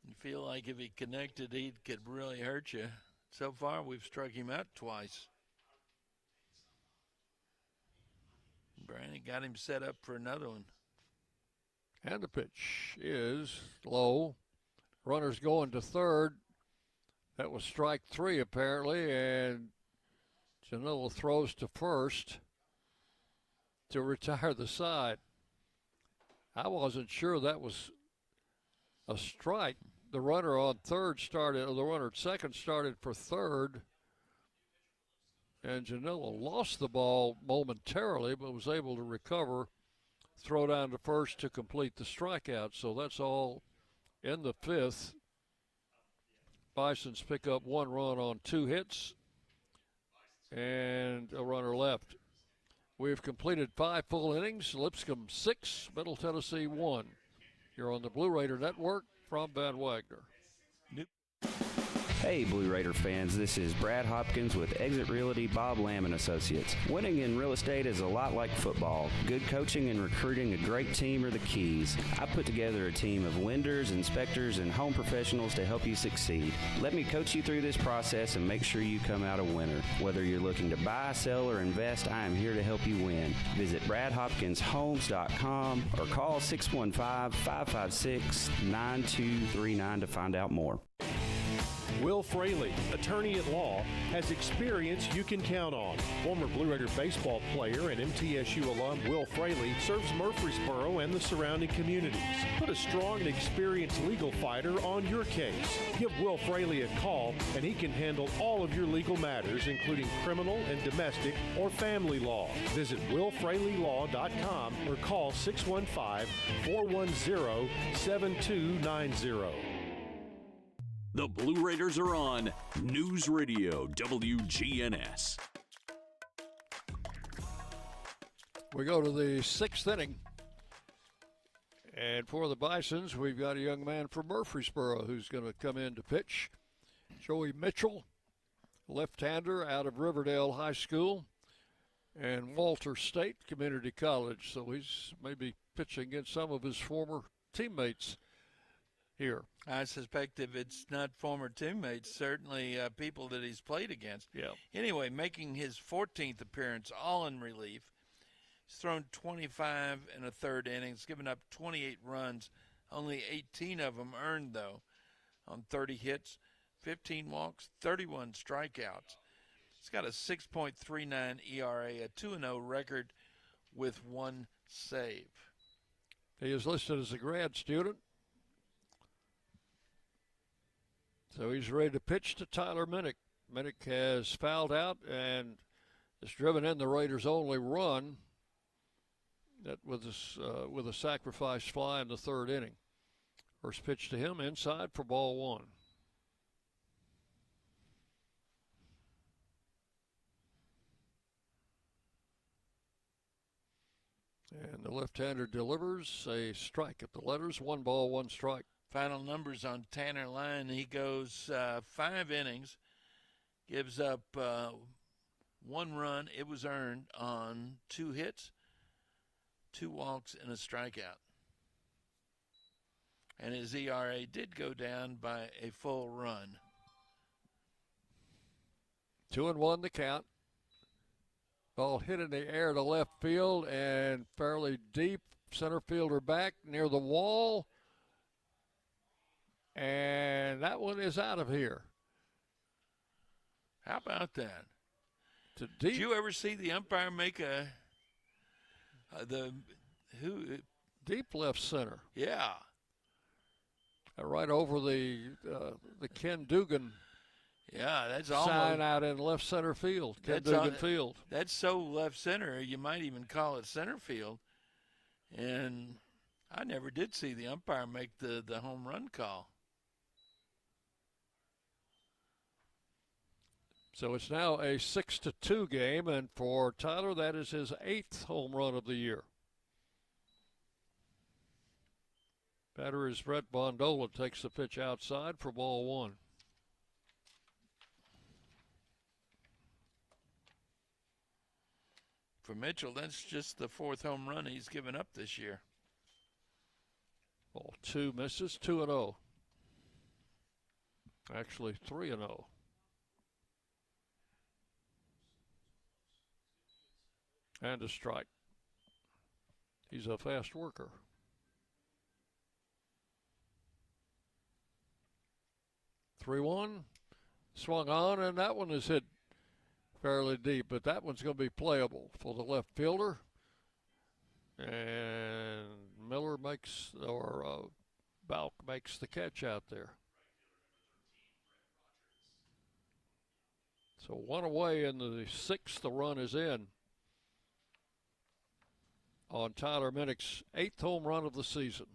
B: You feel like if he connected, he could really hurt you. So far, we've struck him out twice. Brandon got him set up for another one.
A: And the pitch is low. Runners going to third. That was strike 3 apparently, and Janilla throws to first to retire the side. I wasn't sure that was a strike. The runner on third started, or the runner at second started for third, and Janilla lost the ball momentarily, but was able to recover, throw down to first to complete the strikeout. So that's all in the 5th. Bisons pick up 1 run on 2 hits and a runner left. We've completed 5 full innings. Lipscomb 6, Middle Tennessee 1. You're on the Blue Raider Network from Van Wagner.
P: Hey, Blue Raider fans, this is Brad Hopkins with Exit Realty Bob Lamb & Associates. Winning in real estate is a lot like football. Good coaching and recruiting a great team are the keys. I put together a team of lenders, inspectors, and home professionals to help you succeed. Let me coach you through this process and make sure you come out a winner. Whether you're looking to buy, sell, or invest, I am here to help you win. Visit BradHopkinsHomes.com or call 615-556-9239 to find out more.
F: Will Fraley, attorney at law, has experience you can count on. Former Blue Raider baseball player and MTSU alum Will Fraley serves Murfreesboro and the surrounding communities. Put a strong and experienced legal fighter on your case. Give Will Fraley a call and he can handle all of your legal matters, including criminal and domestic or family law. Visit willfraleylaw.com or call 615-410-7290.
G: The Blue Raiders are on News Radio WGNS.
A: We go to the 6th inning. And for the Bisons, we've got a young man from Murfreesboro who's going to come in to pitch. Joey Mitchell, left-hander out of Riverdale High School and Walter State Community College. So he's maybe pitching against some of his former teammates here.
B: I suspect if it's not former teammates, certainly people that he's played against.
A: Yeah.
B: Anyway, making his 14th appearance, all in relief. He's thrown 25 in a third innings, given up 28 runs, only 18 of them earned, though, on 30 hits, 15 walks, 31 strikeouts. He's got a 6.39 ERA, a 2-0 record with 1 save.
A: He is listed as a grad student. So he's ready to pitch to Tyler Minnick. Minnick has fouled out and has driven in the Raiders' only run that with a sacrifice fly in the 3rd inning. First pitch to him inside for ball 1. And the left-hander delivers a strike at the letters. 1 ball, 1 strike.
B: Final numbers on Tanner Line. He goes 5 innings, gives up 1 run. It was earned on 2 hits, 2 walks, and a strikeout. And his ERA did go down by a full run.
A: 2-1 the count. Ball hit in the air to left field and fairly deep. Center fielder back near the wall. And that one is out of here.
B: How about that?
A: To deep.
B: Did you ever see the umpire make
A: deep left center?
B: Yeah.
A: Right over the Ken Dugan.
B: Yeah, that's
A: sign
B: almost
A: out in left center field. Ken Dugan Field.
B: That's so left center. You might even call it center field. And I never did see the umpire make the home run call.
A: So it's now a 6-2 game, and for Tyler, that is his 8th home run of the year. Batter is Brett Bondola, takes the pitch outside for ball 1.
B: For Mitchell, that's just the 4th home run he's given up this year.
A: Ball 2 misses, 2-0. Actually, 3-0. And a strike. He's a fast worker. Three one, swung on, and that one is hit fairly deep, but that one's going to be playable for the left fielder. And Miller makes, or Balk makes the catch out there. So one away in the 6th, the run is in on Tyler Minnick's 8th home run of the season.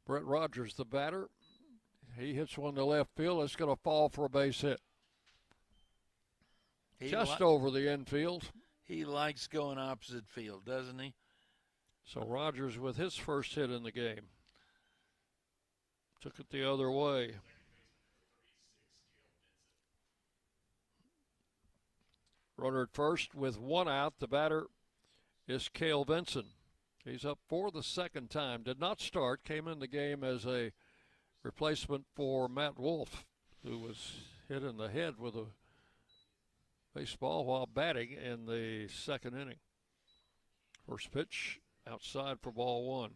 A: Brett Rogers, the batter. He hits one to left field. It's going to fall for a base hit. Just over the infield.
B: He likes going opposite field, doesn't he?
A: So Rogers with his first hit in the game. Took it the other way. Runner at first with 1 out. The batter is Cale Vinson. He's up for the 2nd time. Did not start. Came in the game as a replacement for Matt Wolf, who was hit in the head with a baseball while batting in the 2nd inning. First pitch outside for ball 1.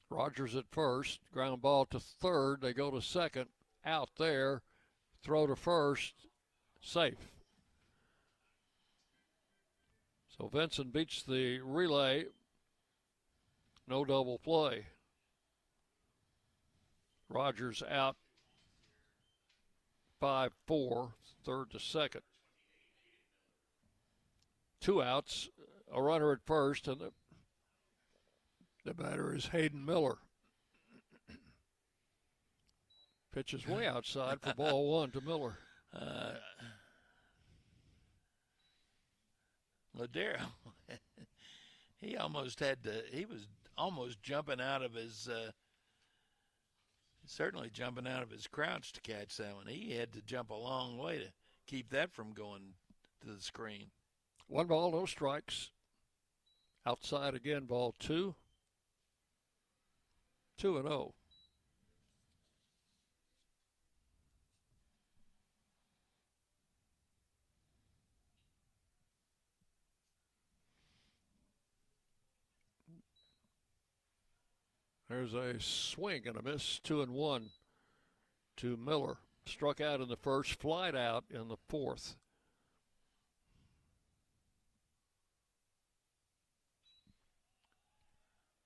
A: Rogers at first, ground ball to 3rd. They go to 2nd, out there, throw to 1st, safe. So Vinson beats the relay. No double play. Rogers out 5-4, 3rd to 2nd. 2 outs, a runner at first, and the batter is Hayden Miller. Pitch is way outside for ball 1 to Miller.
B: Ladero, he was almost jumping out of his, certainly jumping out of his crouch to catch that one. He had to jump a long way to keep that from going to the screen.
A: 1 ball, no strikes. Outside again, ball 2. 2-0. There's a swing and a miss, 2-1 to Miller. Struck out in the 1st, flied out in the 4th.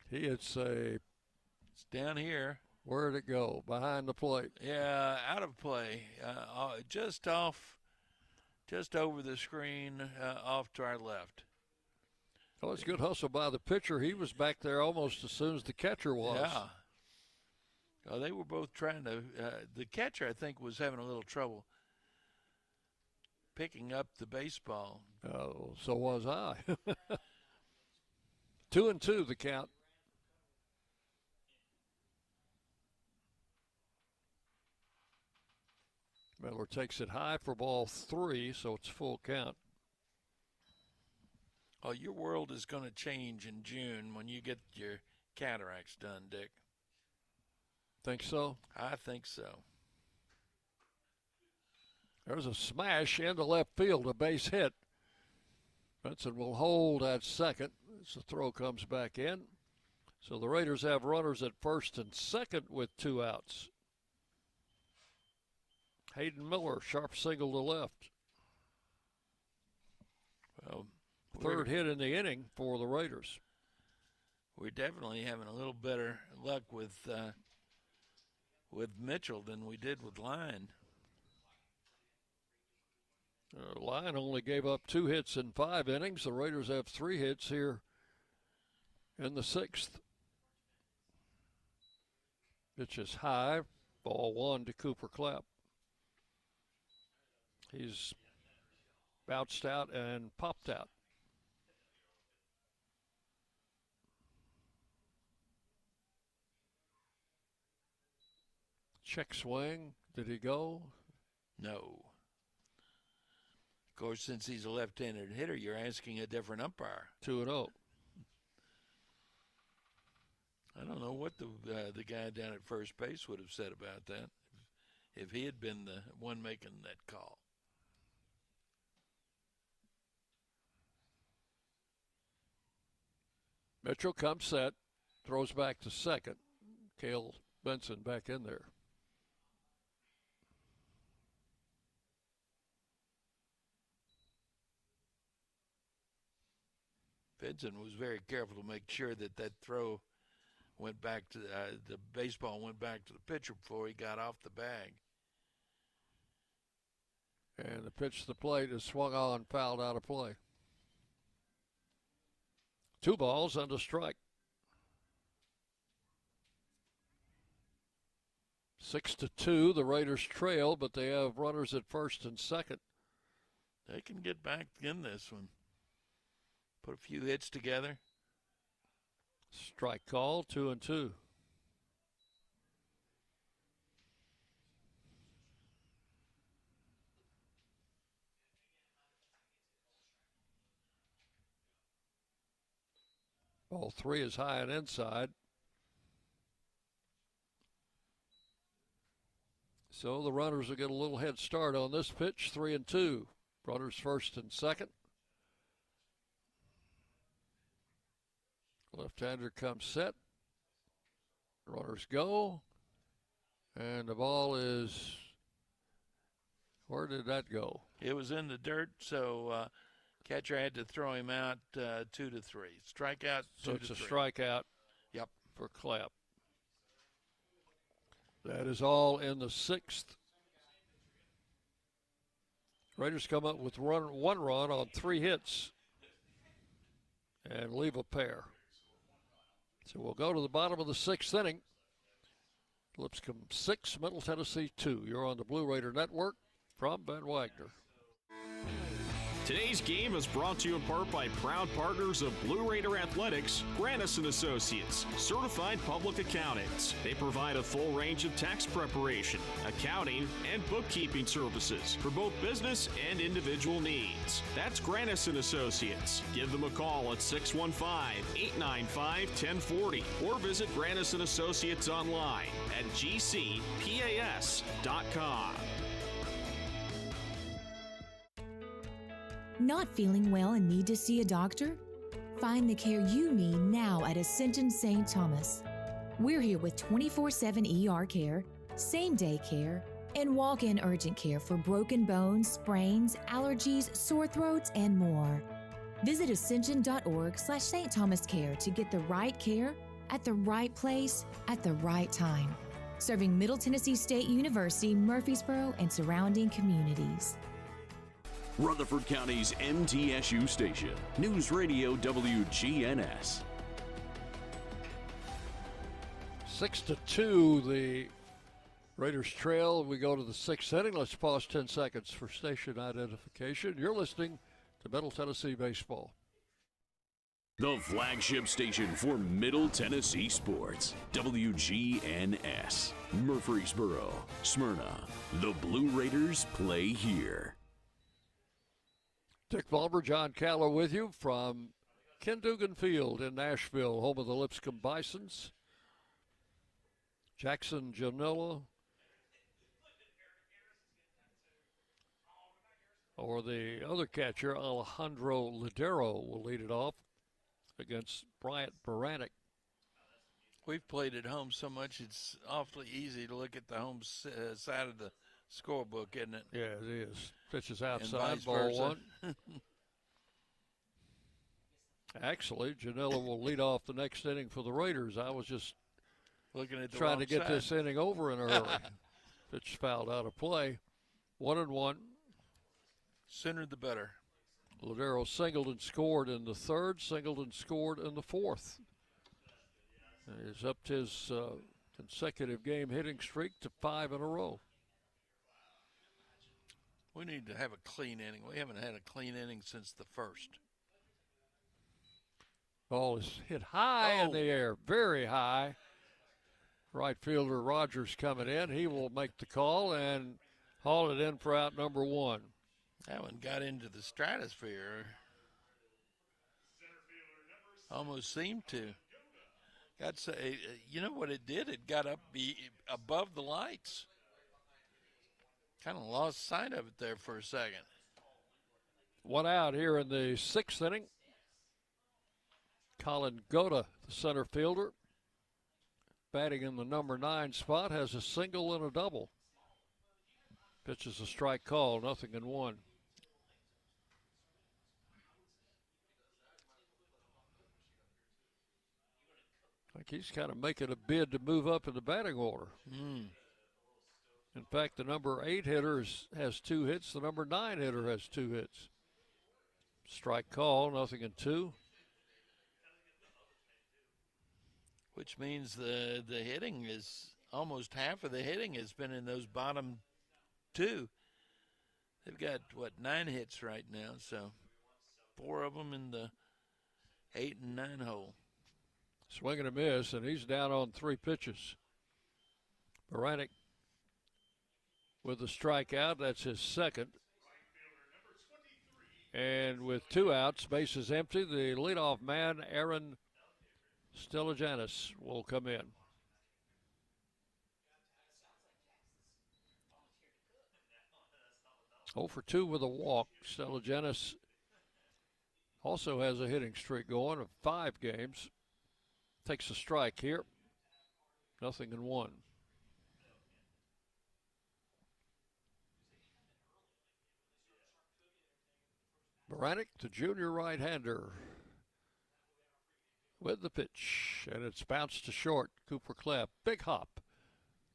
A: It's
B: down here.
A: Where'd it go? Behind the plate.
B: Yeah, out of play. Just over the screen, off to our left.
A: Oh, it's a good hustle by the pitcher. He was back there almost as soon as the catcher was.
B: Yeah. Oh, they were both trying to. The catcher, I think, was having a little trouble picking up the baseball.
A: Oh, so was I. 2-2 the count. Miller takes it high for ball 3, so it's full count.
B: Oh, your world is going to change in June when you get your cataracts done, Dick.
A: Think so?
B: I think so.
A: There's a smash into left field, a base hit. Benson will hold at 2nd as the throw comes back in. So the Raiders have runners at 1st and 2nd with 2 outs. Hayden Miller, sharp single to left.
B: Well,
A: 3rd hit in the inning for the Raiders.
B: We're definitely having a little better luck with Mitchell than we did with Line.
A: Line only gave up 2 hits in 5 innings. The Raiders have 3 hits here in the 6th. Pitch is high. Ball 1 to Cooper Clapp. He's bounced out and popped out. Check swing. Did he go?
B: No. Of course, since he's a left-handed hitter, you're asking a different umpire.
A: 2-0.
B: I don't know what the guy down at first base would have said about that if he had been the one making that call.
A: Mitchell comes set, throws back to second. Cale Benson back in there.
B: Benson was very careful to make sure that throw went back to the baseball went back to the pitcher before he got off the bag.
A: And the pitch to the plate is swung on, fouled out of play. 2 balls and a strike. 6-2, the Raiders trail, but they have runners at first and second.
B: They can get back in this one. Put a few hits together.
A: Strike call, 2-2. Ball 3 is high and inside. So the runners will get a little head start on this pitch, 3-2. Runners first and second. Left-hander comes set. Runners go. And the ball is, where did that go?
B: It was in the dirt, so catcher had to throw him out 2-3. Strikeout, 2-3.
A: So it's a strikeout.
B: Yep.
A: For Clapp. That is all in the 6th. Raiders come up with one run on 3 hits and leave a pair. So we'll go to the bottom of the 6th inning. Lipscomb 6, Middle Tennessee 2. You're on the Blue Raider Network from Ben Wagner.
C: Today's game is brought to you in part by proud partners of Blue Raider Athletics, Grannis & Associates, certified public accountants. They provide a full range of tax preparation, accounting, and bookkeeping services for both business and individual needs. That's Grannis & Associates. Give them a call at 615-895-1040 or visit Grannis & Associates online at gcpas.com.
D: Not feeling well and need to see a doctor? Find the care you need now at Ascension St. Thomas. We're here with 24/7 ER care, same-day care, and walk-in urgent care for broken bones, sprains, allergies, sore throats, and more. Visit ascension.org/St. Thomas Care to get the right care at the right place at the right time. Serving Middle Tennessee State University, Murfreesboro, and surrounding communities.
G: Rutherford County's MTSU station, News Radio WGNS.
A: 6-2, the Raiders trail. We go to the 6th inning. Let's pause 10 seconds for station identification. You're listening to Middle Tennessee Baseball.
G: The flagship station for Middle Tennessee sports, WGNS. Murfreesboro, Smyrna. The Blue Raiders play here.
A: Dick Ballmer, John Caller with you from Ken Dugan Field in Nashville, home of the Lipscomb Bisons. Jackson Janilla, or the other catcher, Alejandro Ladero, will lead it off against Bryant Baranek.
B: We've played at home so much, it's awfully easy to look at the home side of the scorebook, isn't it?
A: Yeah, it is. Pitches outside,
B: And vice
A: ball
B: versa.
A: 1. Actually, Janilla will lead off the next inning for the Raiders. I was just
B: looking at the
A: trying to
B: wrong
A: get
B: side.
A: this inning over in a hurry. Pitch fouled out of play. 1-1.
B: Sooner the better.
A: Ladero Singleton scored in the third. Singleton scored in the fourth. He's upped his consecutive game hitting streak to 5 in a row.
B: We need to have a clean inning. We haven't had a clean inning since the first.
A: Ball is hit high in the air, very high. Right fielder Rogers coming in. He will make the call and haul it in for out number 1.
B: That one got into the stratosphere. Almost seemed to. You know what it did? It got up above the lights. Kind of lost sight of it there for a second.
A: 1 out here in the 6th inning. Colin Goda, the center fielder, batting in the number 9 spot, has a single and a double. Pitches a strike call, 0-1. Like he's kind of making a bid to move up in the batting order. In fact, the number 8 hitter has 2 hits. The number 9 hitter has 2 hits. Strike call, 0-2.
B: Which means the hitting is almost half of the hitting has been in those bottom 2. They've got, 9 hits right now, so 4 of them in the 8 and 9 hole.
A: Swing and a miss, and he's down on 3 pitches. Baranek with the strikeout, that's his second. And with 2 outs, bases empty, the leadoff man, Aaron Stelijanis, will come in. Oh for 2 with a walk. Stelijanis also has a hitting streak going of 5 games. Takes a strike here. 0-1. Baranek, the junior right-hander, with the pitch, and it's bounced to short. Cooper Klepp, big hop.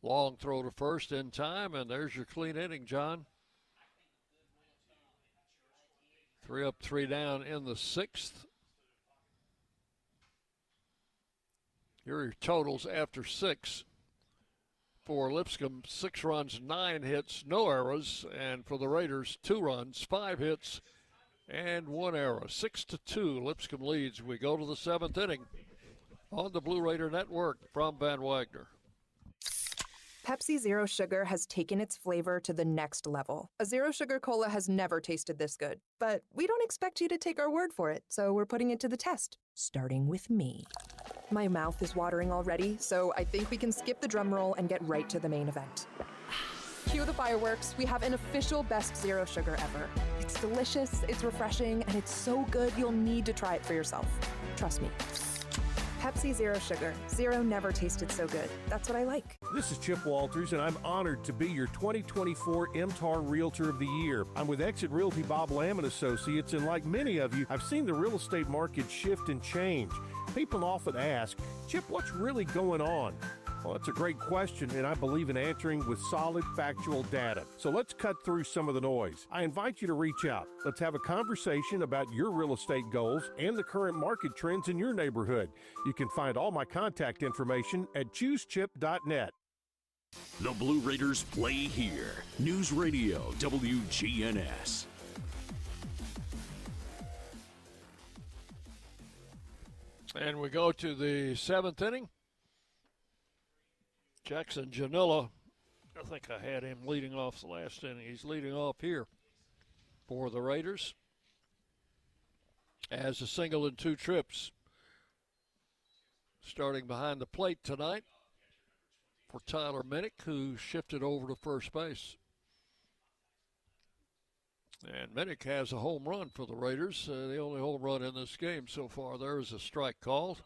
A: Long throw to first in time, and there's your clean inning, John. 3 up, 3 down in the 6th. Here are your totals after 6. For Lipscomb, 6 runs, 9 hits, no errors. And for the Raiders, 2 runs, 5 hits, and 1 error. 6-2, Lipscomb leads. We go to the 7th inning on the Blue Raider Network from Van Wagner.
E: Pepsi Zero Sugar has taken its flavor to the next level. A Zero Sugar Cola has never tasted this good. But we don't expect you to take our word for it, so we're putting it to the test, starting with me. My mouth is watering already, so I think we can skip the drum roll and get right to the main event. Cue the fireworks. We have an official best Zero Sugar ever. It's delicious, it's refreshing, and it's so good you'll need to try it for yourself. Trust me. Pepsi Zero Sugar. Zero never tasted so good. That's what I like.
F: This is Chip Walters, and I'm honored to be your 2024 MTAR Realtor of the Year. I'm with Exit Realty Bob Lamb and Associates, and like many of you, I've seen the real estate market shift and change. People often ask, Chip, what's really going on? Well, that's a great question, and I believe in answering with solid, factual data. So let's cut through some of the noise. I invite you to reach out. Let's have a conversation about your real estate goals and the current market trends in your neighborhood. You can find all my contact information at choosechip.net.
G: The Blue Raiders play here. News Radio WGNS.
A: And we go to the 7th inning. Jackson Janilla, I think I had him leading off the last inning. He's leading off here for the Raiders as a single and 2 trips. Starting behind the plate tonight for Tyler Minnick, who shifted over to first base. And Minnick has a home run for the Raiders, the only home run in this game so far. There is a strike called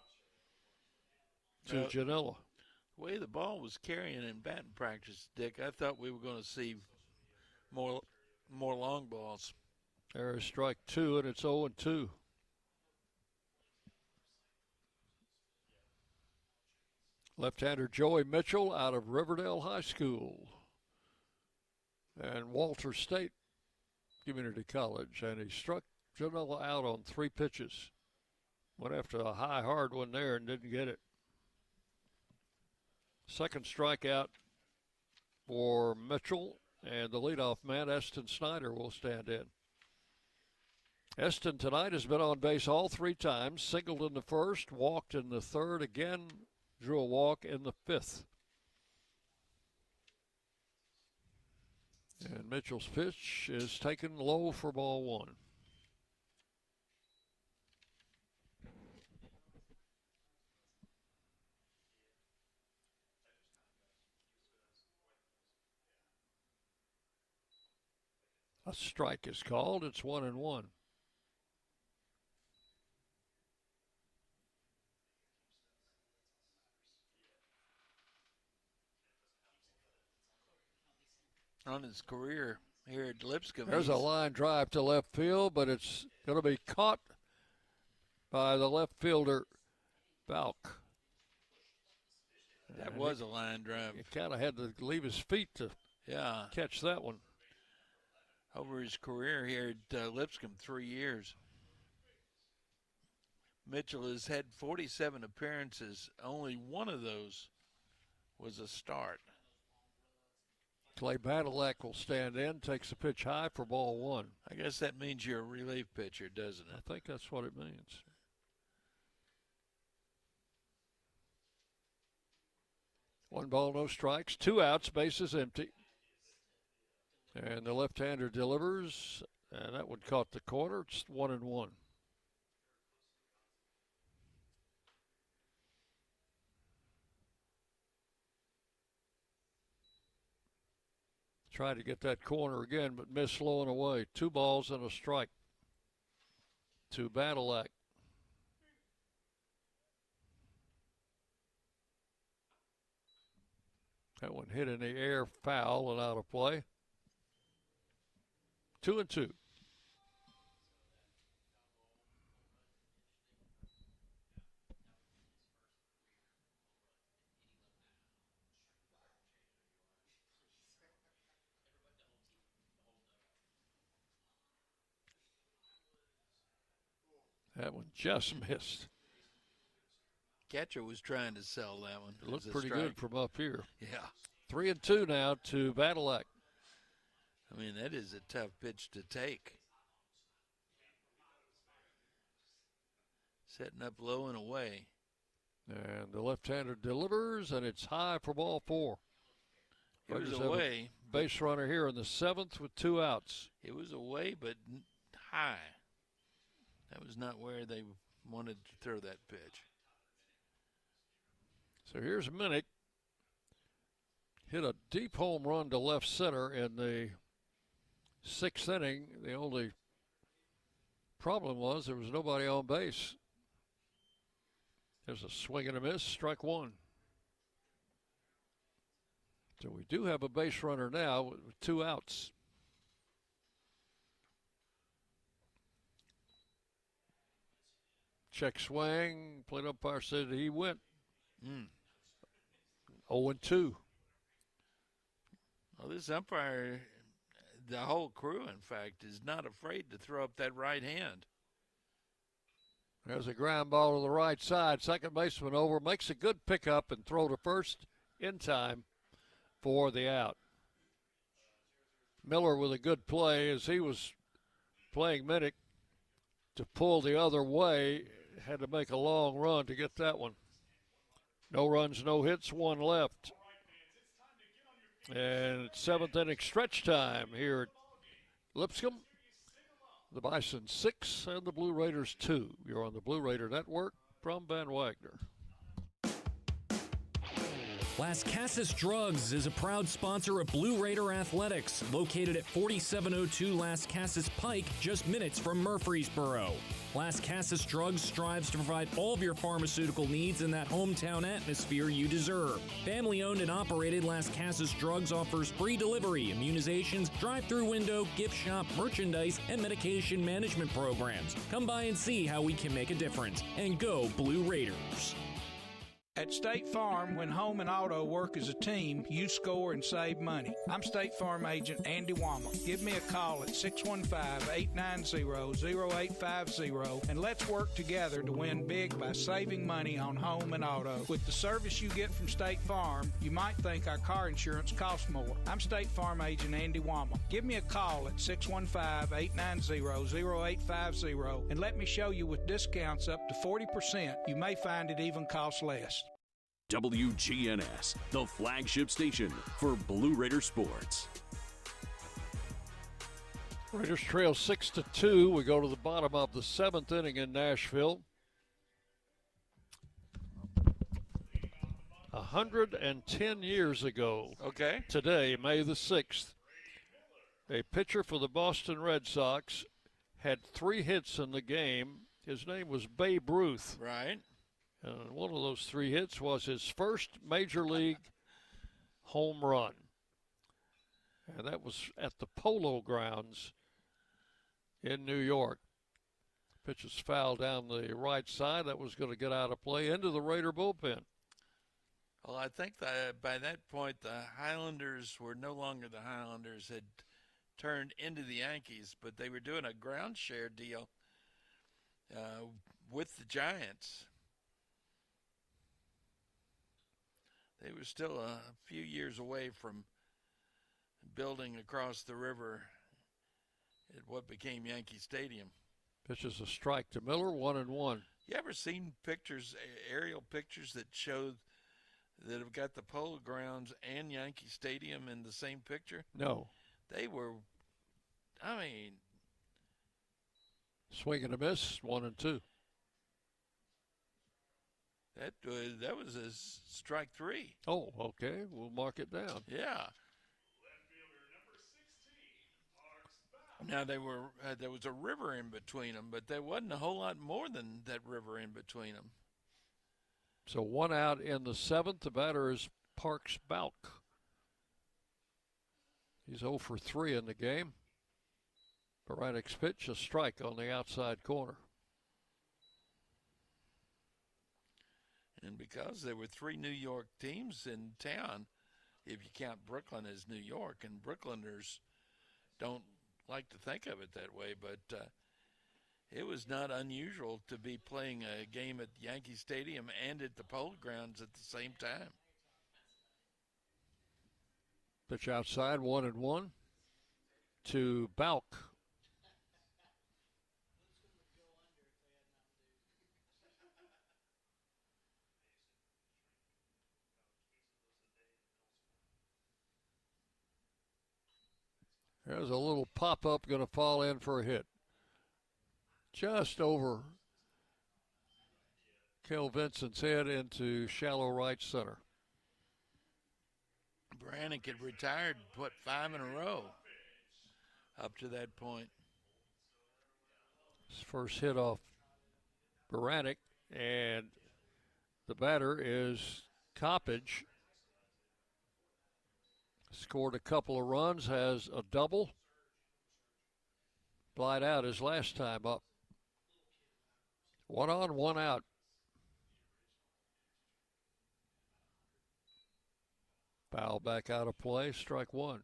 A: to Janilla.
B: The way the ball was carrying in batting practice, Dick, I thought we were going to see more long balls.
A: There is strike 2, and it's 0-2. Left-hander Joey Mitchell out of Riverdale High School. And Walter State Community College, and he struck Janela out on 3 pitches. Went after a high, hard one there and didn't get it. Second strikeout for Mitchell, and the leadoff man, Eston Snyder, will stand in. Eston tonight has been on base all 3 times, singled in the first, walked in the third, again drew a walk in the 5th. And Mitchell's pitch is taken low for ball 1. A strike is called. It's 1-1.
B: On his career here at Lipscomb.
A: There's a line drive to left field, but it's going to be caught by the left fielder, Balk.
B: That was a line drive.
A: He kind of had to leave his feet to catch that one.
B: Over his career here at Lipscomb, 3 years. Mitchell has had 47 appearances. Only one of those was a start.
A: Clay Badalak will stand in, takes the pitch high for ball 1.
B: I guess that means you're a relief pitcher, doesn't it?
A: I think that's what it means. One ball, no strikes, 2 outs, bases empty. And the left-hander delivers, and that one caught the corner. It's 1-1. Tried to get that corner again, but missed low and away. 2 balls and a strike to Badalak. That one hit in the air, foul and out of play. 2-2. That one just missed.
B: Catcher was trying to sell that one.
A: It looked pretty good from up here.
B: Yeah.
A: 3-2 now to Badalak.
B: I mean, that is a tough pitch to take. Setting up low and away.
A: And the left-hander delivers, and it's high for ball 4.
B: It was away.
A: Base runner here in the 7th with 2 outs.
B: It was away, but high. That was not where they wanted to throw that pitch.
A: So here's Minnick. Hit a deep home run to left center in the 6th inning. The only problem was there was nobody on base. There's a swing and a miss, strike 1. So we do have a base runner now with 2 outs. Check swing, plate umpire said he went. 0-2.
B: Well, this umpire, the whole crew, in fact, is not afraid to throw up that right hand.
A: There's a ground ball to the right side. Second baseman over, makes a good pickup and throw to first in time for the out. Miller with a good play as he was playing Minnick to pull the other way. Had to make a long run to get that one. No runs, no hits, 1 left. And it's 7th inning stretch time here at Lipscomb. The Bison 6 and the Blue Raiders 2. You're on the Blue Raider Network from Van Wagner.
Q: Las Casas Drugs is a proud sponsor of Blue Raider Athletics, located at 4702 Las Casas Pike, just minutes from Murfreesboro. Las Casas Drugs strives to provide all of your pharmaceutical needs in that hometown atmosphere you deserve. Family-owned and operated, Las Casas Drugs offers free delivery, immunizations, drive-through window, gift shop, merchandise, and medication management programs. Come by and see how we can make a difference. And go Blue Raiders.
I: At State Farm, when home and auto work as a team, you score and save money. I'm State Farm agent Andy Wama. Give me a call at 615-890-0850 and let's work together to win big by saving money on home and auto. With the service you get from State Farm, you might think our car insurance costs more. I'm State Farm agent Andy Wama. Give me a call at 615-890-0850 and let me show you with discounts up to 40%. You may find it even costs less.
G: WGNS, the flagship station for Blue Raider sports.
A: Raiders trail 6-2. We go to the bottom of the 7th inning in Nashville. 110 years ago.
B: Okay.
A: Today, May the 6th, a pitcher for the Boston Red Sox had 3 hits in the game. His name was Babe Ruth.
B: Right.
A: And one of those 3 hits was his first major league home run. And that was at the Polo Grounds in New York. Pitch was fouled down the right side. That was going to get out of play into the Raider bullpen.
B: Well, I think that by that point, the Highlanders were no longer the Highlanders, had turned into the Yankees, but they were doing a ground share deal with the Giants. They were still a few years away from building across the river at what became Yankee Stadium.
A: Pitches a strike to Miller, 1-1.
B: You ever seen pictures, aerial pictures that show that have got the Polo Grounds and Yankee Stadium in the same picture?
A: No.
B: They were, I mean.
A: Swing and a miss, 1-2.
B: That was a strike 3.
A: Oh, okay. We'll mark it down.
B: Yeah. Now there was a river in between them, but there wasn't a whole lot more than that river in between them.
A: So 1 out in the 7th. The batter is Parks Balk. He's 0 for 3 in the game. Baranik's pitch, a strike on the outside corner.
B: And because there were 3 New York teams in town, if you count Brooklyn as New York, and Brooklyners don't like to think of it that way, but it was not unusual to be playing a game at Yankee Stadium and at the Polo Grounds at the same time.
A: Pitch outside, 1-1 to Balk. There's a little pop-up going to fall in for a hit. Just over Kel Vincent's head into shallow right center.
B: Baranik had retired, 5 in a row up to that point.
A: His first hit off Baranik, and the batter is Coppage. Scored a couple of runs, has a double. Blind out his last time up. 1 on, 1 out. Foul back out of play, strike 1.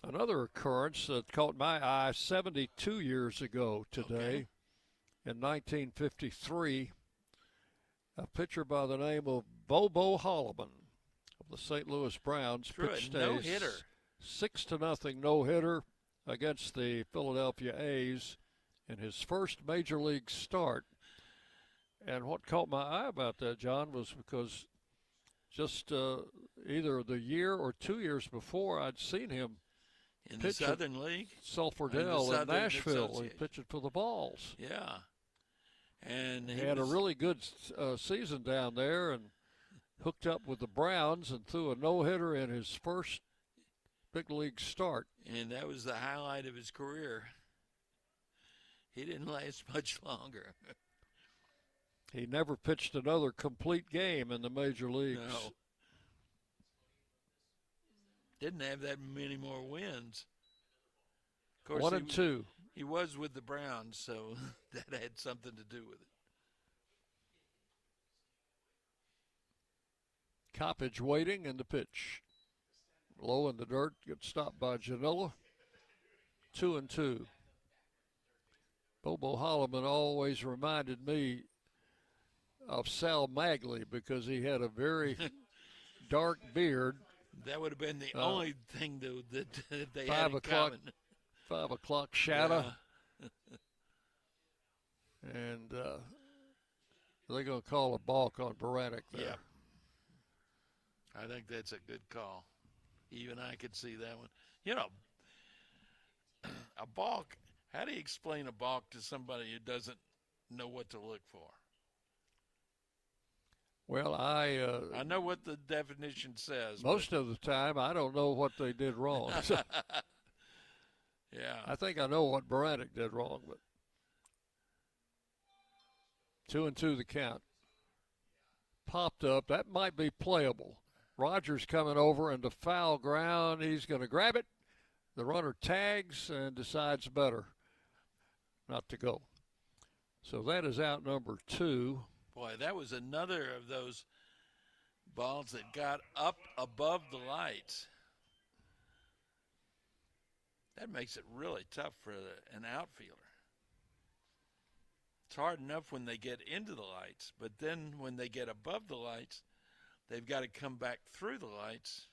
A: Another occurrence that caught my eye 72 years ago today. In 1953, a pitcher by the name of Bobo Holloman of the St. Louis Browns pitched a
B: no-hitter.
A: 6-0 no-hitter against the Philadelphia A's in his first major league start. And what caught my eye about that, John, was because just either the year or 2 years before, I'd seen him
B: in the Southern League,
A: Sulphurdale in Nashville, and pitching for the Balls.
B: Yeah, and
A: he had a really good season down there, and hooked up with the Browns and threw a no-hitter in his first big league start.
B: And that was the highlight of his career. He didn't last much longer.
A: He never pitched another complete game in the major leagues.
B: No. Didn't have that many more wins. Of course,
A: 1-2.
B: He was with the Browns, so that had something to do with it.
A: Coppage waiting in the pitch. Low in the dirt, gets stopped by Janilla. 2-2. Bobo Holloman always reminded me of Sal Magley because he had a very dark beard.
B: That would have been the only thing that they
A: 5
B: had in
A: o'clock,
B: common.
A: 5 o'clock shadow.
B: Yeah.
A: And they're going to call a balk on Baranek there.
B: Yeah. I think that's a good call. Even I could see that one. You know, a balk, how do you explain a balk to somebody who doesn't know what to look for?
A: Well, I
B: know what the definition says.
A: Most of the time, I don't know what they did wrong.
B: Yeah.
A: I think I know what Baranek did wrong, but 2-2 the count. Popped up. That might be playable. Rogers coming over into foul ground. He's going to grab it. The runner tags and decides better not to go. So that is out number 2.
B: Boy, that was another of those balls that got up above the lights. That makes it really tough for an outfielder. It's hard enough when they get into the lights, but then when they get above the lights, they've got to come back through the lights.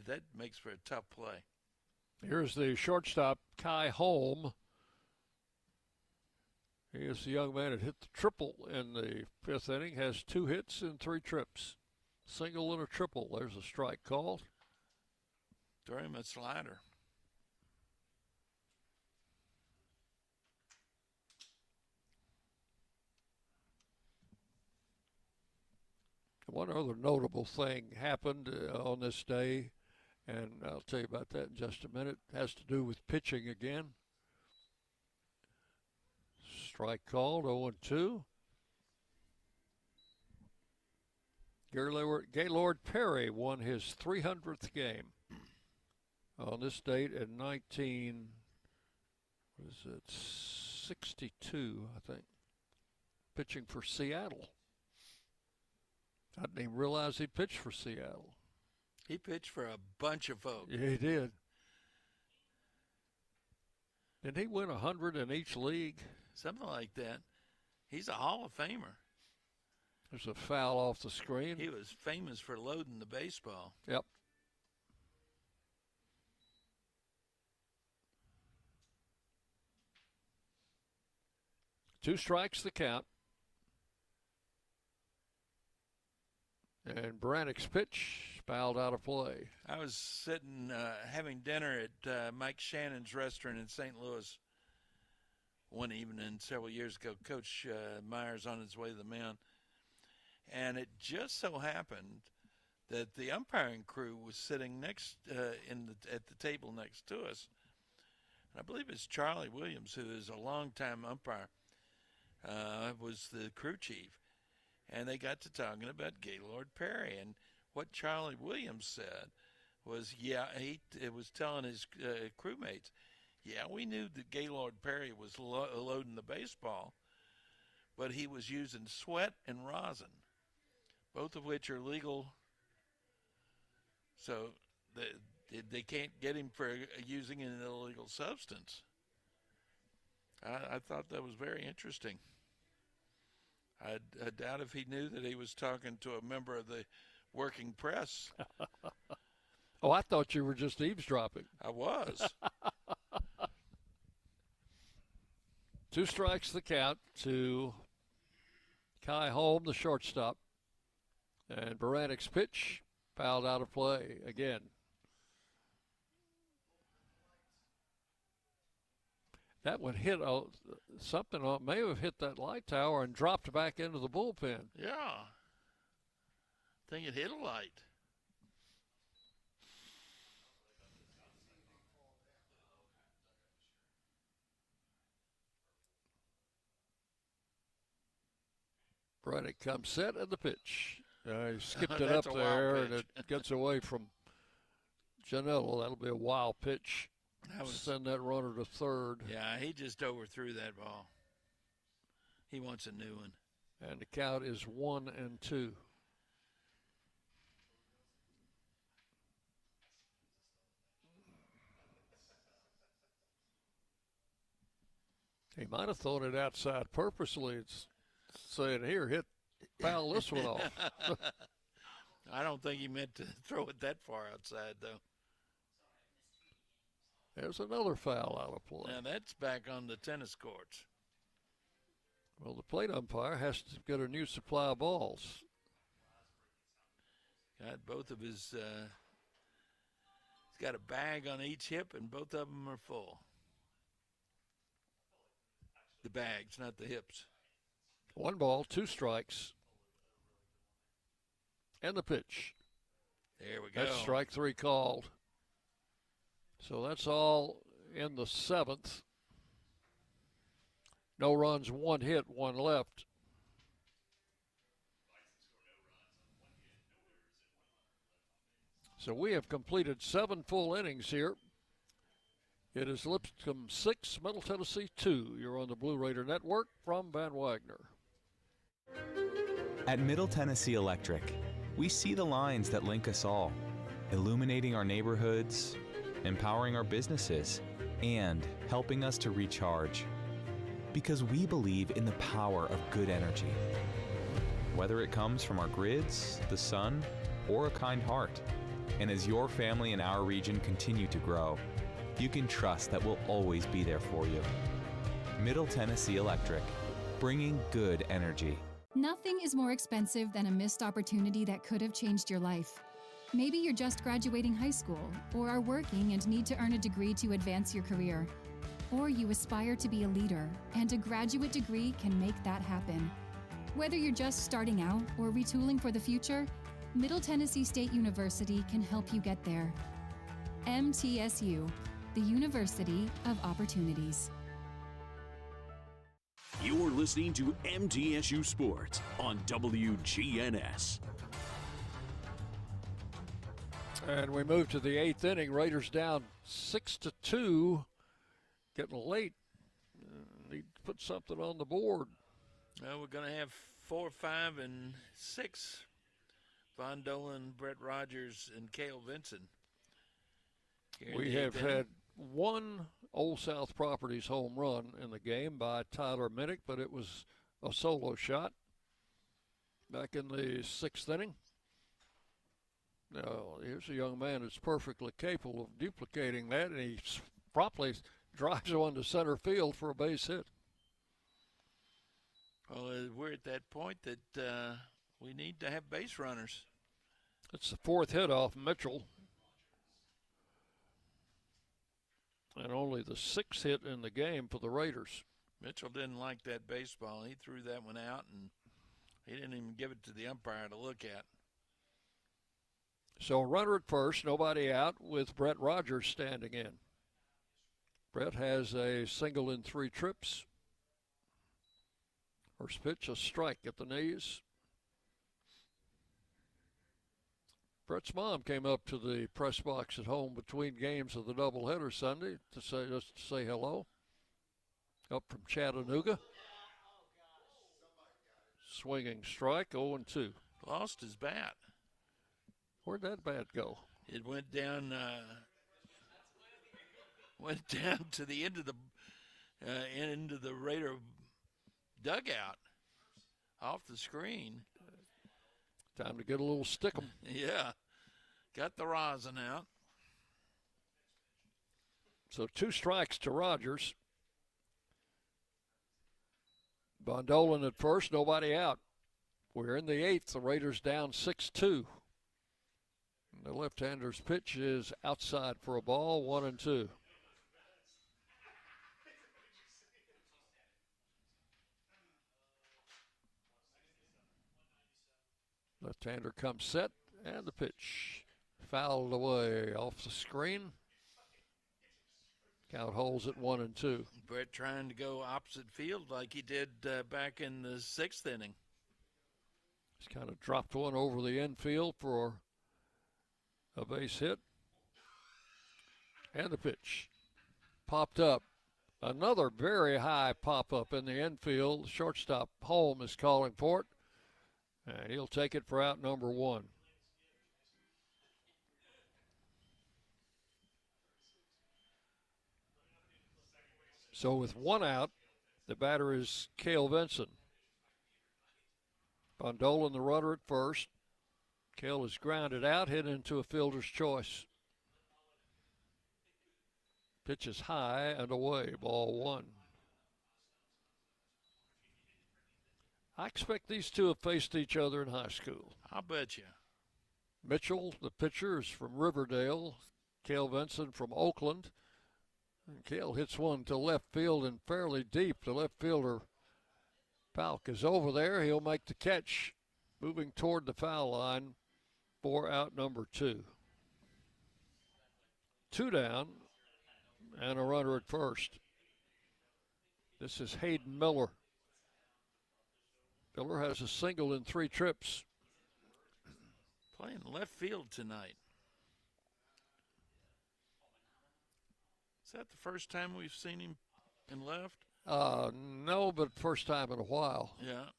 B: That makes for a tough play.
A: Here's the shortstop, Kai Holm. He is the young man that hit the triple in the 5th inning, has 2 hits and 3 trips. Single and a triple. There's a strike called.
B: Throw him a slider.
A: One other notable thing happened on this day, and I'll tell you about that in just a minute. It has to do with pitching again. Strike called, 0-2. Gaylord Perry won his 300th game on this date in 1962, I think, pitching for Seattle. I didn't even realize he pitched for Seattle.
B: He pitched for a bunch of folks.
A: Yeah, he did. Did he win 100 in each league?
B: Something like that. He's a Hall of Famer.
A: There's a foul off the screen.
B: He was famous for loading the baseball.
A: Yep. Two strikes the count. And Baranek's pitch fouled out of play.
B: I was sitting having dinner at Mike Shannon's restaurant in St. Louis one evening several years ago. Coach Myers on his way to the mound. And it just so happened that the umpiring crew was sitting next at the table next to us. And I believe it's Charlie Williams, who is a longtime umpire, was the crew chief. And they got to talking about Gaylord Perry. And what Charlie Williams said was, he was telling his crewmates, we knew that Gaylord Perry was loading the baseball, but he was using sweat and rosin, both of which are legal. So they can't get him for using an illegal substance. I thought that was very interesting. I doubt if he knew that he was talking to a member of the working press.
A: Oh, I thought you were just eavesdropping.
B: I was.
A: Two strikes the count to Kai Holm, the shortstop. And Baranek's pitch fouled out of play again. That one hit something, may have hit that light tower and dropped back into the bullpen.
B: Yeah. I think it hit a light.
A: Braddock comes set at the pitch. He skipped it
B: That's
A: up
B: a wild
A: there, and
B: pitch.
A: it gets away from Janello. That'll be a wild pitch. Send that runner to third.
B: Yeah, he just overthrew that ball. He wants a new one.
A: And the count is 1-2. He might have thrown it outside purposely. It's saying, here, foul this one off.
B: I don't think he meant to throw it that far outside, though.
A: There's another foul out of play.
B: Now, that's back on the tennis courts.
A: Well, the plate umpire has to get a new supply of balls.
B: Got both of his, he's got a bag on each hip, and both of them are full. The bags, not the hips.
A: 1 ball, 2 strikes. And the pitch.
B: There we go.
A: That's strike 3 called. So that's all in the 7th. No runs, 1 hit, 1 left. So we have completed 7 full innings here. It is Lipscomb 6, Middle Tennessee 2. You're on the Blue Raider Network from Van Wagner.
J: At Middle Tennessee Electric, we see the lines that link us all, illuminating our neighborhoods, empowering our businesses, and helping us to recharge. Because we believe in the power of good energy. Whether it comes from our grids, the sun, or a kind heart. And as your family and our region continue to grow, you can trust that we'll always be there for you. Middle Tennessee Electric, bringing good energy.
K: Nothing is more expensive than a missed opportunity that could have changed your life. Maybe you're just graduating high school, or are working and need to earn a degree to advance your career. Or you aspire to be a leader, and a graduate degree can make that happen. Whether you're just starting out or retooling for the future, Middle Tennessee State University can help you get there. MTSU, the University of Opportunities.
G: You're listening to MTSU Sports on WGNS.
A: And we move to the 8th inning. Raiders down 6-2. Getting late. Need to put something on the board.
B: Well, we're going to have 4, 5, and 6. Von Dolan, Brett Rogers, and Cale Vinson.
A: We have had 1 Old South Properties home run in the game by Tyler Minnick, but it was a solo shot back in the 6th inning. Now, here's a young man that's perfectly capable of duplicating that, and he promptly drives one to center field for a base hit.
B: Well, we're at that point that we need to have base runners.
A: It's the 4th hit off Mitchell. And only the 6th hit in the game for the Raiders.
B: Mitchell didn't like that baseball. He threw that one out, and he didn't even give it to the umpire to look at.
A: So runner at first, nobody out, with Brett Rogers standing in. Brett has a single in 3 trips. First pitch, a strike at the knees. Brett's mom came up to the press box at home between games of the doubleheader Sunday to say hello. Up from Chattanooga. Swinging strike, 0-2.
B: Lost his bat.
A: Where'd that bat go?
B: It went down to the end of the Raider dugout, off the screen.
A: Time to get a little stickum.
B: Yeah, got the rosin out.
A: So 2 strikes to Rogers. Von Dolan at first, nobody out. We're in the 8th. The Raiders down 6-2. The left-hander's pitch is outside for a ball, 1-2. Left-hander comes set, and the pitch fouled away off the screen. Count holds at 1-2.
B: Brett trying to go opposite field like he did back in the 6th inning.
A: He's kind of dropped one over the infield for a base hit. And the pitch popped up. Another very high pop-up in the infield. Shortstop Holm is calling for it. And he'll take it for out number 1. So with 1 out, The batter is Cale Vinson. Bondola the runner at first. Cale is grounded out, hit into a fielder's choice. Pitch is high and away, ball one. I expect these two have faced each other in high school.
B: I'll bet you.
A: Mitchell, the pitcher, is from Riverdale. Cale Vinson from Oakland. And Cale hits one to left field and fairly deep. The left fielder, Falk, is over there. He'll make the catch, moving toward the foul line for out number 2. 2 down and a runner at first. This is Hayden Miller. Miller has a single in 3 trips.
B: Playing left field tonight. Is that the first time we've seen him in left?
A: No, but first time in a while.
B: Yeah.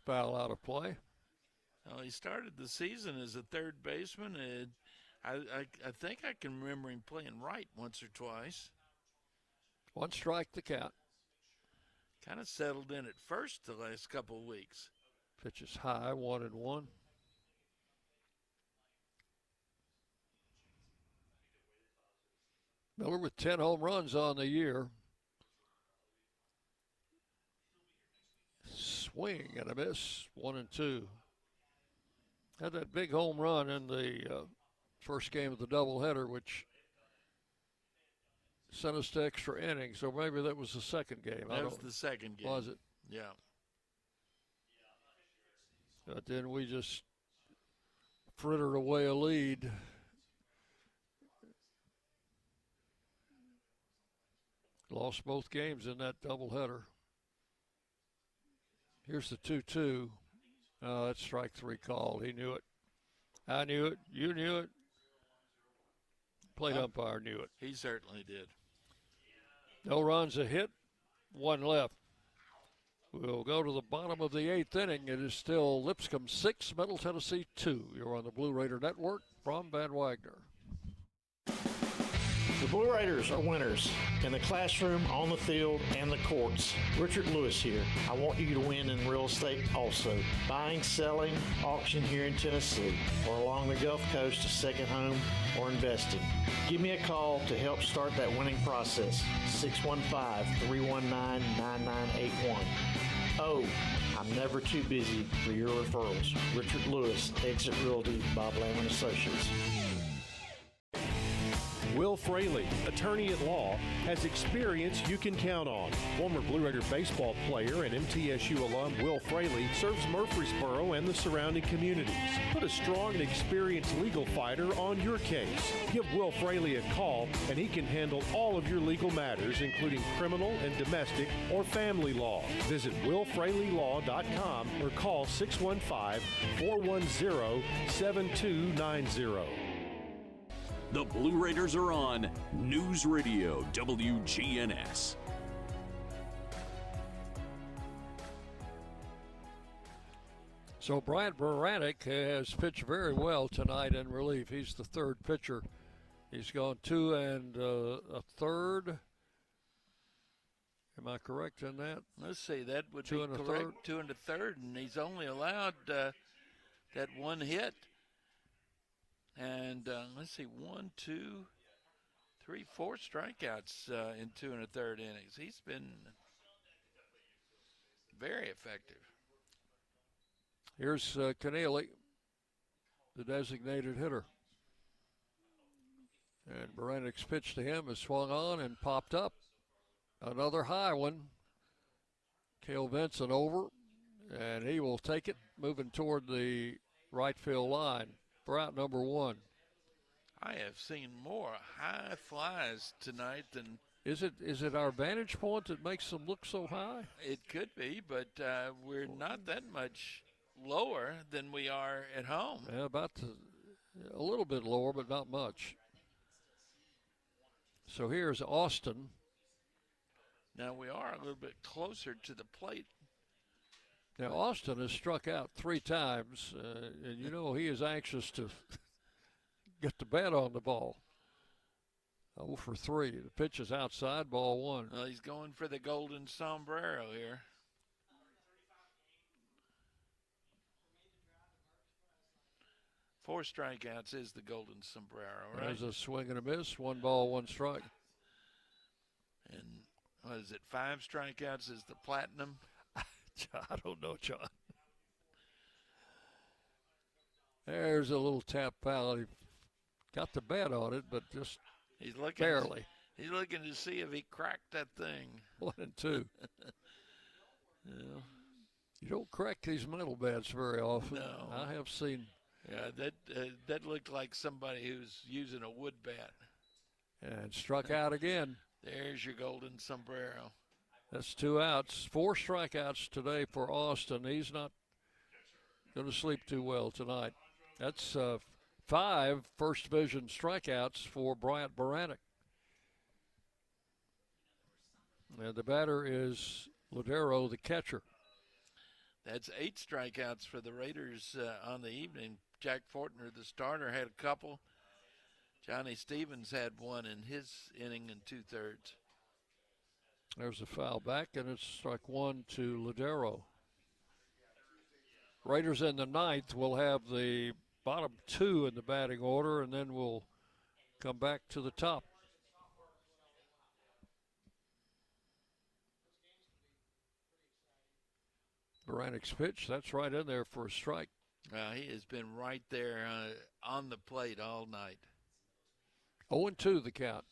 A: Foul out of play.
B: Well, he started the season as a third baseman. And I think I can remember him playing right once or twice.
A: 1 strike the count.
B: Kind of settled in at first the last couple of weeks.
A: Pitch is high, 1-1. Miller with 10 home runs on the year. Swing and a miss, 1-2. Had that big home run in the first game of the doubleheader, which sent us to extra innings, or maybe that was the second game.
B: That was the second game.
A: Was it?
B: Yeah.
A: But then we just frittered away a lead. Lost both games in that doubleheader. Here's the 2-2. That's strike 3 called. He knew it. I knew it. You knew it. Plate umpire knew it.
B: He certainly did.
A: No runs, a hit, 1 left. We'll go to the bottom of the 8th inning. It is still Lipscomb 6, Middle Tennessee 2. You're on the Blue Raider Network from Van Wagner.
L: The Blue Raiders are winners in the classroom, on the field, and the courts. Richard Lewis here. I want you to win in real estate also. Buying, selling, auction here in Tennessee, or along the Gulf Coast, a second home, or investing. Give me a call to help start that winning process. 615-319-9981. Oh, I'm never too busy for your referrals. Richard Lewis, Exit Realty, Bob Lamb & Associates.
F: Will Fraley, attorney at law, has experience you can count on. Former Blue Raider baseball player and MTSU alum Will Fraley serves Murfreesboro and the surrounding communities. Put a strong and experienced legal fighter on your case. Give Will Fraley a call and he can handle all of your legal matters, including criminal and domestic or family law. Visit willfraleylaw.com or call 615-410-7290.
G: The Blue Raiders are on News Radio WGNS.
A: So Bryant Baranek has pitched very well tonight in relief. He's the 3rd pitcher. He's gone 2 1/3. Am I correct in that?
B: Let's see, that would
A: 2
B: be
A: 1/3.
B: correct. 2 1/3, and he's only allowed that 1 hit. And let's see, 1, 2, 3, 4 strikeouts in 2 1/3 innings. He's been very effective.
A: Here's Keneally, the designated hitter. And Baranek's pitch to him is swung on and popped up. Another high one. Cale Vinson over, and he will take it, moving toward the right field line for out number 1.
B: I have seen more high flies tonight than...
A: Is it our vantage point that makes them look so high?
B: It could be, but we're not that much lower than we are at home.
A: Yeah, a little bit lower, but not much. So here's Austin.
B: Now we are a little bit closer to the plate.
A: Now Austin has struck out 3 times, and he is anxious to get the bat on the ball. 0 for 3. The pitch is outside, ball 1.
B: Well, he's going for the golden sombrero here. Four strikeouts is the golden sombrero, right?
A: There's a swing and a miss. 1 ball, 1 strike.
B: And what is it, 5 strikeouts is the platinum?
A: I don't know, John. There's a little tap foul. He got the bat on it, but just
B: he's looking
A: barely.
B: He's looking to see if he cracked that thing.
A: 1 and 2.
B: Yeah.
A: You don't crack these metal bats very often.
B: No.
A: I have seen.
B: Yeah, that looked like somebody who's using a wood bat.
A: And struck out again.
B: There's your golden sombrero.
A: That's 2 outs. 4 strikeouts today for Austin. He's not going to sleep too well tonight. That's 5 first division strikeouts for Bryant Baranek. And the batter is Ladero, the catcher.
B: That's 8 strikeouts for the Raiders on the evening. Jack Fortner, the starter, had a couple. Johnny Stevens had 1 in his inning and 2/3.
A: There's a foul back, and it's strike 1 to Ladero. Raiders in the 9th will have the bottom 2 in the batting order, and then we'll come back to the top. Baranek's pitch, that's right in there for a strike.
B: He has been right there on the plate all night.
A: 0-2 the count.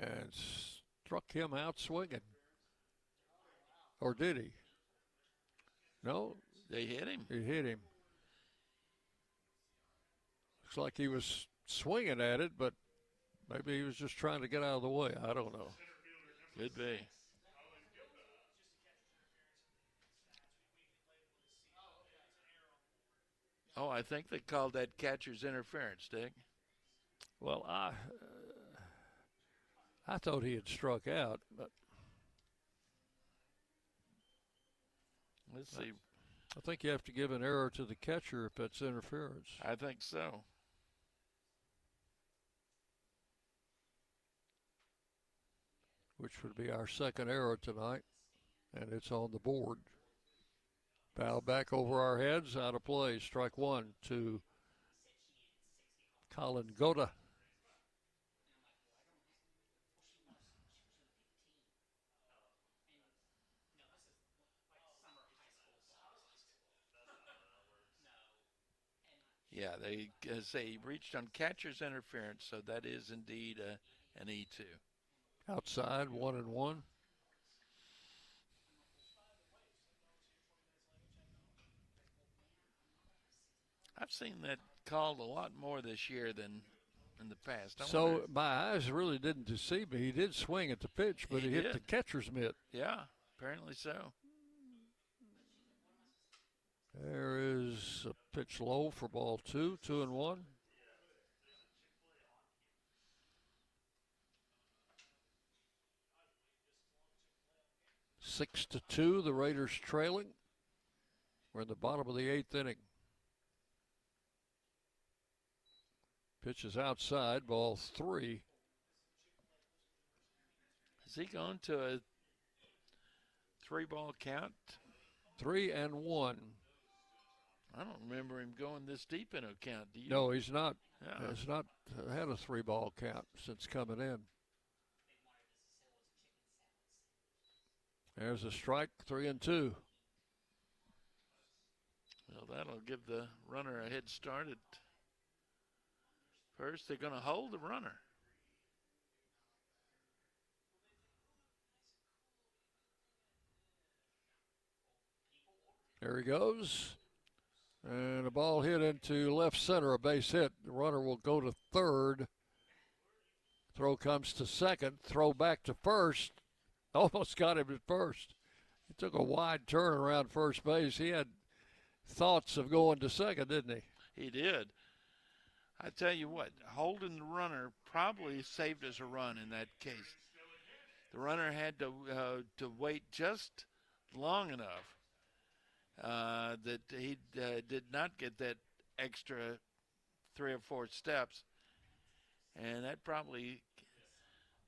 A: And struck him out swinging. Or did he? No.
B: They hit him.
A: He hit him. Looks like he was swinging at it, but maybe he was just trying to get out of the way. I don't know.
B: Could be. Oh, I think they called that catcher's interference, Dick.
A: Well, I thought he had struck out, but
B: let's see.
A: I think you have to give an error to the catcher if that's interference.
B: I think so.
A: Which would be our second error tonight, and it's on the board. Foul back over our heads, out of play. Strike 1 to Colin Goda.
B: Yeah, they say he reached on catcher's interference, so that is indeed an E2.
A: Outside, 1-1.
B: I've seen that called a lot more this year than in the past.
A: So my eyes really didn't deceive me. He did swing at the pitch, but he hit the catcher's mitt.
B: Yeah, apparently so.
A: There is a pitch low for ball 2, 2-1. Six to 2, the Raiders trailing. We're in the bottom of the 8th inning. Pitch is outside, ball 3.
B: Is he going to a 3-ball count?
A: 3-1.
B: I don't remember him going this deep in a count. Do you?
A: No, he's not.
B: Yeah.
A: He's not had a 3-ball count since coming in. There's a strike, 3-2.
B: Well, that'll give the runner a head start at first. They're going to hold the runner.
A: There he goes. And a ball hit into left center, a base hit. The runner will go to third. Throw comes to second. Throw back to first. Almost got him at first. He took a wide turn around first base. He had thoughts of going to second, didn't he?
B: He did. I tell you what, holding the runner probably saved us a run in that case. The runner had to wait just long enough that he did not get that extra 3 or 4 steps. And that probably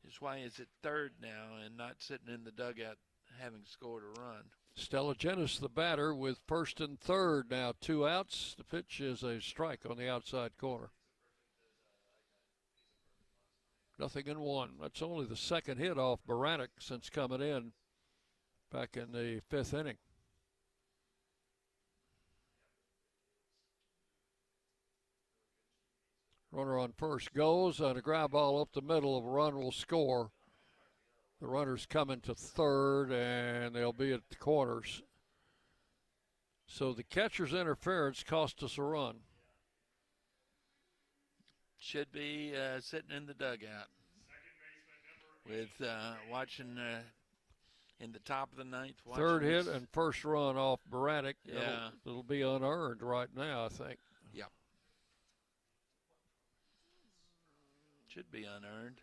B: is why he's at third now and not sitting in the dugout having scored a run.
A: Stella Genis, the batter, with first and third now, 2 outs. The pitch is a strike on the outside corner. 0-1. That's only the second hit off Baranek since coming in back in the 5th inning. Runner on first goes, and a ground ball up the middle. A run will score. The runner's coming to third, and they'll be at the corners. So the catcher's interference cost us a run.
B: Should be sitting in the dugout with watching in the top of the ninth.
A: Third hit and first run off Baranek.
B: Yeah.
A: It'll be unearned right now, I think.
B: Yep. Should be unearned.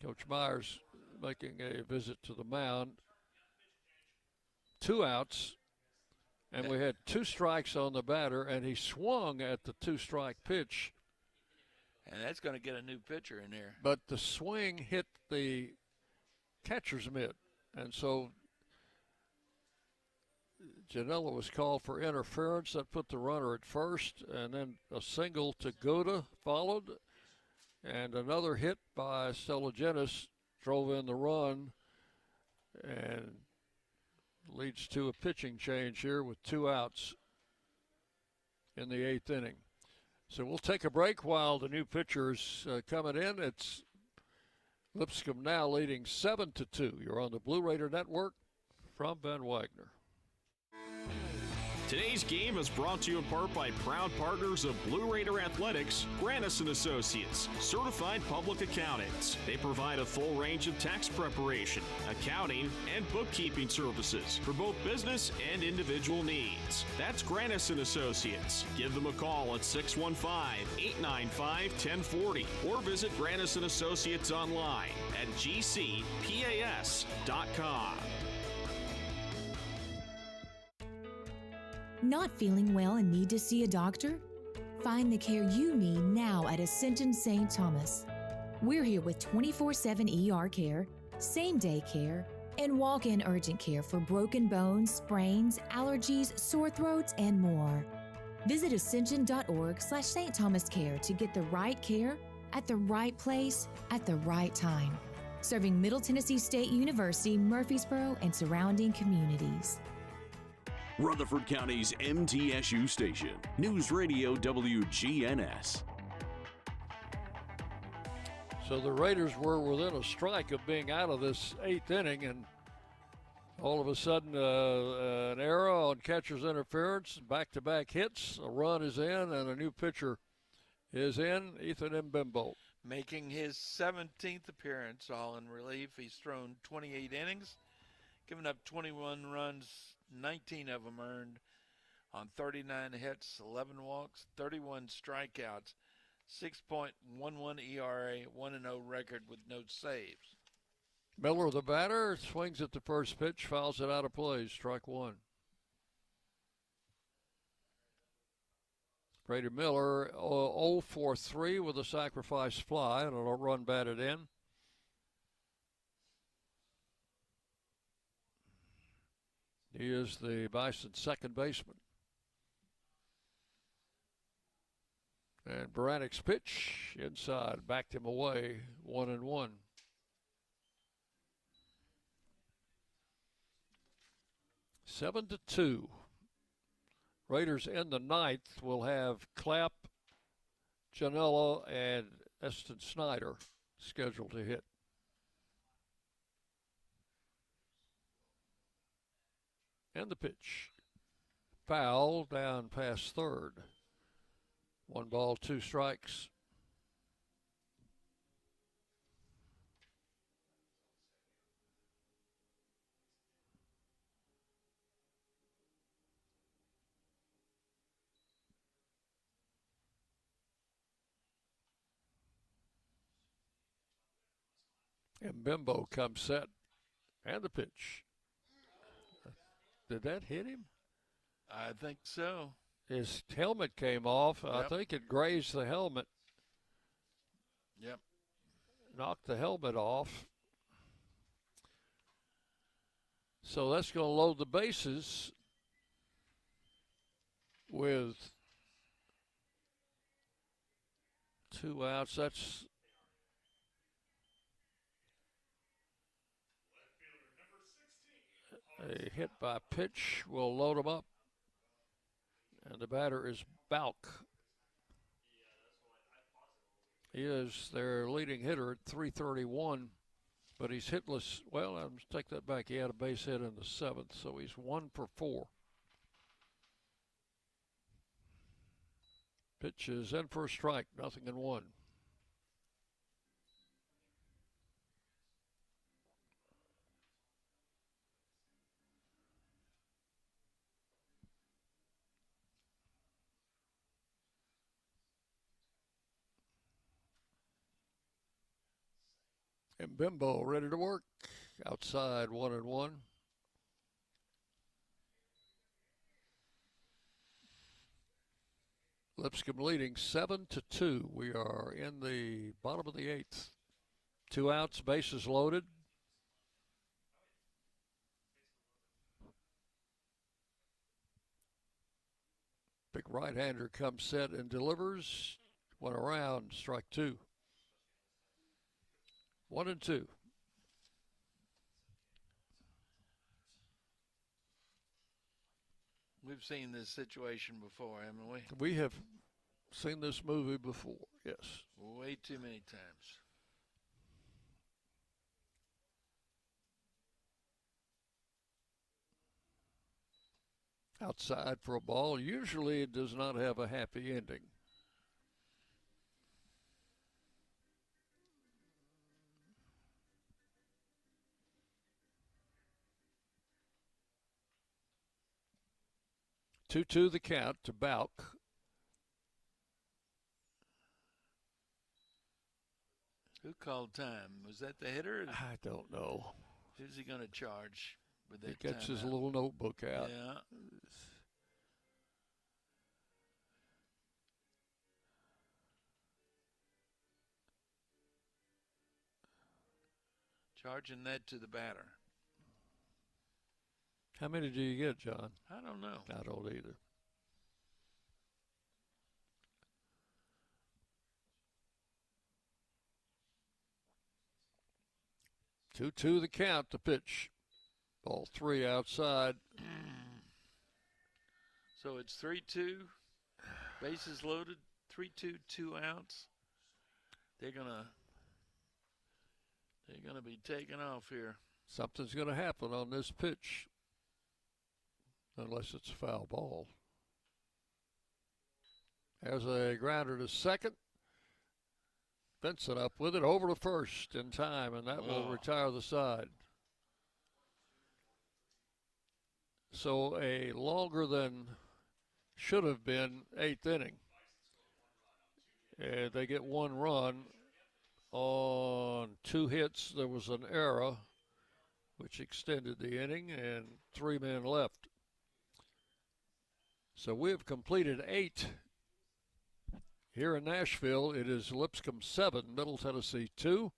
A: Coach Myers making a visit to the mound. 2 outs, and we had 2 strikes on the batter, and he swung at the 2-strike pitch.
B: And that's going to get a new pitcher in there.
A: But the swing hit the catcher's mitt, and so Janela was called for interference. That put the runner at first, and then a single to Goda followed, and another hit by Stella Genis drove in the run and leads to a pitching change here with 2 outs in the 8th inning. So we'll take a break while the new pitcher's coming in. It's Lipscomb now leading 7-2. You're on the Blue Raider Network from Van Wagner.
C: Today's game is brought to you in part by proud partners of Blue Raider Athletics, Granis & Associates, certified public accountants. They provide a full range of tax preparation, accounting, and bookkeeping services for both business and individual needs. That's Granis & Associates. Give them a call at 615-895-1040 or visit Granis & Associates online at gcpas.com.
D: Not feeling well and need to see a doctor? Find the care you need now at Ascension St. Thomas. We're here with 24/7 ER care, same-day care, and walk-in urgent care for broken bones, sprains, allergies, sore throats, and more. Visit ascension.org/St. Thomas Care to get the right care at the right place at the right time. Serving Middle Tennessee State University, Murfreesboro, and surrounding communities.
G: Rutherford County's MTSU station, News Radio WGNS.
A: So the Raiders were within a strike of being out of this 8th inning, and all of a sudden an error on catcher's interference, back-to-back hits, a run is in, and a new pitcher is in, Ethan Mbembo.
B: Making his 17th appearance, all in relief. He's thrown 28 innings, given up 21 runs, 19 of them earned on 39 hits, 11 walks, 31 strikeouts, 6.11 ERA, 1-0 record with no saves.
A: Miller, the batter, swings at the first pitch, fouls it out of play, strike 1. Brady Miller 0 for 3 with a sacrifice fly and a run batted in. He is the Bison's second baseman. And Baranek's pitch inside backed him away, 1-1. Seven to 2. Raiders in the 9th will have Clapp, Janela, and Eston Snyder scheduled to hit. And the pitch. Foul down past third. 1 ball, 2 strikes. And Bimbo comes set. And the pitch. Did that hit him?
B: I think so.
A: His helmet came off. I
B: Yep.
A: think it grazed the helmet.
B: Yep.
A: Knocked the helmet off. So that's going to load the bases with 2 outs. That's a hit by pitch. Will load him up. And the batter is Balk. He is their leading hitter at .331, but he's hitless. Well, I'll take that back. He had a base hit in the 7th, so he's 1 for 4. Pitch is in for a strike, 0-1. And Bimbo ready to work. Outside 1-1. Lipscomb leading 7-2. We are in the bottom of the 8th. 2 outs, bases loaded. Big right-hander comes set and delivers. 1 around, strike 2. 1-2.
B: We've seen this situation before, haven't we?
A: We have seen this movie before, yes.
B: Way too many times.
A: Outside for a ball. Usually it does not have a happy ending. Two the count to Balk.
B: Who called time? Was that the hitter?
A: I don't know.
B: Who's he going to charge with that
A: He gets his
B: timeout?
A: little notebook out.
B: Yeah. Charging that to the batter.
A: How many do you get, John?
B: I don't know.
A: I don't either. Two the count, the pitch. Ball 3 outside.
B: So it's 3-2. Bases loaded. 3-2, 2 outs. They're gonna be taking off here.
A: Something's going to happen on this pitch. Unless it's a foul ball. There's a grounder to second. Benson up with it over to first in time, and that will retire the side. So a longer than should have been 8th inning. And they get 1 run on 2 hits. There was an error, which extended the inning, and 3 men left. So we have completed 8 here in Nashville. It is Lipscomb 7, Middle Tennessee 2.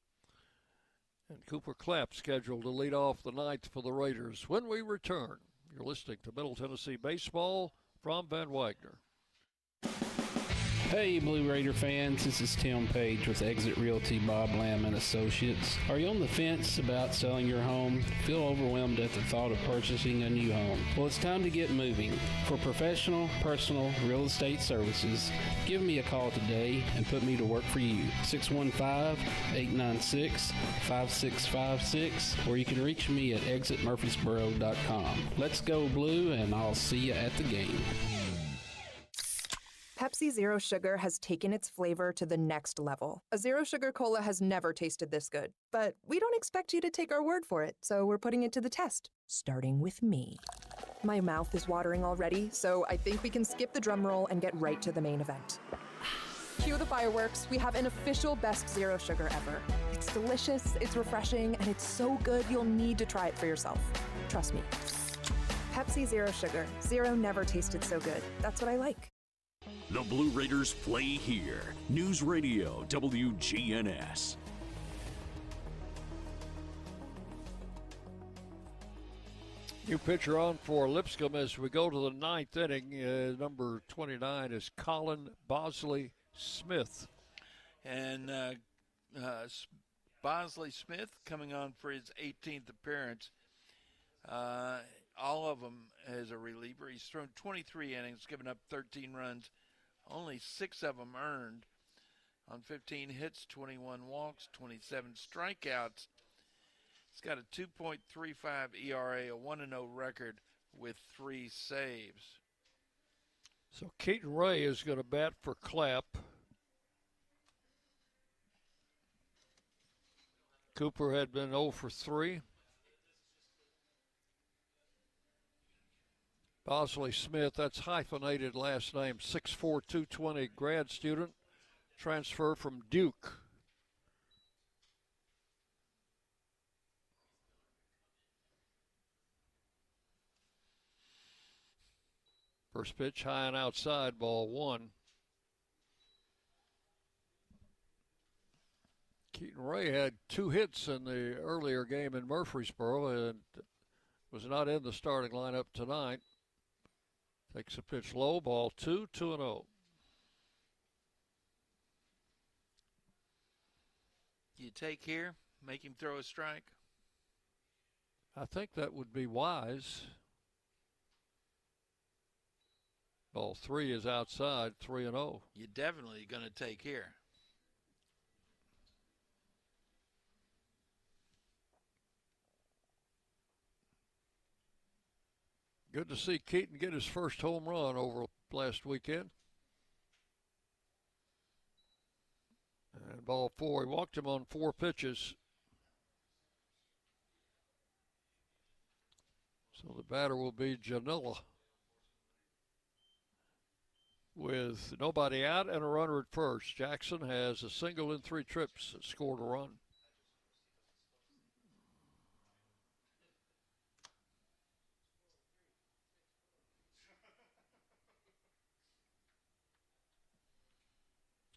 A: And Cooper Clapp scheduled to lead off the 9th for the Raiders. When we return, you're listening to Middle Tennessee Baseball from Van Wagner.
M: Hey, Blue Raider fans, this is Tim Page with Exit Realty Bob Lamb and Associates. Are you on the fence about selling your home? Feel overwhelmed at the thought of purchasing a new home? Well, it's time to get moving. For professional, personal real estate services, give me a call today and put me to work for you. 615-896-5656, or you can reach me at exitmurfreesboro.com. Let's go Blue, and I'll see you at the game.
E: Pepsi Zero Sugar has taken its flavor to the next level. A Zero Sugar Cola has never tasted this good. But we don't expect you to take our word for it, so we're putting it to the test, starting with me. My mouth is watering already, so I think we can skip the drum roll and get right to the main event. Cue the fireworks. We have an official best Zero Sugar ever. It's delicious, it's refreshing, and it's so good you'll need to try it for yourself. Trust me. Pepsi Zero Sugar. Zero never tasted so good. That's what I like.
G: The Blue Raiders play here. News Radio WGNS.
A: New pitcher on for Lipscomb as we go to the ninth inning. Number 29 is Colin Bosley Smith.
B: And Bosley Smith coming on for his 18th appearance. All of them as a reliever. He's thrown 23 innings, given up 13 runs, only 6 of them earned on 15 hits, 21 walks, 27 strikeouts. He's got a 2.35 ERA, a 1-0 record with 3 saves.
A: So Keaton Ray is going to bat for Clapp. Cooper had been 0 for 3. Bosley Smith, that's hyphenated last name, 6'4", 220, grad student, transfer from Duke. First pitch, high and outside, ball 1. Keaton Ray had 2 hits in the earlier game in Murfreesboro and was not in the starting lineup tonight. Takes a pitch low, ball 2, 2-0.
B: You take here, make him throw a strike?
A: I think that would be wise. Ball 3 is outside, 3-0.
B: You're definitely going to take here.
A: Good to see Keaton get his first home run over last weekend. And ball 4, he walked him on 4 pitches. So the batter will be Janilla. With nobody out and a runner at first, Jackson has a single in 3 trips, scored a run.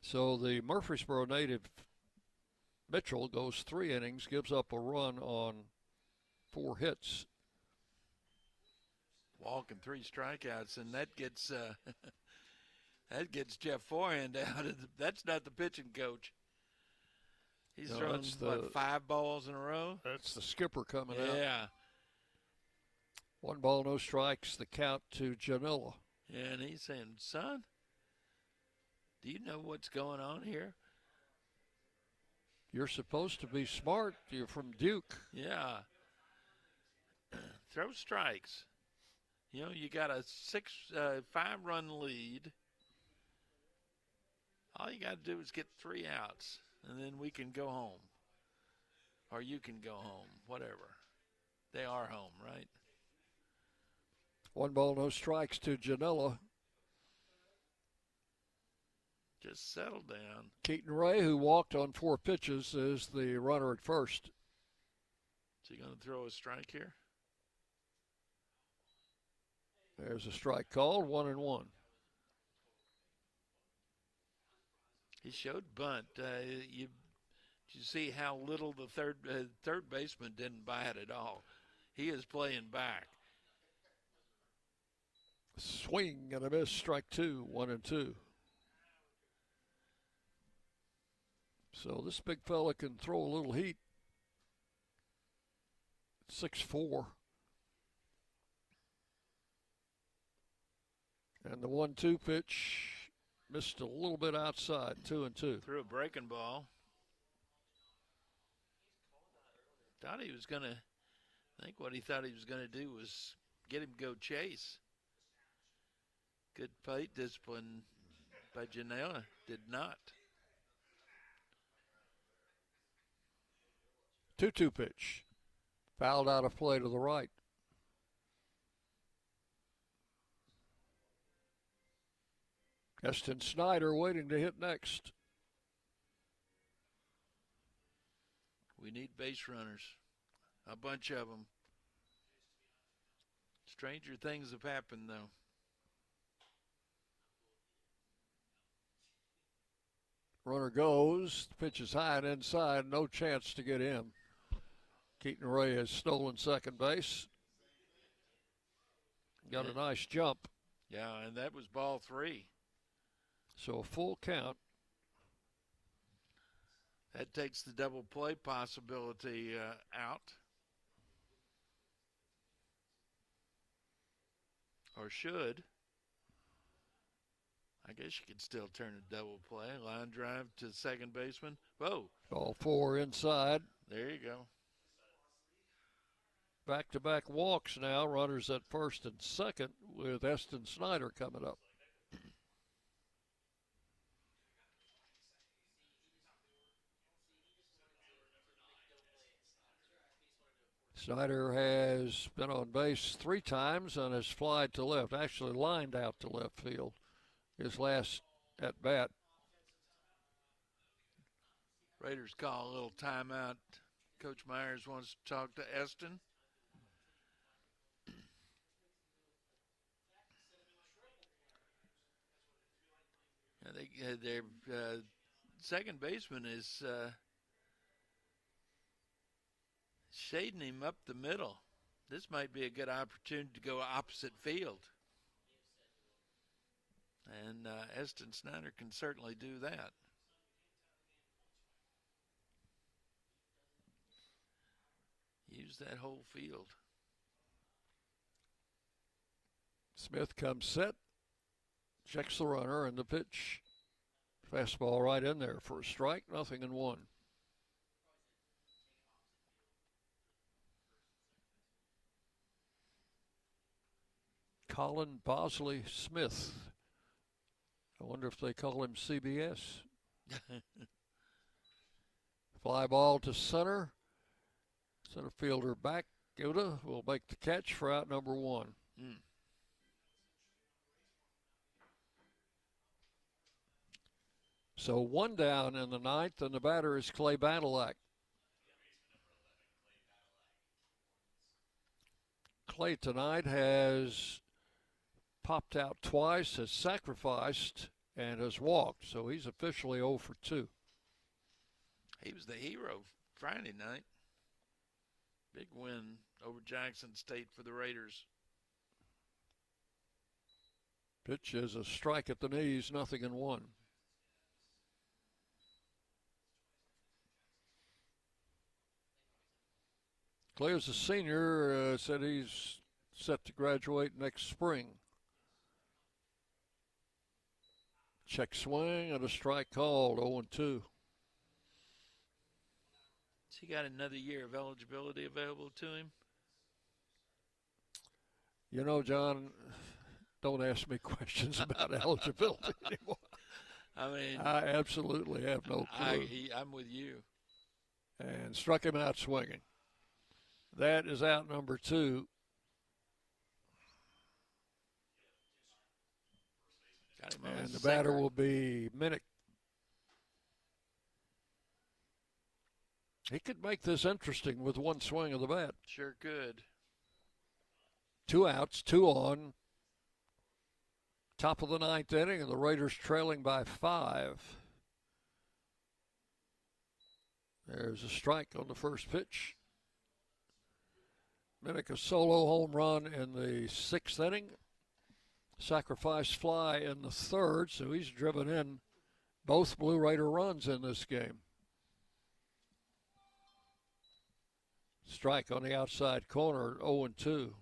A: So the Murfreesboro native Mitchell goes 3 innings, gives up a run on 4 hits.
B: Walk and 3 strikeouts, and that gets that gets Jeff Forehand out. That's not the pitching coach. He's thrown, 5 balls in a row?
A: That's the skipper coming out.
B: Yeah.
A: 1 ball, no strikes, the count to Janilla.
B: Yeah, and he's saying, son, do you know what's going on here?
A: You're supposed to be smart. You're from Duke.
B: Yeah. Throw strikes. You know, you got a 5-run lead. All you got to do is get 3 outs, and then we can go home. Or you can go home, whatever. They are home, right?
A: 1 ball, no strikes to Janilla.
B: Just settle down.
A: Keaton Ray, who walked on 4 pitches, is the runner at first.
B: Is he going to throw a strike here?
A: There's a strike called, 1-1.
B: He showed bunt. You see how little the third baseman didn't bat at all. He is playing back.
A: Swing and a miss, strike 2, 1-2. So this big fella can throw a little heat. 6'4". And the 1-2 pitch missed a little bit outside, 2-2.
B: Threw a breaking ball. Thought he was going to, I think what he thought he was going to do was get him to go chase. Good plate discipline by Janela. Did not.
A: 2-2 pitch. Fouled out of play to the right. Eston Snyder waiting to hit next.
B: We need base runners. A bunch of them. Stranger things have happened, though.
A: Runner goes. Pitch is high and inside. No chance to get in. Keaton Ray has stolen second base. Got a nice jump.
B: Yeah, and that was ball 3.
A: So a full count.
B: That takes the double play possibility out. Or should. I guess you could still turn a double play. Line drive to the second baseman. Whoa.
A: All 4 inside.
B: There you go.
A: Back-to-back walks now. Runners at first and second with Eston Snyder coming up. Snyder has been on base 3 times and has flied to left, actually lined out to left field his last at bat.
B: Raiders call a little timeout. Coach Myers wants to talk to Eston. Their second baseman is shading him up the middle. This might be a good opportunity to go opposite field. And Eston Snyder can certainly do that. Use that whole field.
A: Smith comes set, checks the runner, and the pitch. Fastball right in there for a strike, 0-1. Colin Bosley Smith. I wonder if they call him CBS. Fly ball to center. Center fielder back. Guda will make the catch for out number 1. So 1 down in the 9th, and the batter is Clay Badalak. Clay tonight has popped out twice, has sacrificed, and has walked. So he's officially 0 for 2.
B: He was the hero Friday night. Big win over Jackson State for the Raiders.
A: Pitch is a strike at the knees, 0-1. Clay is a senior, said he's set to graduate next spring. Check swing and a strike called, 0-2.
B: Has he got another year of eligibility available to him?
A: You know, John, don't ask me questions about eligibility anymore.
B: I mean,
A: I absolutely have no clue.
B: I'm with you.
A: And struck him out swinging. That is out number 2. And the batter will be Minnick. He could make this interesting with 1 swing of the bat.
B: Sure could.
A: 2 outs, 2 on. Top of the 9th inning, and the Raiders trailing by 5. There's a strike on the first pitch. Minnick a solo home run in the 6th inning. Sacrifice fly in the 3rd, so he's driven in both Blue Raider runs in this game. Strike on the outside corner, 0-2. You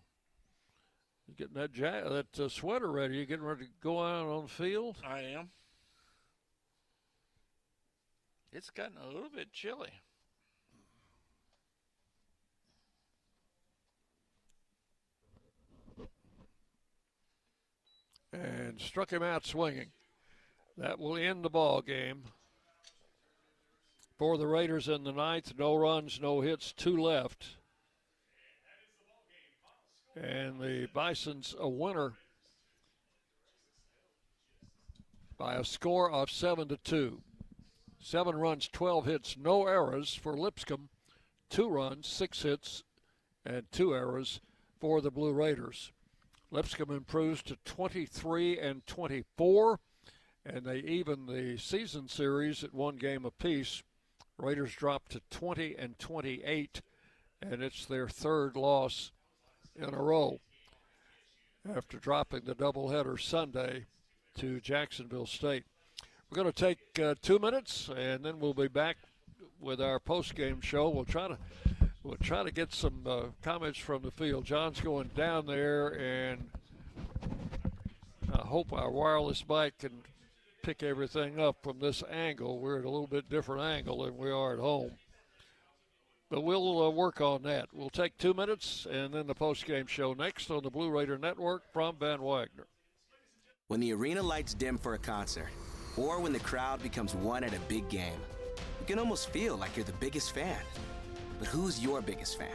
A: getting that sweater ready? You getting ready to go out on the field?
B: I am. It's gotten a little bit chilly.
A: And struck him out swinging. That will end the ball game. For the Raiders in the 9th, no runs, no hits, 2 left. And the Bisons a winner by a score of 7-2. 7 runs, 12 hits, no errors for Lipscomb. 2 runs, 6 hits, and 2 errors for the Blue Raiders. Lipscomb improves to 23-24, and they even the season series at one game apiece. Raiders drop to 20-28, and it's their third loss in a row after dropping the doubleheader Sunday to Jacksonville State. We're going to take 2 minutes, and then we'll be back with our post-game show. We'll try to get some comments from the field. John's going down there, and I hope our wireless mic can pick everything up from this angle. We're at a little bit different angle than we are at home. But we'll work on that. We'll take 2 minutes, and then the post-game show next on the Blue Raider Network from Van Wagner.
N: When the arena lights dim for a concert, or when the crowd becomes one at a big game, you can almost feel like you're the biggest fan. But who's your biggest fan?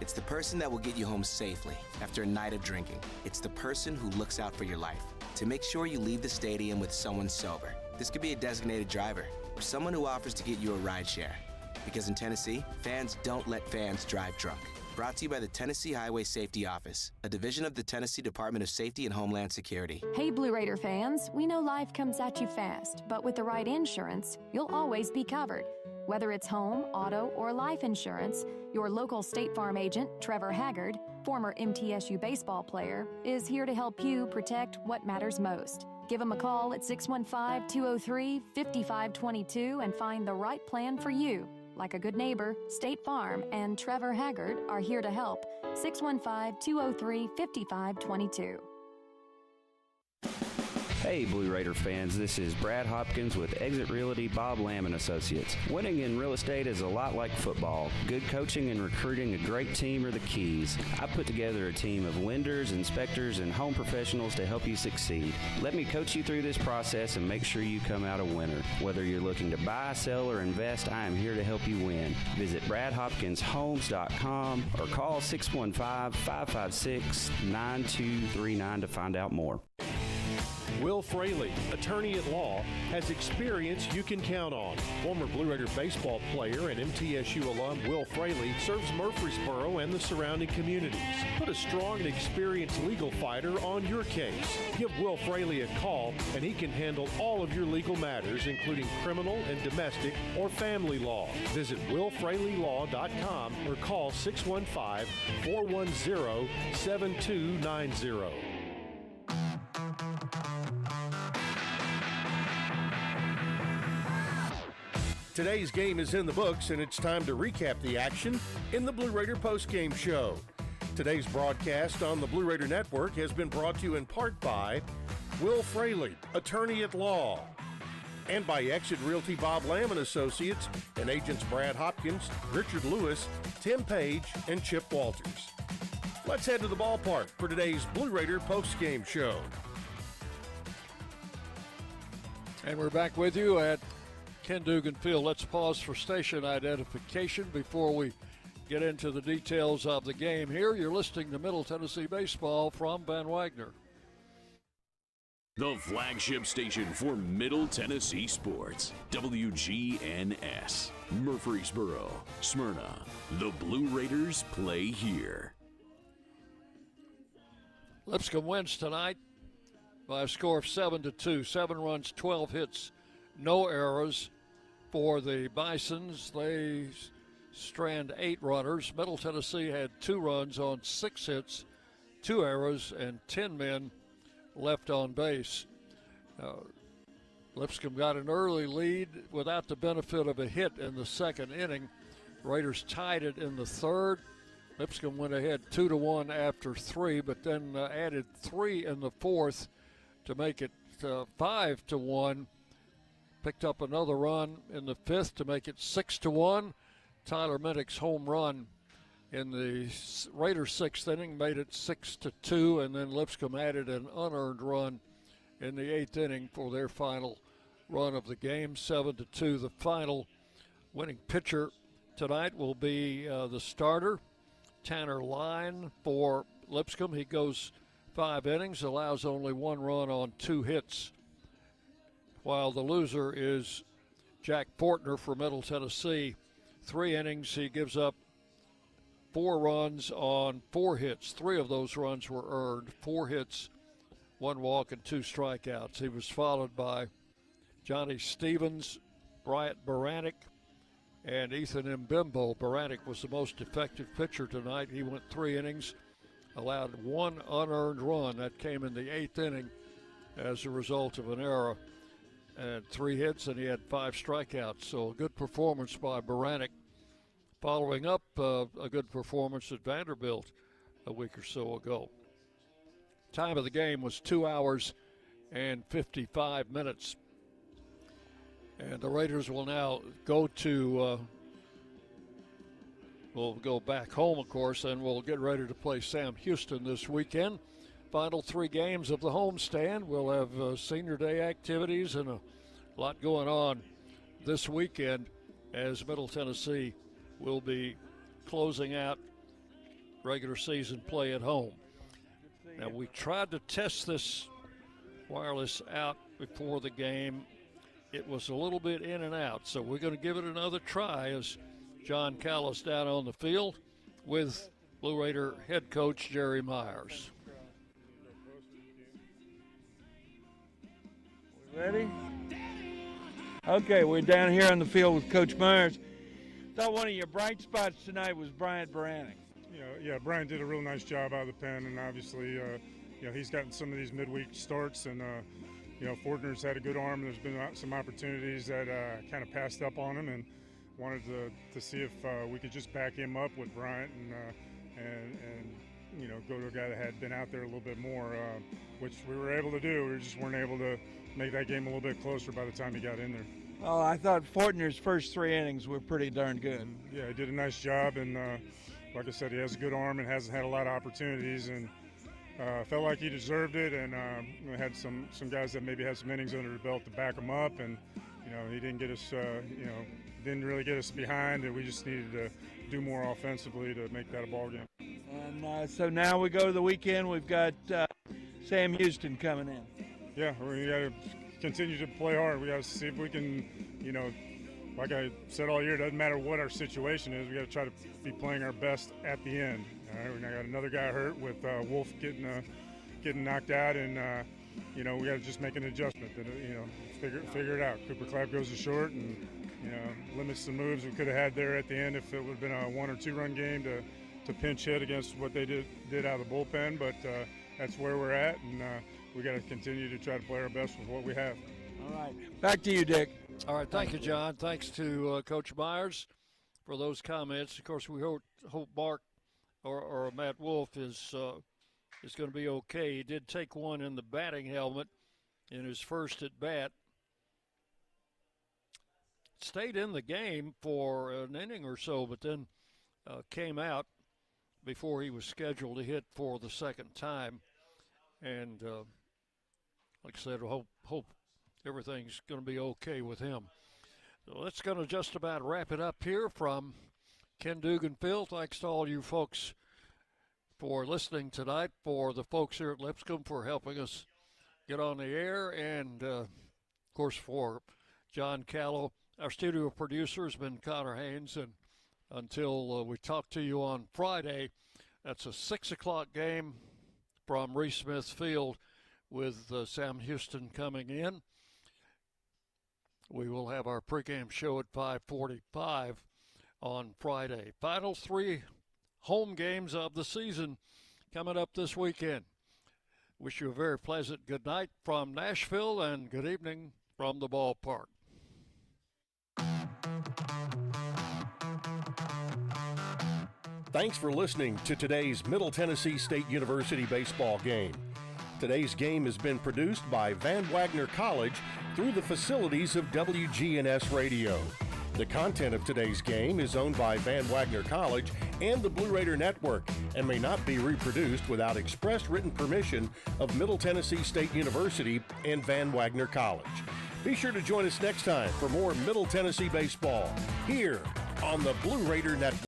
N: It's the person that will get you home safely after a night of drinking. It's the person who looks out for your life to make sure you leave the stadium with someone sober. This could be a designated driver or someone who offers to get you a ride share. Because in Tennessee, fans don't let fans drive drunk. Brought to you by the Tennessee Highway Safety Office, a division of the Tennessee Department of Safety and Homeland Security.
O: Hey, Blue Raider fans, we know life comes at you fast, but with the right insurance, you'll always be covered. Whether it's home, auto, or life insurance, your local State Farm agent, Trevor Haggard, former MTSU baseball player, is here to help you protect what matters most. Give him a call at 615-203-5522 and find the right plan for you. Like a good neighbor, State Farm and Trevor Haggard are here to help. 615-203-5522.
P: Hey, Blue Raider fans, this is Brad Hopkins with Exit Realty Bob Lamb and Associates. Winning in real estate is a lot like football. Good coaching and recruiting a great team are the keys. I put together a team of lenders, inspectors, and home professionals to help you succeed. Let me coach you through this process and make sure you come out a winner. Whether you're looking to buy, sell, or invest, I am here to help you win. Visit BradHopkinsHomes.com or call 615-556-9239 to find out more.
F: Will Fraley, attorney at law, has experience you can count on. Former Blue Raider baseball player and MTSU alum Will Fraley serves Murfreesboro and the surrounding communities. Put a strong and experienced legal fighter on your case. Give Will Fraley a call, and he can handle all of your legal matters, including criminal and domestic or family law. Visit willfraleylaw.com or call 615-410-7290. Today's game is in the books, and it's time to recap the action in the Blue Raider postgame show. Today's broadcast on the Blue Raider Network has been brought to you in part by Will Fraley, attorney at law, and by Exit Realty Bob Lamb and Associates and agents Brad Hopkins, Richard Lewis, Tim Page, and Chip Walters. Let's head to the ballpark for today's Blue Raider postgame show.
A: And we're back with you at Ken Dugan Field. Let's pause for station identification before we get into the details of the game here. You're listening to Middle Tennessee Baseball from Van Wagner.
G: The flagship station for Middle Tennessee sports, WGNS, Murfreesboro, Smyrna. The Blue Raiders play here.
A: Lipscomb wins tonight by a score of 7-2. 7 runs, 12 hits, no errors for the Bisons. They strand 8 runners. Middle Tennessee had 2 runs on 6 hits, 2 errors, and 10 men left on base. Lipscomb got an early lead without the benefit of a hit in the second inning. Raiders tied it in the third. Lipscomb went ahead 2-1 after 3, but then added 3 in the fourth to make it 5-1. Picked up another run in the fifth to make it 6-1. Tyler Minnick's home run in the Raiders' sixth inning made it 6-2, and then Lipscomb added an unearned run in the eighth inning for their final run of the game, 7-2. The final winning pitcher tonight will be the starter, Tanner Line, for Lipscomb. He goes 5 innings, allows only 1 run on 2 hits, while the loser is Jack Fortner for Middle Tennessee. 3 innings, he gives up 4 runs on 4 hits. 3 of those runs were earned. 4 hits, 1 walk, and 2 strikeouts. He was followed by Johnny Stevens, Bryant Baranek, and Ethan Mbimbo. Baranek was the most effective pitcher tonight. He went 3 innings, allowed 1 unearned run. That came in the 8th inning as a result of an error. And 3 hits, and he had 5 strikeouts. So a good performance by Baranek, following up a good performance at Vanderbilt a week or so ago. Time of the game was 2 hours and 55 minutes. And the Raiders will now go to, we'll go back home, of course, and we'll get ready to play Sam Houston this weekend. Final 3 games of the homestand. We'll have senior day activities and a lot going on this weekend as Middle Tennessee will be closing out regular season play at home. Now, we tried to test this wireless out before the game. It was a little bit in and out, so we're going to give it another try as John Callis down on the field with Blue Raider head coach Jerry Myers.
B: Ready? Okay, we're down here on the field with Coach Myers. Thought one of your bright spots tonight was Bryant Baranek.
R: Yeah, Brian did a real nice job out of the pen, and obviously, he's gotten some of these midweek starts, and Fortner's had a good arm. There's been some opportunities that kind of passed up on him, and wanted to see if we could just back him up with Bryant and go to a guy that had been out there a little bit more, which we were able to do. We just weren't able to make that game a little bit closer by the time he got in there.
B: Oh, I thought Fortner's first 3 innings were pretty darn good.
R: Yeah, he did a nice job, and like I said, he has a good arm and hasn't had a lot of opportunities, and felt like he deserved it, and had some guys that maybe had some innings under the belt to back him up, and he didn't get us, didn't really get us behind, and we just needed to do more offensively to make that a ball game.
B: And so now we go to the weekend. We've got Sam Houston coming in.
R: Yeah, we got to continue to play hard. We got to see if we can, like I said all year, it doesn't matter what our situation is. We got to try to be playing our best at the end. All right, we got another guy hurt with Wolf getting knocked out, and we got to just make an adjustment. Figure it out. Cooper Clapp goes to short, and limits the moves we could have had there at the end if it would have been a 1 or 2 run game to pinch hit against what they did out of the bullpen. But that's where we're at, and we got to continue to try to play our best with what we have.
B: All right, back to you, Dick.
A: All right, thank you, John. Thanks to Coach Myers for those comments. Of course, we hope Mark or Matt Wolf is going to be okay. He did take one in the batting helmet in his first at bat. Stayed in the game for an inning or so, but then came out before he was scheduled to hit for the second time. And like I said, hope everything's going to be okay with him. So that's going to just about wrap it up here from Ken Dugan Field. Thanks to all you folks for listening tonight, for the folks here at Lipscomb for helping us get on the air, and, of course, for John Callow. Our studio producer has been Connor Haynes, and until we talk to you on Friday, that's a 6 o'clock game from Reese Smith Field with Sam Houston coming in. We will have our pregame show at 5:45 on Friday. Final 3 home games of the season coming up this weekend. Wish you a very pleasant good night from Nashville and good evening from the ballpark.
F: Thanks for listening to today's Middle Tennessee State University baseball game. Today's game has been produced by Van Wagner College through the facilities of WGNS Radio. The content of today's game is owned by Van Wagner College and the Blue Raider Network and may not be reproduced without express written permission of Middle Tennessee State University and Van Wagner College. Be sure to join us next time for more Middle Tennessee baseball here on the Blue Raider Network.